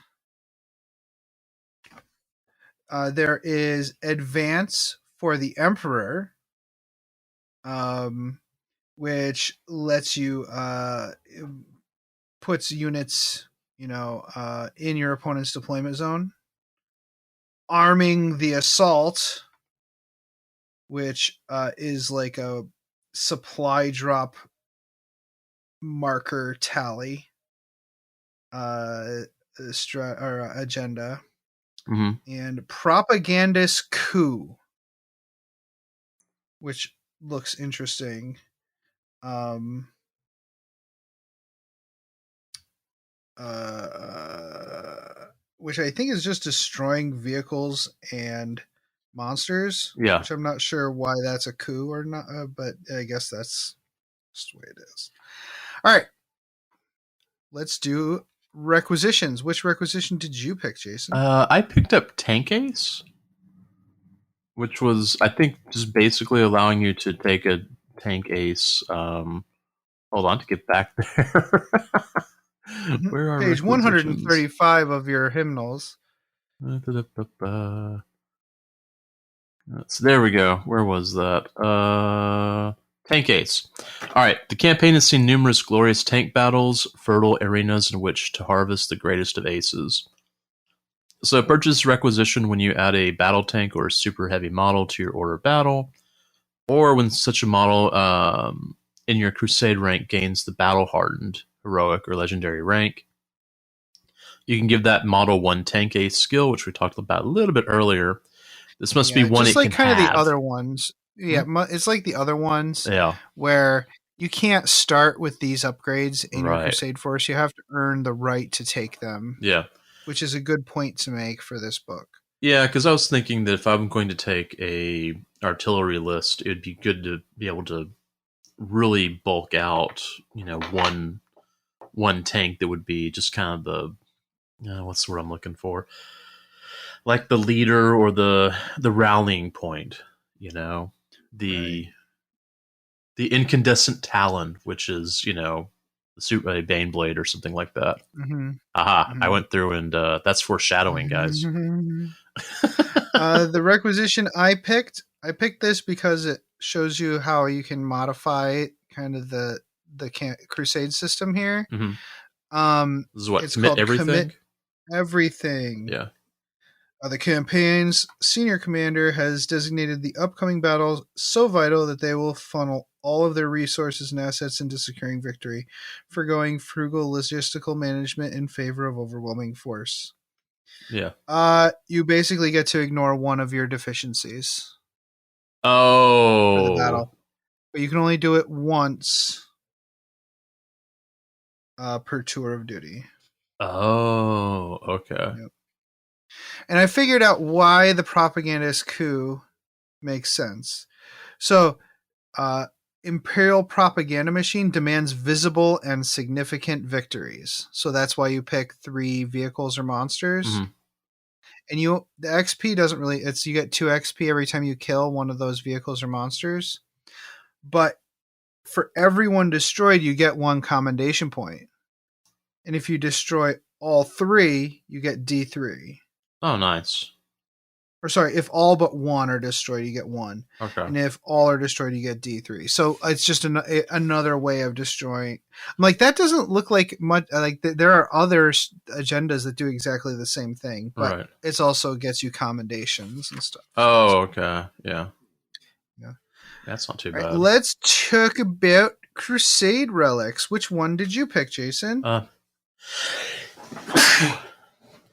There is advance for the Emperor, which lets you puts units, in your opponent's deployment zone. Arming the Assault, which is like a supply drop marker tally agenda. Mm-hmm. And Propagandist Coup, which looks interesting. Which I think is just destroying vehicles and monsters. Yeah. Which I'm not sure why that's a coup or not, but I guess that's just the way it is. All right. Let's do requisitions. Which requisition did you pick, Jason? I picked up Tank Ace, which was, I think, just basically allowing you to take a Tank Ace. Hold on to get back there. Where are Page 135 of your hymnals. So there we go. Where was that? Tank Ace. Alright, the campaign has seen numerous glorious tank battles, fertile arenas in which to harvest the greatest of aces. So purchase requisition when you add a battle tank or a super heavy model to your order of battle, or when such a model in your Crusade rank gains the battle hardened, heroic, or legendary rank. You can give that model 1 Tank Ace skill, which we talked about a little bit earlier. This must be one just it like can kind have. of the other ones. Yeah, it's like the other ones. Yeah. Where you can't start with these upgrades in your Right. Crusade force. You have to earn the right to take them. Yeah. Which is a good point to make for this book. Yeah, because I was thinking that if I'm going to take a artillery list, it'd be good to be able to really bulk out, one tank that would be just kind of the what's the word I'm looking for? Like the leader or the rallying point, the incandescent talon, which is a Baneblade or something like that. Mm-hmm. Aha! Mm-hmm. I went through and that's foreshadowing, guys. The requisition I picked this because it shows you how you can modify kind of the Crusade system here. Mm-hmm. This is what it's commit called everything. Commit everything. Yeah. The campaign's senior commander has designated the upcoming battles so vital that they will funnel all of their resources and assets into securing victory, forgoing frugal logistical management in favor of overwhelming force. Yeah. You basically get to ignore one of your deficiencies. Oh. For the battle. But you can only do it once per tour of duty. Oh, okay. Yep. And I figured out why the propagandist coup makes sense. So, Imperial propaganda machine demands visible and significant victories. So that's why you pick 3 vehicles or monsters. Mhm. And the XP doesn't really, you get 2 XP every time you kill one of those vehicles or monsters. But for everyone destroyed, you get 1 commendation point. And if you destroy all 3, you get D3. Oh, nice. Or sorry, if all but 1 are destroyed, you get 1. Okay. And if all are destroyed, you get D3. So it's just another way of destroying. I'm like, that doesn't look like much. Like there are other agendas that do exactly the same thing, but Right. it's also gets you commendations and stuff. Oh, okay. Yeah. Yeah. That's not too All right, bad. let's talk about Crusade relics. Which one did you pick, Jason?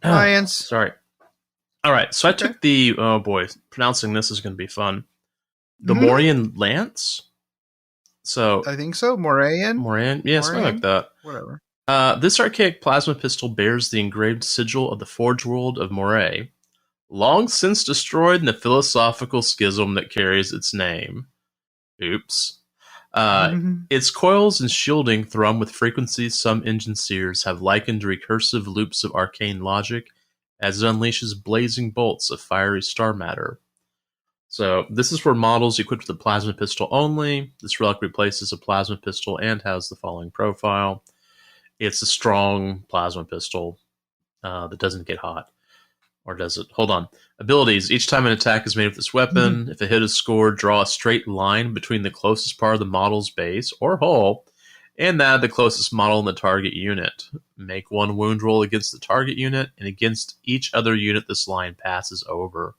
Science. Sorry. All right, so I Okay. took the, oh boy, pronouncing this is going to be fun. The Mhm. Morian Lance? So, I think so. Morayan? Morian? Yeah, something like that. Whatever. This archaic plasma pistol bears the engraved sigil of the Forge World of Moray, long since destroyed in the philosophical schism that carries its name. Oops. Its coils and shielding thrum with frequencies some engine seers have likened to recursive loops of arcane logic as it unleashes blazing bolts of fiery star matter. So this is for models equipped with a plasma pistol only. This relic replaces a plasma pistol and has the following profile. It's a strong plasma pistol that doesn't get hot. Or does it? Hold on. Abilities. Each time an attack is made with this weapon, if a hit is scored, draw a straight line between the closest part of the model's base or hull and that of the closest model in the target unit. Make 1 wound roll against the target unit, and against each other unit this line passes over.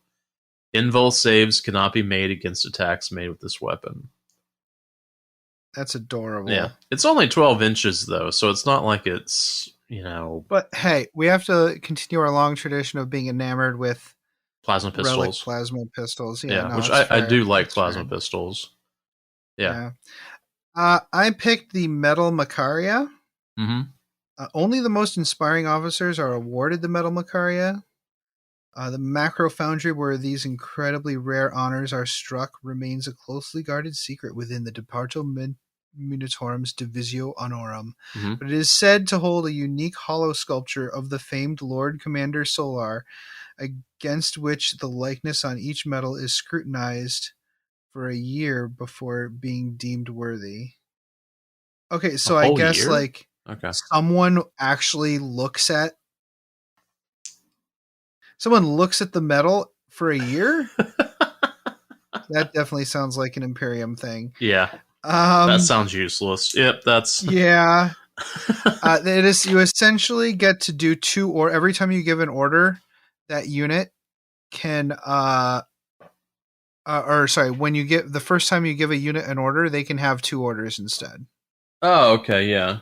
Invul saves cannot be made against attacks made with this weapon. That's adorable. Yeah. It's only 12 inches, though, so it's not like it's, But hey, we have to continue our long tradition of being enamored with plasma relic pistols. plasma pistols. Yeah, no, which it's I fair. do like It's plasma fair. pistols. Yeah. I picked the Metal Macaria. Mm-hmm. Only the most inspiring officers are awarded the Metal Macaria. The Macro Foundry, where these incredibly rare honors are struck, remains a closely guarded secret within the Departo Munitorum's Divisio Honorum. Mm-hmm. But it is said to hold a unique hollow sculpture of the famed Lord Commander Solar, against which the likeness on each medal is scrutinized for a year before being deemed worthy. Okay, so I guess year? like Okay. someone actually looks at the medal for a year. That definitely sounds like an Imperium thing. Yeah. That sounds useless. Yep, that's yeah. It is. You essentially get to do 2, or every time you give an order, that unit can when you get the first time you give a unit an order, they can have 2 orders instead. Oh, okay, yeah.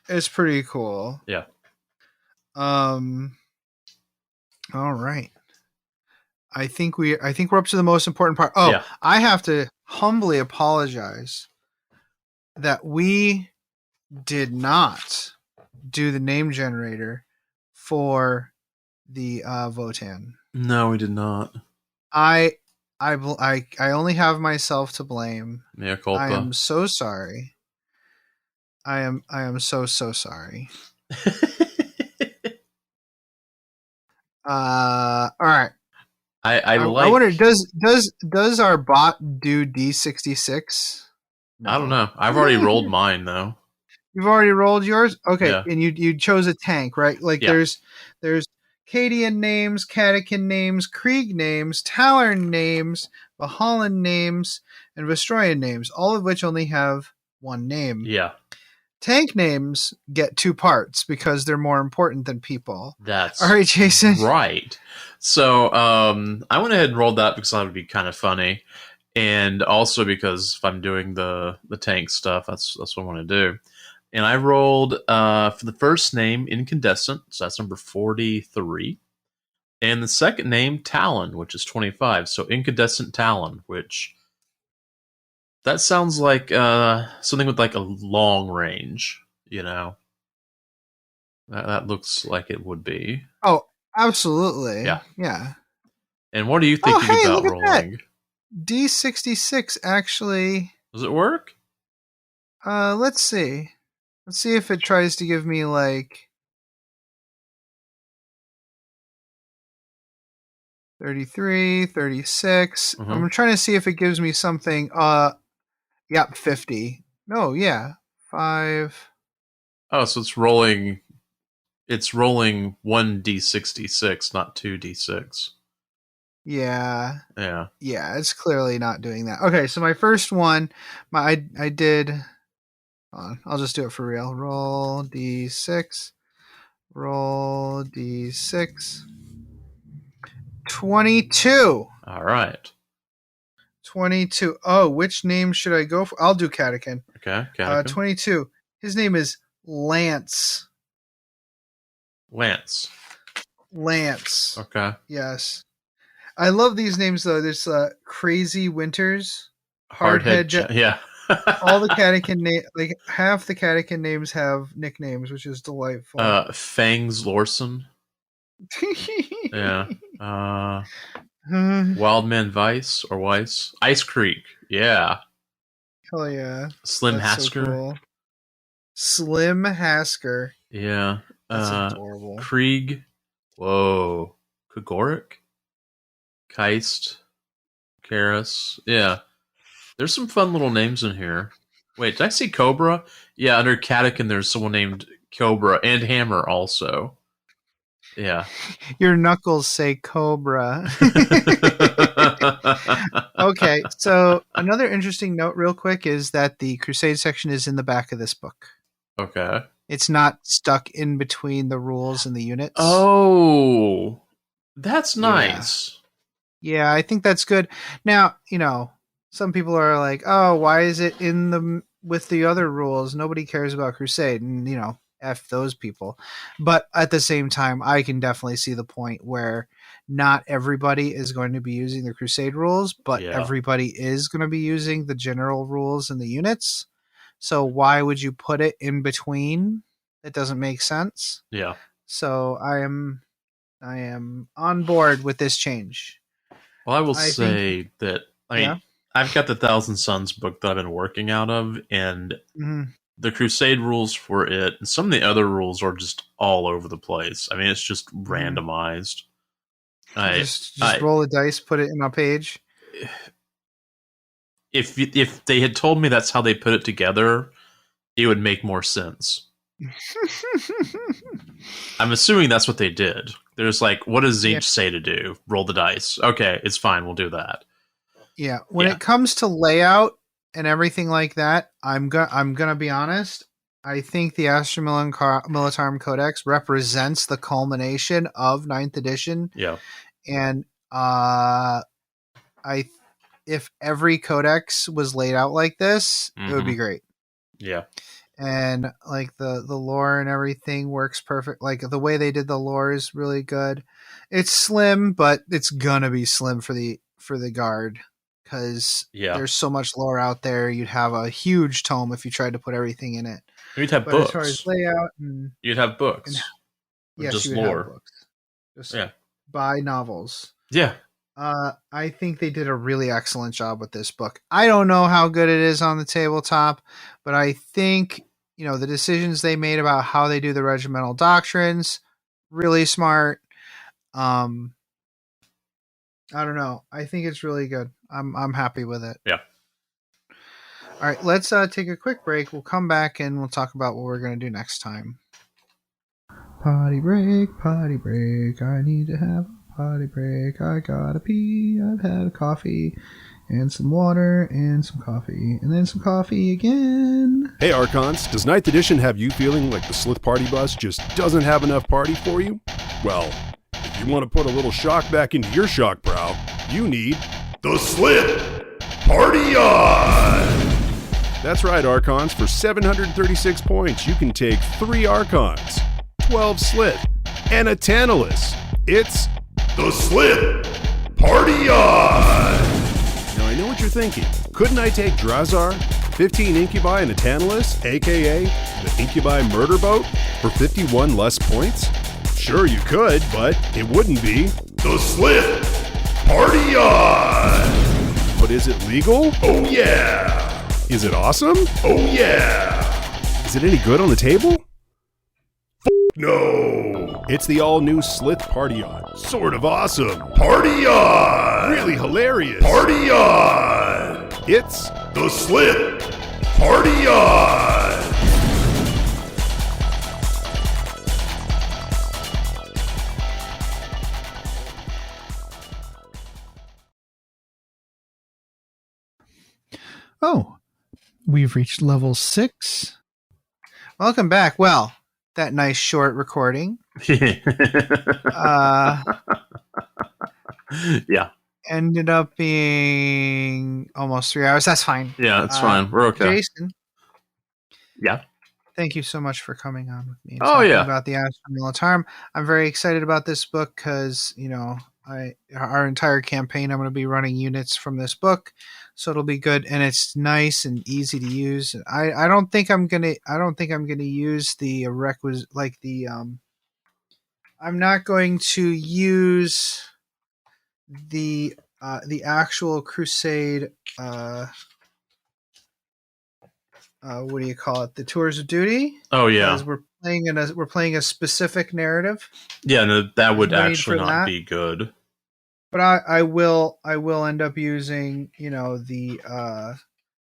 It's pretty cool. Yeah. All right. I think we're up to the most important part. Oh, yeah. I have to humbly apologize that we did not do the name generator for the Votan. No, we did not. I only have myself to blame. Mea culpa. I am so sorry. I am so sorry. All right. I wonder, does our bot do D66? No. I don't know. I've already rolled mine though. You've already rolled yours? Okay, yeah. And you chose a tank, right? Like there's Cadian names, Catechin names, Krieg names, Talern names, Valhallan names, and Vestroyan names, all of which only have 1 name. Yeah. Tank names get 2 parts because they're more important than people. That's all right, Jason. Right. So I went ahead and rolled that because that would be kind of funny, and also because if I'm doing the tank stuff, that's what I want to do. And I rolled for the first name Incandescent, so that's number 43, and the second name Talon, which is 25. So Incandescent Talon, which that sounds like something with like a long range, That looks like it would be. Oh, Absolutely. Yeah. Yeah. And what are you thinking hey, about look at that. rolling? D66 actually. Does it work? Let's see. Let's see if it tries to give me like 33, 36. Mhm. I'm trying to see if it gives me something. Yep, 50. No, yeah. 5. Oh, so it's rolling. It's rolling 1d66, not 2d6. Yeah. Yeah. Yeah, it's clearly not doing that. Okay, so my first one, I did. Hold on, I'll just do it for real. Roll d6. Roll d6. 22. All right. 22. Oh, which name should I go for? I'll do Catechin. Okay. Catechin. 22. His name is Lance. Lance. Lance. Okay. Yes. I love these names though. There's Crazy Winters. Hardhead. Yeah. All the Catechin like half the Catechin names have nicknames, which is delightful. Fangs Lorson. Yeah. Wildman Vice or Weiss. Ice Creek. Yeah. Hell yeah. Slim That's Hasker. So cool. Slim Hasker. Yeah. That's adorable. Krieg. Whoa. Kagoric. Keist. Karis. Yeah. There's some fun little names in here. Wait, did I see Cobra? Yeah, under Catechin there's someone named Cobra and Hammer also. Yeah. Your knuckles say Cobra. Okay, so another interesting note real quick is that the Crusade section is in the back of this book. Okay. It's not stuck in between the rules and the units. Oh, that's nice. Yeah, I think that's good. Now, some people are like, "Oh, why is it in with the other rules? Nobody cares about Crusade." And, F those people. But at the same time, I can definitely see the point where not everybody is going to be using the Crusade rules, but everybody is going to be using the general rules and the units. So why would you put it in between? It doesn't make sense. Yeah. So I am on board with this change. Well, I will say that I've got the Thousand Suns book that I've been working out of, and the Crusade rules for it, and some of the other rules are just all over the place. I mean, it's just randomized. Just roll a dice, put it in a page. If they had told me that's how they put it together, it would make more sense. I'm assuming that's what they did. There's like, what does Zinch say to do? Roll the dice. Okay, it's fine. We'll do that. Yeah. When it comes to layout and everything like that, I'm gonna be honest. I think the Astra Militarum Codex represents the culmination of 9th edition. Yeah. And if every codex was laid out like this, it would be great. Yeah. And like the lore and everything works perfect. Like the way they did the lore is really good. It's slim, but it's gonna be slim for the guard because there's so much lore out there. You'd have a huge tome if you tried to put everything in it. You'd have books. As far as layout, you'd have books. Yes, just you would lore. have books. Just buy novels. Yeah. I think they did a really excellent job with this book. I don't know how good it is on the tabletop, but I think, the decisions they made about how they do the regimental doctrines, really smart. I don't know. I think it's really good. I'm happy with it. Yeah. All right, let's take a quick break. We'll come back and we'll talk about what we're going to do next time. Potty break. I need to have a potty break. I gotta pee. I've had a coffee and some water and some coffee and then some coffee again. Hey Archons, does 9th edition have you feeling like the Slith Party bus just doesn't have enough party for you? Well, if you want to put a little shock back into your shock brow, you need the Slith Party On! That's right, Archons. For 736 points, you can take 3 Archons, 12 Slith, and a Tantalus. It's the Slith Party On! Now, I know what you're thinking. Couldn't I take Drazar, 15 Incubi, and a Tantalus, a.k.a. the Incubi Murder Boat, for 51 less points? Sure, you could, but it wouldn't be the Slip Party On! But is it legal? Oh yeah! Is it awesome? Oh yeah! Is it any good on the table? No! It's the all-new Slith Party On. Sort of awesome. Party On! Really hilarious. Party On! It's the Slith Party On! Oh, we've reached level 6. Welcome back. Well, that nice short recording. Yeah. Ended up being almost 3 hours. That's fine. Yeah, it's fine. We're okay. Jason. Yeah. Thank you so much for coming on with me. And Oh, talking yeah. about the Astra Militarum. I'm very excited about this book because, our entire campaign, I'm going to be running units from this book, so it'll be good, and it's nice and easy to use. I don't think I'm gonna use the requisite, I'm not going to use the actual Crusade. What do you call it? The Tours of Duty. Oh yeah. Because we're playing a specific narrative. Yeah, no, that would Wait actually for not that. be good. But I will end up using, the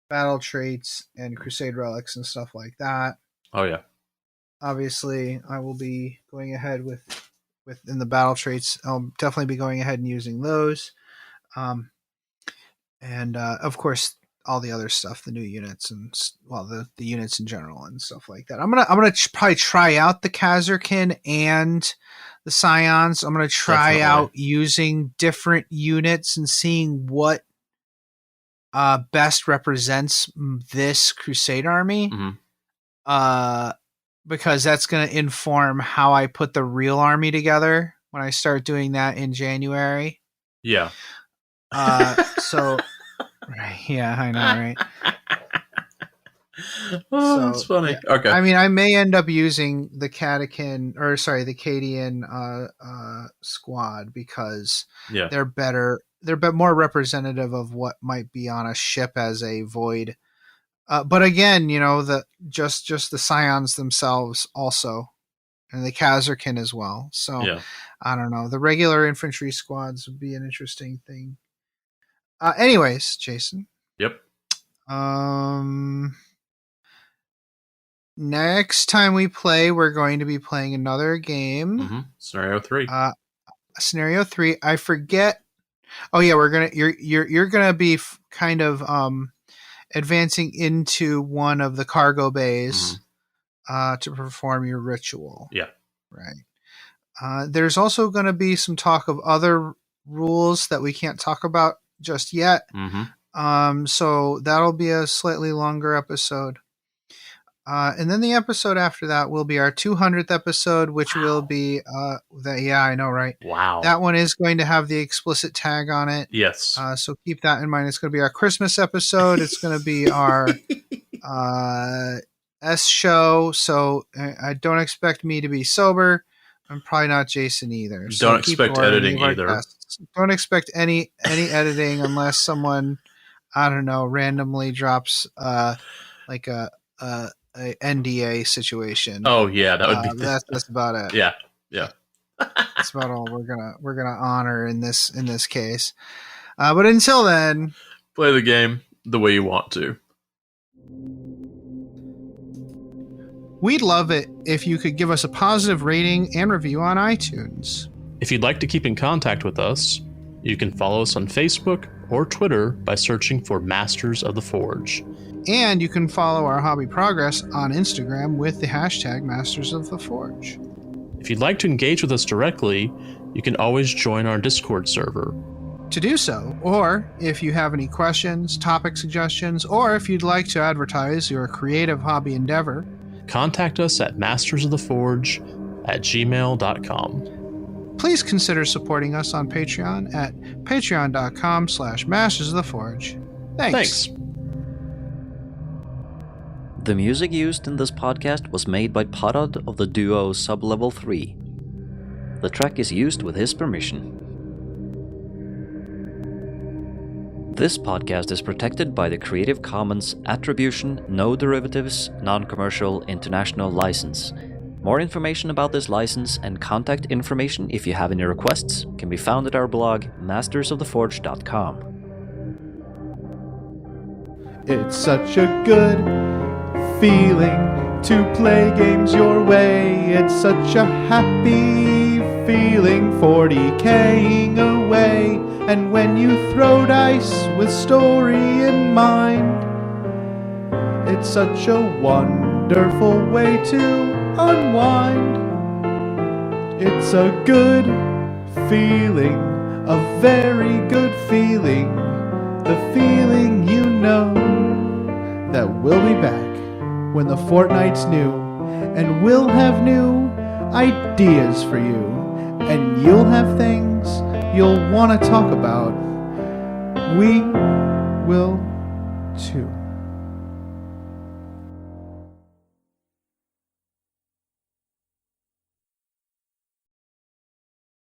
battle traits and Crusade relics and stuff like that. Oh yeah. Obviously, I will be going ahead with in the battle traits. I'll definitely be going ahead and using those. And of course, all the other stuff, the new units and the units in general and stuff like that. I'm gonna probably try out the Kazarkin and the Scions. I'm gonna try out using different units and seeing what best represents this Crusade army. Mm-hmm. Because that's gonna inform how I put the real army together when I start doing that in January. Yeah. So. Right. Yeah, I know, right? That's funny. Yeah. Okay. I mean, I may end up using the Cadian squad because they're better. They're more representative of what might be on a ship as a void. But again, just the Scions themselves also, and the Kazarkin as well. So I don't know. The regular infantry squads would be an interesting thing. Anyways, Jason. Yep. Next time we play, we're going to be playing another game. Mm-hmm. Scenario 3. Scenario 3. I forget. Oh yeah, you're gonna be kind of advancing into one of the cargo bays to perform your ritual. Yeah. Right. There's also going to be some talk of other rules that we can't talk about just yet. Mm-hmm. So that'll be a slightly longer episode. And then the episode after that will be our 200th episode, which will be yeah, I know, right? Wow. That one is going to have the explicit tag on it. Yes. So keep that in mind. It's going to be our Christmas episode. It's going to be our S show. So I don't expect me to be sober. I'm probably not Jason either. So don't expect editing either. Don't expect any editing unless someone, I don't know, randomly drops like a NDA situation. Oh yeah, that would be. That's about it. Yeah. That's about all we're gonna honor in this case. But until then, play the game the way you want to. We'd love it if you could give us a positive rating and review on iTunes. If you'd like to keep in contact with us, you can follow us on Facebook or Twitter by searching for Masters of the Forge. And you can follow our hobby progress on Instagram with the hashtag Masters of the Forge. If you'd like to engage with us directly, you can always join our Discord server. To do so, or if you have any questions, topic suggestions, or if you'd like to advertise your creative hobby endeavor, contact us at mastersoftheforge@gmail.com. Please consider supporting us on Patreon at patreon.com/mastersoftheforge. Thanks. The music used in this podcast was made by Parad of the duo Sublevel 3. The track is used with his permission. This podcast is protected by the Creative Commons Attribution, No Derivatives, Non-Commercial International License. More information about this license and contact information if you have any requests can be found at our blog, mastersoftheforge.com. It's such a good feeling to play games your way. It's such a happy feeling 40K'ing away. And when you throw dice with story in mind, it's such a wonderful way to unwind. It's a good feeling, a very good feeling, the feeling you know that we'll be back when the fortnight's new, and we'll have new ideas for you, and you'll have things you'll want to talk about. We will too.